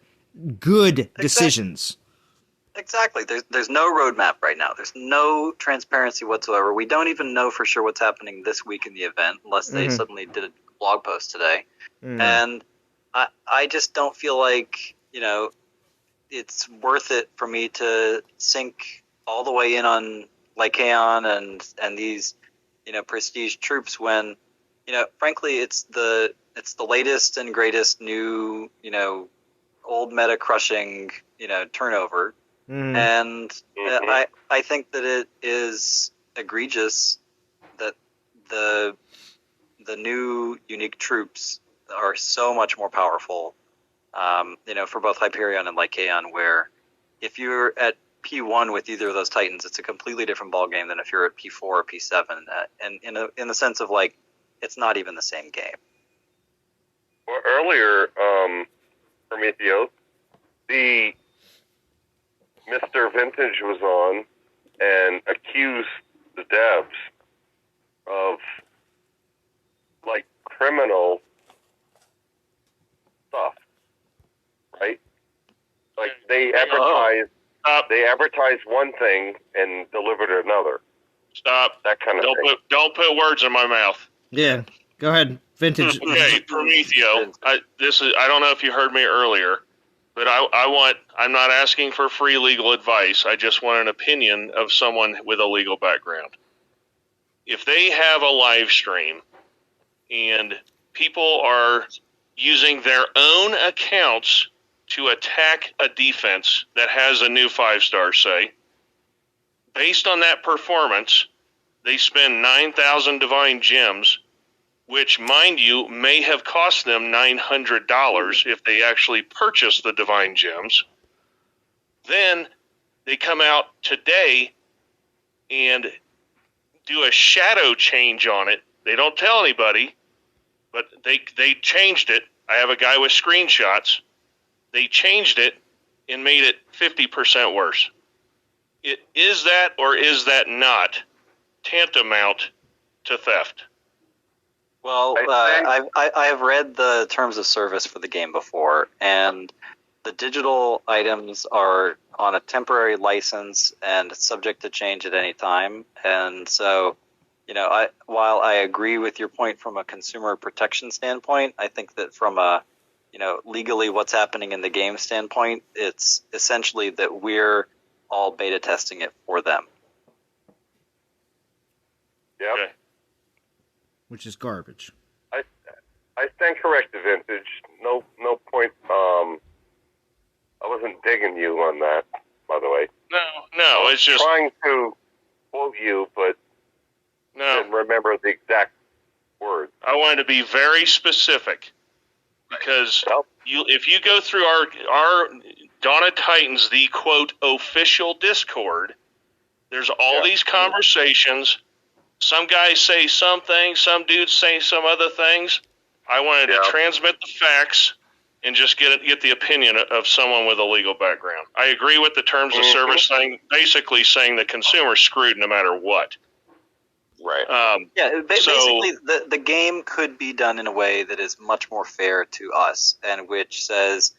good decisions. Exactly. There's no roadmap right now. There's no transparency whatsoever. We don't even know for sure what's happening this week in the event unless they suddenly did a blog post today. And I just don't feel like, it's worth it for me to sink all the way in on Lycaon and these, prestige troops when, frankly, it's the latest and greatest new, old meta crushing, turnover. And I think that it is egregious that the new unique troops are so much more powerful, for both Hyperion and Lycaon, where if you're at P1 with either of those Titans, it's a completely different ballgame than if you're at P4 or P7, and in the sense of like, it's not even the same game. Well, earlier, Prometheo, the Mr. Vintage was on and accused the devs of like criminal stuff, right? Like they advertised one thing and delivered another. Stop. That kind of thing. Don't put words in my mouth. Yeah, go ahead, Vintage. Okay, Prometheo. I don't know if you heard me earlier. But I'm not asking for free legal advice. I just want an opinion of someone with a legal background. If they have a live stream and people are using their own accounts to attack a defense that has a new 5-star, say, based on that performance, they spend 9,000 divine gems, which, mind you, may have cost them $900 if they actually purchase the divine gems. Then they come out today and do a shadow change on it. They don't tell anybody, but they changed it. I have a guy with screenshots. they changed it and made it 50% worse. Is that or is that not tantamount to theft? Well, I have read the terms of service for the game before, and the digital items are on a temporary license and subject to change at any time. And so, while I agree with your point from a consumer protection standpoint, I think that from a, legally what's happening in the game standpoint, it's essentially that we're all beta testing it for them. Yep. Okay. Which is garbage. I stand corrected, Vintage. No point. I wasn't digging you on that, by the way. No, it's just trying to quote you, but didn't remember the exact words. I wanted to be very specific because if you go through our Dawn of Titans, the quote official Discord, there's all these conversations. Some guys say some things, some dudes say some other things. I wanted to transmit the facts and just get the opinion of someone with a legal background. I agree with the terms of service thing, basically saying the consumer's screwed no matter what. Right. Basically, the game could be done in a way that is much more fair to us, and which says,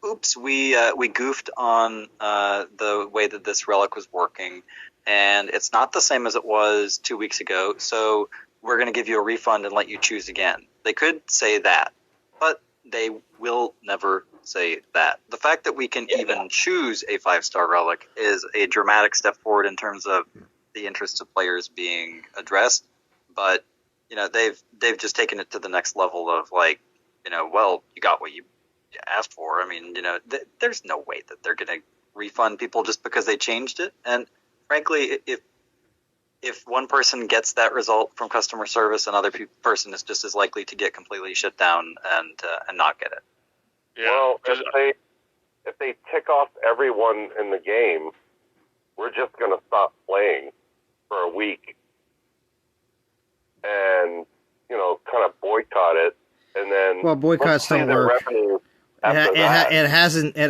"Oops, we goofed on the way that this relic was working, and it's not the same as it was 2 weeks ago. So we're going to give you a refund and let you choose again." They could say that, but they will never say that. The fact that we can even choose a 5-star relic is a dramatic step forward in terms of the interests of players being addressed. But they've just taken it to the next level of well, you got what you asked for. I mean, there's no way that they're going to refund people just because they changed it. And frankly, if one person gets that result from customer service, another person is just as likely to get completely shut down and not get it. Yeah. Well, if they tick off everyone in the game, we're just going to stop playing for a week and kind of boycott it, and then boycotts don't work. It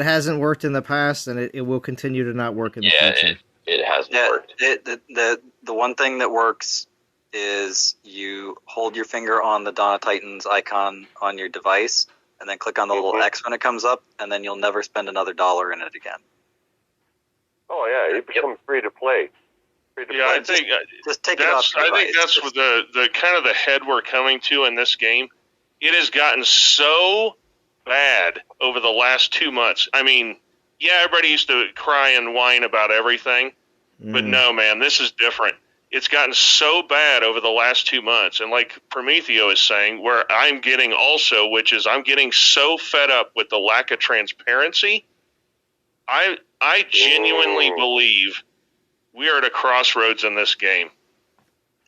hasn't worked in the past, and it will continue to not work in the future. It hasn't worked. The one thing that works is you hold your finger on the Dawn of Titans icon on your device, and then click on the little X when it comes up, and then you'll never spend another $1 in it again. Oh yeah, it becomes free to play. I think just take it off your device. I think that's what the kind of the head we're coming to in this game. It has gotten so bad over the last 2 months. I mean, everybody used to cry and whine about everything, but no, man, this is different. It's gotten so bad over the last 2 months, and like Prometheo is saying, where I'm getting also, which is I'm getting so fed up with the lack of transparency. I genuinely believe we are at a crossroads in this game.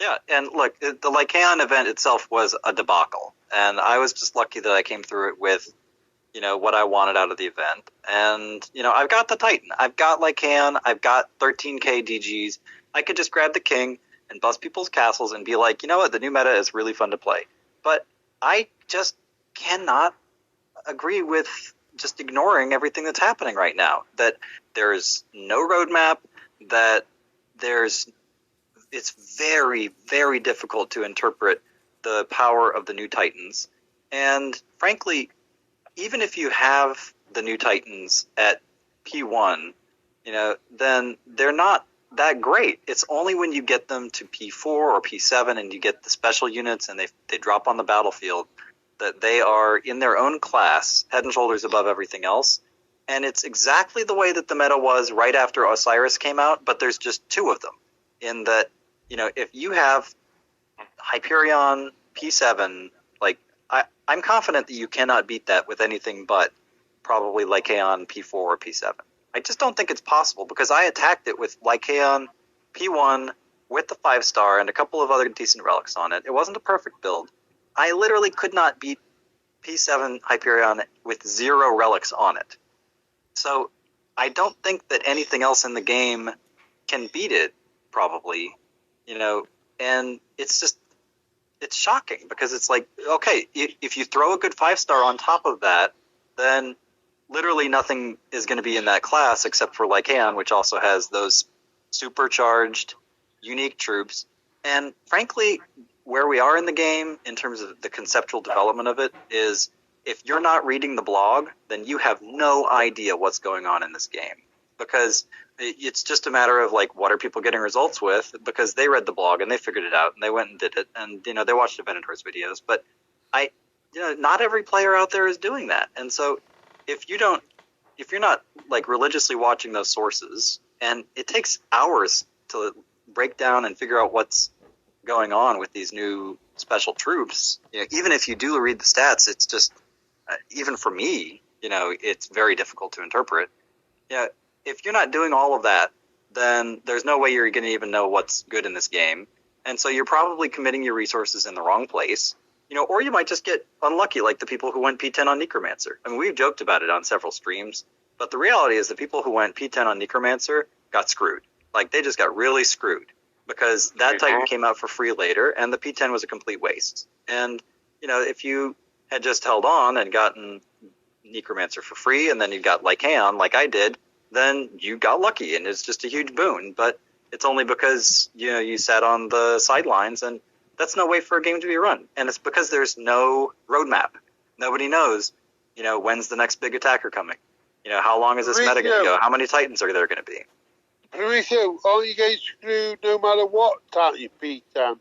Yeah, and look, the Lycaon event itself was a debacle, and I was just lucky that I came through it with what I wanted out of the event. And, I've got the Titan. I've got Lycaon. I've got 13k DGs. I could just grab the King and bust people's castles and be like, you know what, the new meta is really fun to play. But I just cannot agree with just ignoring everything that's happening right now. That there's no roadmap, that it's very, very difficult to interpret the power of the new Titans. And frankly, even if you have the new Titans at P1, then they're not that great. It's only when you get them to P4 or P7 and you get the special units and they drop on the battlefield that they are in their own class, head and shoulders above everything else. And it's exactly the way that the meta was right after Osiris came out, but there's just 2 of them. In that, if you have Hyperion P7, I'm confident that you cannot beat that with anything but probably Lycaon P4 or P7. I just don't think it's possible because I attacked it with Lycaon P1 with the 5-star and a couple of other decent relics on it. It wasn't a perfect build. I literally could not beat P7 Hyperion with 0 relics on it. So I don't think that anything else in the game can beat it, probably, and it's shocking because it's like, okay, if you throw a good 5-star on top of that, then literally nothing is going to be in that class except for Lycan, which also has those supercharged, unique troops. And frankly, where we are in the game in terms of the conceptual development of it is, if you're not reading the blog, then you have no idea what's going on in this game, because it's just a matter of like, what are people getting results with, because they read the blog and they figured it out and they went and did it, and they watched the Venator's videos. But not every player out there is doing that. And so if you're not like religiously watching those sources, and it takes hours to break down and figure out what's going on with these new special troops, even if you do read the stats, it's just, even for me, it's very difficult to interpret. If you're not doing all of that, then there's no way you're going to even know what's good in this game. And so you're probably committing your resources in the wrong place, or you might just get unlucky, like the people who went P10 on Necromancer. I mean, we've joked about it on several streams, but the reality is the people who went P10 on Necromancer got screwed. Like, they just got really screwed, because that Titan came out for free later, and the P10 was a complete waste. And, if you had just held on and gotten Necromancer for free, and then you got Lycan, like I did, then you got lucky, and it's just a huge boon. But it's only because, you sat on the sidelines, and that's no way for a game to be run. And it's because there's no roadmap. Nobody knows, when's the next big attacker coming? How long is this meta going to go? How many Titans are there going to be? Mauricio, are you getting screwed no matter what Titan you beat down?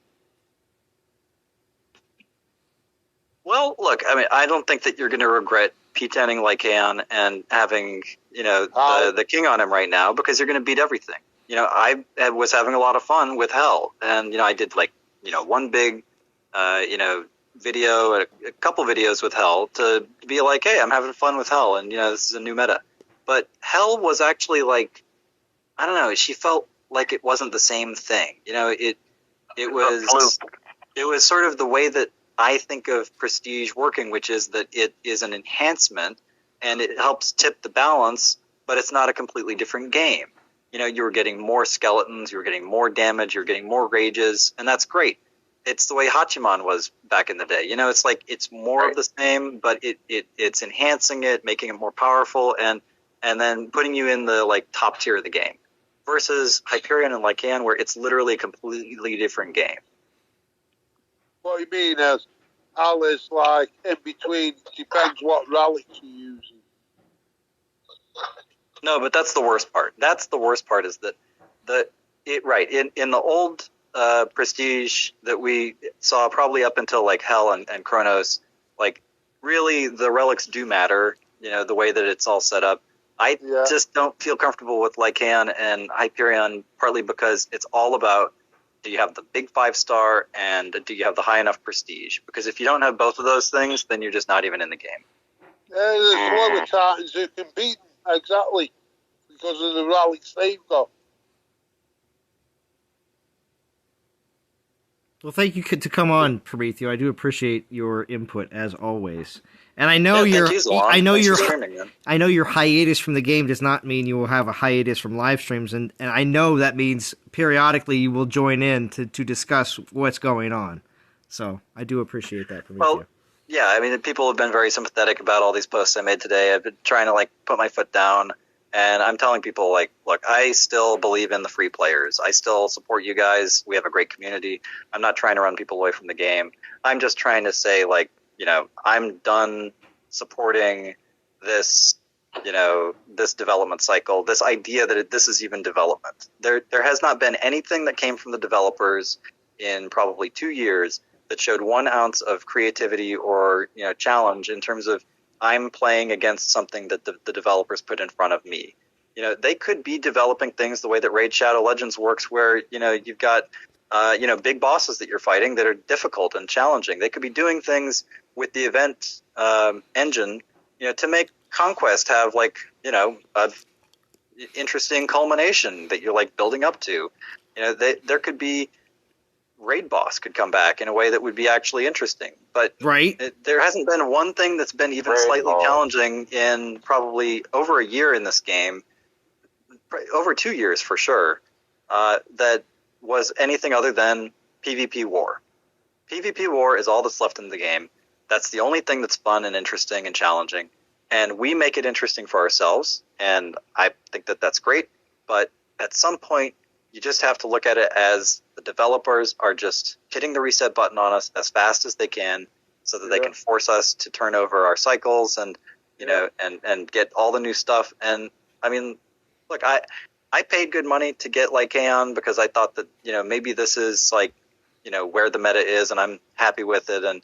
Well, look, I mean, I don't think that you're going to regret P10ing Lycan and having, the king on him right now, because you're going to beat everything. I was having a lot of fun with Hell, and, I did one big, video, a couple videos with Hell to be like, hey, I'm having fun with Hell, and, this is a new meta. But Hell was actually like, I don't know, she felt like it wasn't the same thing. It was sort of the way that I think of Prestige working, which is that it is an enhancement and it helps tip the balance, but it's not a completely different game. You were getting more skeletons, you were getting more damage, you're getting more rages, and that's great. It's the way Hachiman was back in the day. It's like, it's more of the same, but it's enhancing it, making it more powerful, and then putting you in the like top tier of the game. Versus Hyperion and Lycan, where it's literally a completely different game. What you mean is, Al is like in between, depends what relics you're using. No, but that's the worst part. That's the worst part, is that in the old Prestige that we saw probably up until like Hell and Chronos, like really the relics do matter, the way that it's all set up. I just don't feel comfortable with Lycan and Hyperion, partly because it's all about, do you have the big 5-star and do you have the high enough prestige? Because if you don't have both of those things, then you're just not even in the game. There's a lot of Titans who can beat them, exactly, because of the relics they've got. Well, thank you to come on, Prometheo. I do appreciate your input as always. And I know I know your hiatus from the game does not mean you will have a hiatus from live streams, and I know that means periodically you will join in to discuss what's going on. So I do appreciate that, Prometheo. Well, yeah, I mean, people have been very sympathetic about all these posts I made today. I've been trying to put my foot down, and I'm telling people look, I still believe in the free players. I still support you guys. We have a great community. I'm not trying to run people away from the game. I'm just trying to say I'm done supporting this, this development cycle, this idea that this is even development. There has not been anything that came from the developers in probably 2 years that showed 1 ounce of creativity or, challenge in terms of, I'm playing against something that the developers put in front of me. They could be developing things the way that Raid Shadow Legends works, where, you've got, big bosses that you're fighting that are difficult and challenging. They could be doing things with the event engine, to make Conquest have a interesting culmination that you're building up to. There could be Raid boss could come back in a way that would be actually interesting, but there hasn't been one thing that's been even slightly challenging in probably over a year in this game, over 2 years for sure, that was anything other than PvP war. PvP war is all that's left in the game. That's the only thing that's fun and interesting and challenging. and we make it interesting for ourselves, and I think that that's great, but at some point, you just have to look at it as the developers are just hitting the reset button on us as fast as they can so that they can force us to turn over our cycles and, you know, and get all the new stuff. And, I mean, look, I paid good money to get Lycaon because I thought that, you know, maybe this is, like, you know, where the meta is and I'm happy with it. And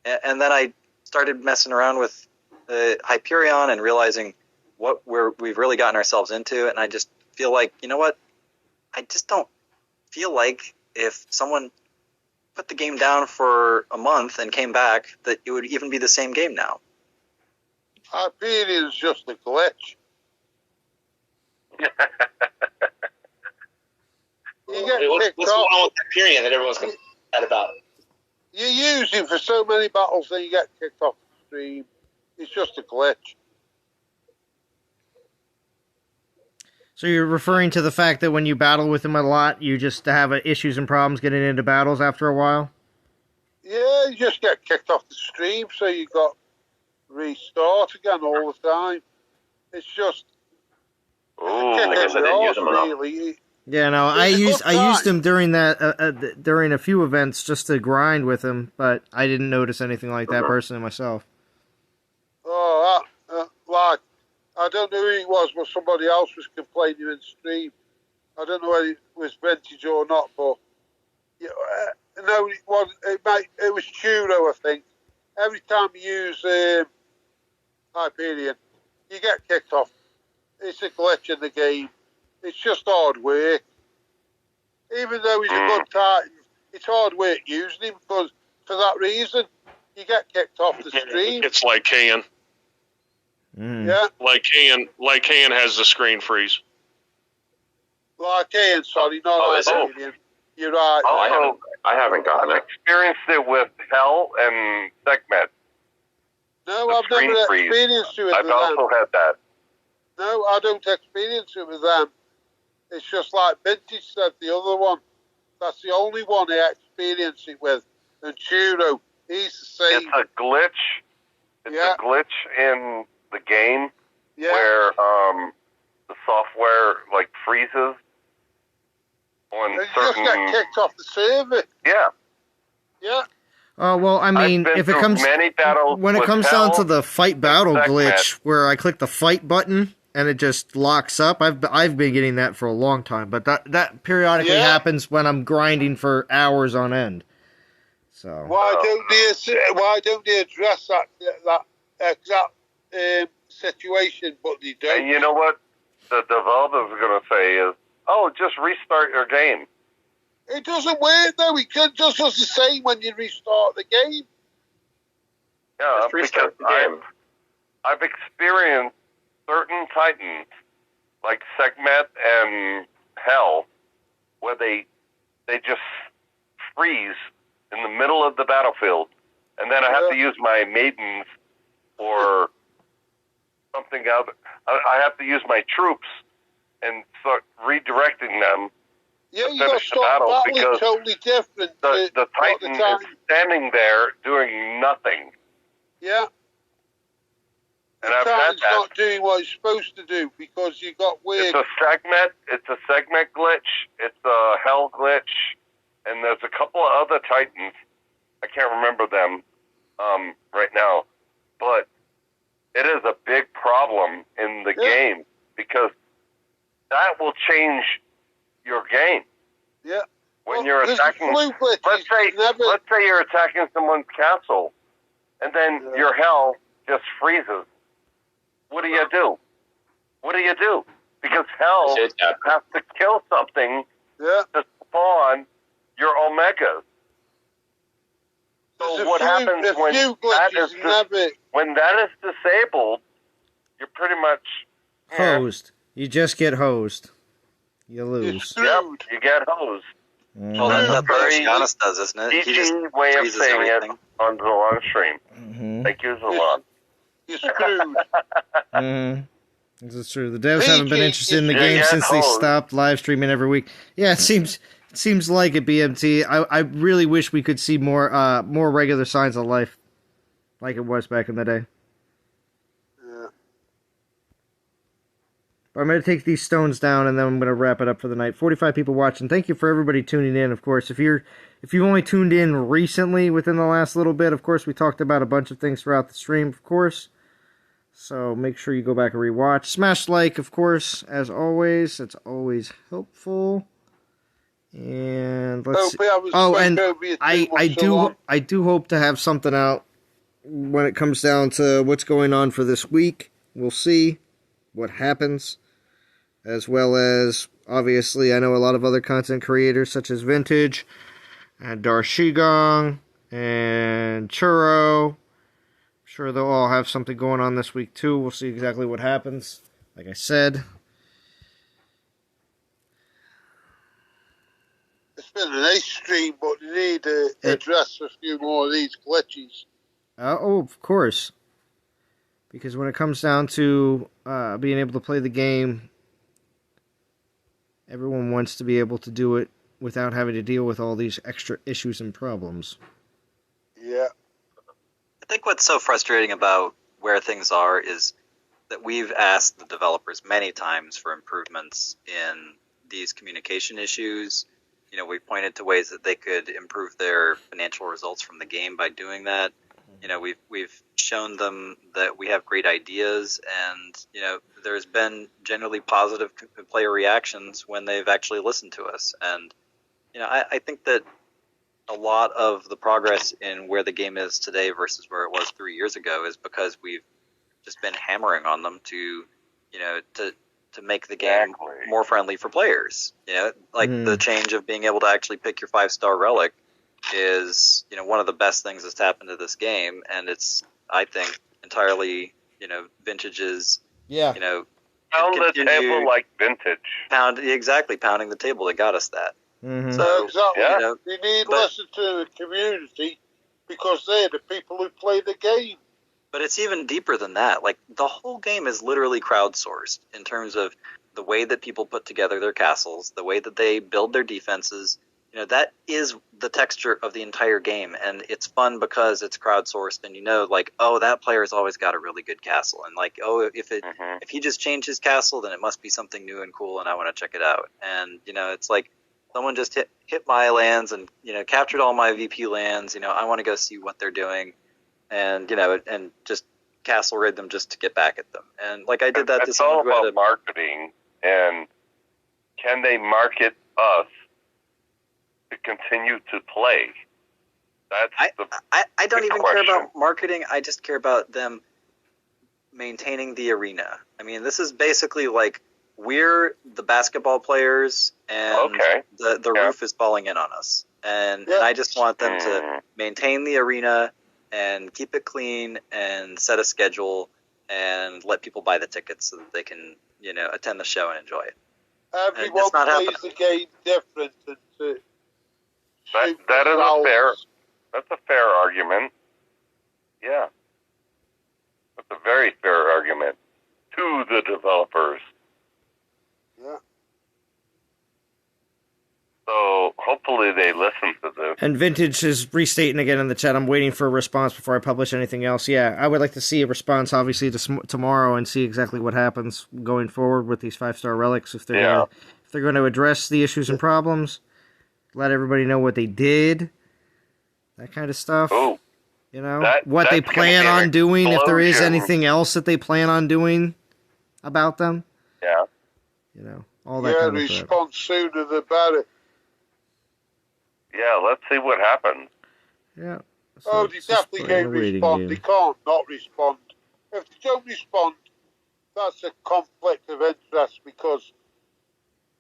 then I started messing around with Hyperion and realizing what we've really gotten ourselves into, and I just feel like, you know what, I just don't feel like if someone put the game down for a month and came back that it would even be the same game now. Hyperion is just a glitch. What's going on with Hyperion that everyone's mad about? You use him for so many battles and you get kicked off the stream. It's just a glitch. So you're referring to the fact that when you battle with him a lot, you just have issues and problems getting into battles after a while? Yeah, you just get kicked off the stream, so you got restart again all the time. It's just... I guess I didn't use him enough. Really. Yeah, no, I used him during during a few events just to grind with him, but I didn't notice anything like that personally myself. Oh, like, I don't know who it was, but somebody else was complaining in stream. I don't know whether it was Vintage or not, but no, it was. It was Churo, I think. Every time you use Hyperion, you get kicked off. It's a glitch in the game. It's just hard work. Even though he's a good Titan, it's hard work using him because for that reason, you get kicked off the stream. It's like Lycaon. Yeah. Lycaon has the screen freeze. Lycaon, sorry, not Hyperion. You're right. Oh, I haven't gotten it. Experienced it with Hell and Sekhmet. No, I've never experienced it with I've them. also had that. No, I don't experience it with them. It's just like Vintage said, the other one. That's the only one I experienced it with. And Churo, he's the same. It's a glitch. It's a glitch in the game where the software like freezes on you certain. just get kicked off the server. Yeah. Yeah. Well, I mean, if it comes when it comes down to the fight battle glitch, where I click the fight button and it just locks up, I've been getting that for a long time, but that periodically happens when I'm grinding for hours on end. So why don't they address that exact situation? But they don't. And you know what the developers are going to say is, "Oh, just restart your game." It doesn't work though. It just does the same when you restart the game. Yeah, because I've experienced certain Titans like Sekhmet and Hell where they just freeze in the middle of the battlefield, and then I have to use my maidens or something else. I have to use my troops and start redirecting them. Yeah, you got to start battling totally different. The Titan is standing there doing nothing. Yeah. And the I've had that. Not doing what it's supposed to do because you got weird. It's a segment glitch. It's a Hell glitch, and there's a couple of other Titans. I can't remember them right now, but it is a big problem in the game because that will change your game. Yeah. When you're attacking, let's say you're attacking someone's castle, and then your Hell just freezes. What do you do? What do you do? Because Hell has to kill something to spawn your Omegas. So what happens when that is disabled? You're pretty much hosed. You just get hosed. You lose. Yep, you get hosed. Well, that's what Giannis does, isn't it? Easy He just way of freezes saying everything. it on the long stream. Mm-hmm. Thank you, Zalon. You're screwed. This is true. The devs haven't been interested in the game since they stopped live streaming every week. Yeah, it seems like it, BMT. I really wish we could see more regular signs of life, like it was back in the day. But I'm going to take these stones down, and then I'm going to wrap it up for the night. 45 people watching. Thank you for everybody tuning in, of course. If you've only tuned in recently within the last little bit, of course, we talked about a bunch of things throughout the stream, of course. So make sure you go back and rewatch. Smash like, of course, as always. It's always helpful. And let's see. And I do hope to have something out when it comes down to what's going on for this week. We'll see what happens. As well as, obviously, I know a lot of other content creators such as Vintage and Darshigong and Churro. I'm sure they'll all have something going on this week too. We'll see exactly what happens. Like I said, it's been a nice stream, but you need to address a few more of these glitches. Of course. Because when it comes down to being able to play the game, everyone wants to be able to do it without having to deal with all these extra issues and problems. Yeah. I think what's so frustrating about where things are is that we've asked the developers many times for improvements in these communication issues. You know, we've pointed to ways that they could improve their financial results from the game by doing that. You know, we've shown them that we have great ideas, and you know, there's been generally positive player reactions when they've actually listened to us. And you know, I think that a lot of the progress in where the game is today versus where it was 3 years ago is because we've just been hammering on them to, you know, to make the game more friendly for players. You know, like the change of being able to actually pick your 5-star relic is, you know, one of the best things that's happened to this game, and it's, I think, entirely, you know, Vintage's, you know, pound the table like Vintage. Pounding the table that got us that. Mm-hmm. So exactly, you know, you need to listen to the community because they're the people who play the game. But it's even deeper than that. Like, the whole game is literally crowdsourced in terms of the way that people put together their castles, the way that they build their defenses. You know, that is the texture of the entire game, and it's fun because it's crowdsourced, and you know, like, oh, that player's always got a really good castle, and like, oh, if he just changed his castle, then it must be something new and cool, and I want to check it out. And you know, it's like someone just hit my lands and, you know, captured all my VP lands. You know, I want to go see what they're doing, and you know, and just castle raid them just to get back at them. And like I did that. It's all about marketing, and can they market us to continue to play? That's I don't even care about marketing. I just care about them maintaining the arena. I mean, this is basically like we're the basketball players, and the roof is falling in on us. And I just want them to maintain the arena and keep it clean and set a schedule and let people buy the tickets so that they can, you know, attend the show and enjoy it. Everyone plays the game different. That's a fair argument. Yeah. That's a very fair argument to the developers. Yeah. So hopefully they listen to this. And Vintage is restating again in the chat, I'm waiting for a response before I publish anything else. Yeah, I would like to see a response, obviously, tomorrow and see exactly what happens going forward with these 5-star relics. If they're going to address the issues and problems, let everybody know what they did, that kind of stuff. Oh, you know, what they plan on doing, if there is anything else that they plan on doing about them. Yeah. You know, all that kind of stuff. Yeah, respond sooner the better. Yeah, let's see what happens. Yeah. So they definitely can respond. They can't not respond. If they don't respond, that's a conflict of interest because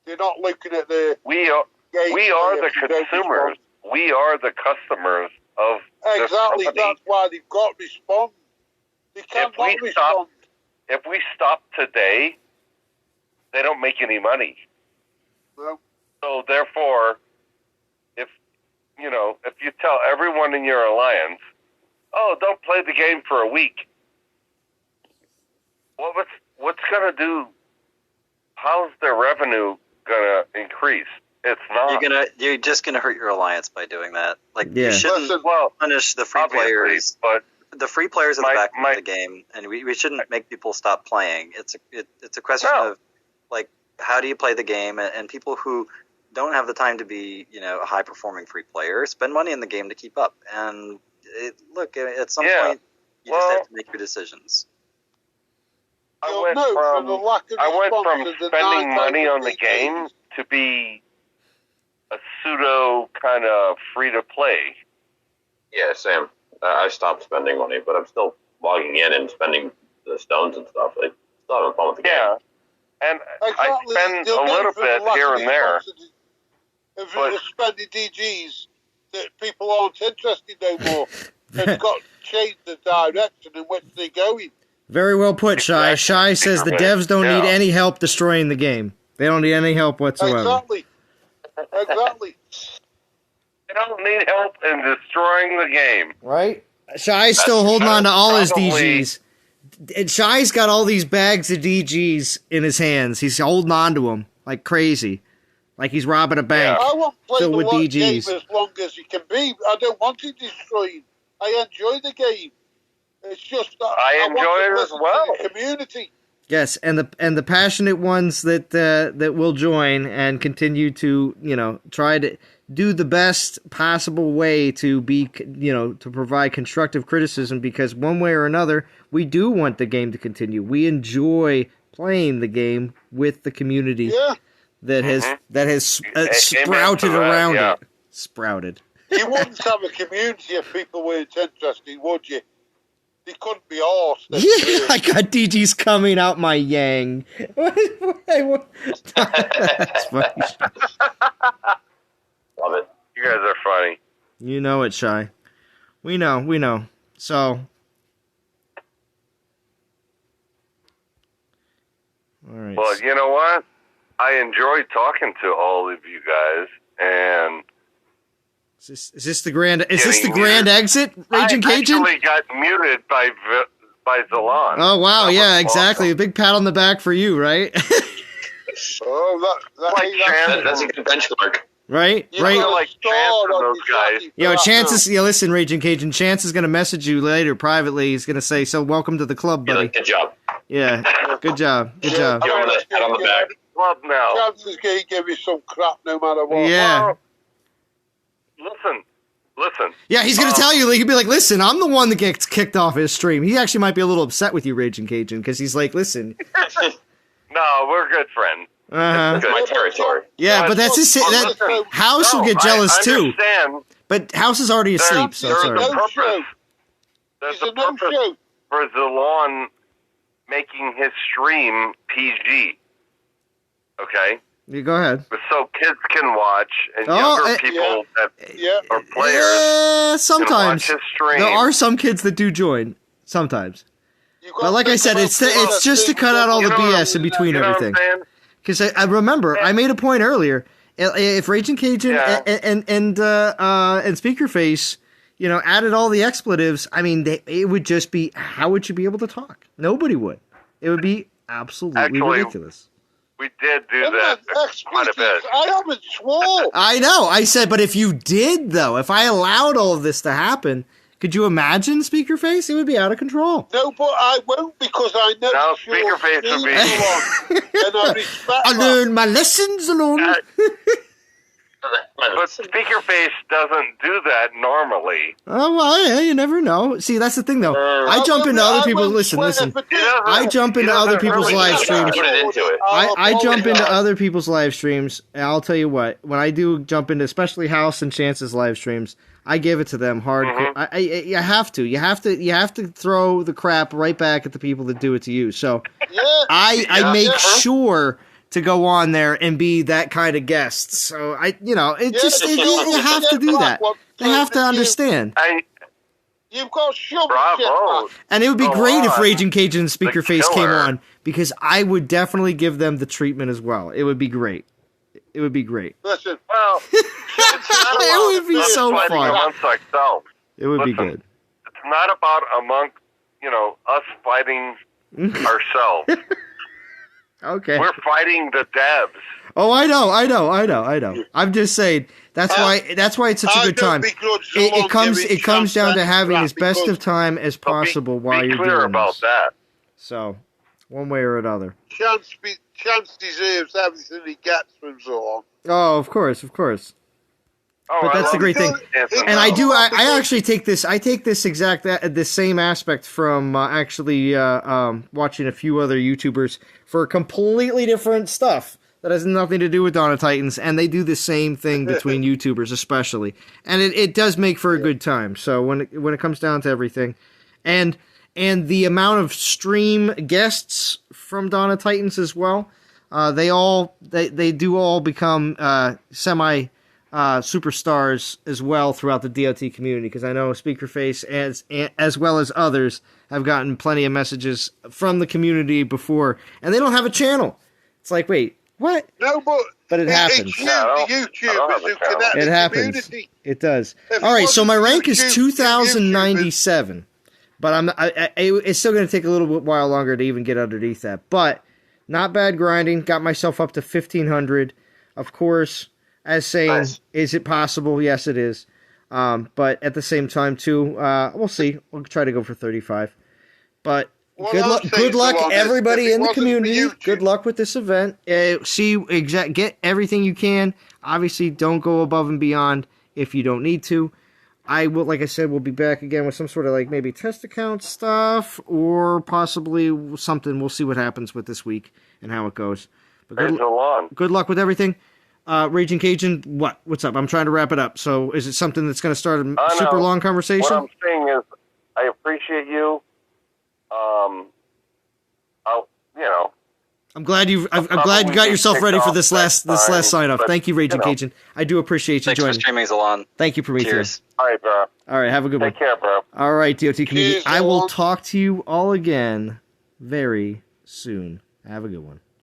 they're not looking at the... We are the consumers. We are the customers of exactly. This that's why they've got to respond. They can't not respond. If we stop today, they don't make any money. No. So therefore, if you tell everyone in your alliance, oh, don't play the game for a week, what's going to do? How's their revenue going to increase? It's not. You're just gonna hurt your alliance by doing that. Like you shouldn't punish the free players, but the free players are the back of the game, and we shouldn't make people stop playing. It's a question of like, how do you play the game? And people who don't have the time to be, a high-performing free player spend money in the game to keep up. And look, at some point, you just have to make your decisions. I went from spending money on the game to be a pseudo kind of free-to-play. Yeah, same. I stopped spending money, but I'm still logging in and spending the stones and stuff. I still having fun with the game. And I spend a little bit here and there. If you're spending DGs, that people aren't interested no more. They've got to change the direction in which they're going. Very well put, Shy. Shy says the devs don't need any help destroying the game. They don't need any help whatsoever. Exactly. They don't need help in destroying the game. Right? Shy's still holding on to all his DGs. And Shy's got all these bags of DGs in his hands. He's holding on to them like crazy. Like he's robbing a bank. I want to play filled the with DGs. game as long as it can be. I don't want it destroyed. I enjoy the game. It's just that I enjoy it as well. The community. Yes, and the passionate ones that will join and continue to try to do the best possible way to be to provide constructive criticism, because one way or another we do want the game to continue. We enjoy playing the game with the community that has sprouted around it. Sprouted. You wouldn't have a community if people weren't interested, would you? They couldn't be arsed. Yeah, I got DGs coming out my yang. That's funny. Love it. You guys are funny. You know it, Shy. We know. So, all right. Well, you know what? I enjoyed talking to all of you guys, and is this the grand exit, Raging Cajun? I actually got muted by Zalon. Oh wow, yeah, exactly. Awesome. A big pat on the back for you, right? That's a good benchmark. Right? You know, like Chance and those guys. Chance is, listen, Raging Cajun, Chance is going to message you later privately. He's going to say, so welcome to the club, buddy. Good job. Yeah, good job. Give him a pat on the back. Club now. Chance is going to give you some crap no matter what. Yeah. Listen. Yeah, he's going to tell you, he'll be like, listen, I'm the one that gets kicked off his stream. He actually might be a little upset with you, Raging Cajun, because he's like, listen. No, we're good friends. Uh-huh. My territory. Yeah, but that's his. House will get jealous too. But House is already asleep, so sorry. There's a purpose for Zalon making his stream PG. Okay? You go ahead. So kids can watch, and younger people that are players sometimes. Can watch his stream. There are some kids that do join. Sometimes. But like I said, it's just to cut out all the BS in between everything. Because I remember, I made a point earlier. If Raging Cajun and Speakerface, added all the expletives, I mean, it would just be, how would you be able to talk? Nobody would. It would be absolutely ridiculous. We did do that quite a bit. I haven't swore. I know. I said, but if you did, though, if I allowed all of this to happen, could you imagine Speakerface? It would be out of control. No, but I won't, because I know. No, Speakerface would be. And I respect I learned my lessons alone. But Speakerface doesn't do that normally. Oh, well, you never know. See, that's the thing, though. I jump into other people's... Listen. I jump into other people's live streams. I jump into other people's live streams, and I'll tell you what. When I do jump into, especially House and Chance's live streams, I give it to them hardcore. Mm-hmm. You have to. You have to throw the crap right back at the people that do it to you. So I make sure to go on there and be that kind of guest. So you have to do that. They have to understand. You've got bravo. And it would be great if Raging Cajun and Speakerface came on, because I would definitely give them the treatment as well. It would be great. It would be great. Listen, well, it would be so fun. Amongst ourselves. It would be good. It's not about us fighting ourselves. Okay. We're fighting the devs. Oh, I know. I'm just saying that's why it's such a good time. It comes down to having as best of time as possible while you're doing this. Be clear about that. So, one way or another. Chance deserves everything he gets from Zorn. Oh, of course. Oh, But that's the great thing. And I actually take this this same aspect from actually watching a few other YouTubers for completely different stuff that has nothing to do with Dawn of Titans, and they do the same thing between YouTubers especially. And it does make for a good time. So when it comes down to everything, and the amount of stream guests from Dawn of Titans as well, they do all become semi superstars as well throughout the DOT community, because I know Speakerface as well as others have gotten plenty of messages from the community before, and they don't have a channel. It's like, wait, what? No, but it happens. It's YouTubers who connect it the happens. Community. It does. All right, so my rank is 2,097, but it's still going to take a little bit while longer to even get underneath that. But not bad grinding. Got myself up to 1,500. Of course, as saying, nice. Is it possible? Yes, it is. But at the same time, too, we'll see. We'll try to go for 35. But good luck, everybody in the community. Good luck with this event. Get everything you can. Obviously, don't go above and beyond if you don't need to. I will, like I said, we'll be back again with some sort of like maybe test account stuff or possibly something. We'll see what happens with this week and how it goes. But good luck with everything. Raging Cajun, what's up? I'm trying to wrap it up. So is it something that's going to start a super long conversation? What I'm saying is I appreciate you. I'm glad you got yourself ready for this last sign off. Thank you, Raging Cajun. I do appreciate you joining. Thanks for streaming, Zalon. Thank you, Prometheus. Cheers. All right, bro. All right, have a good one. Take care, bro. All right, DOT community. Cheers, I will talk to you all again very soon. Have a good one.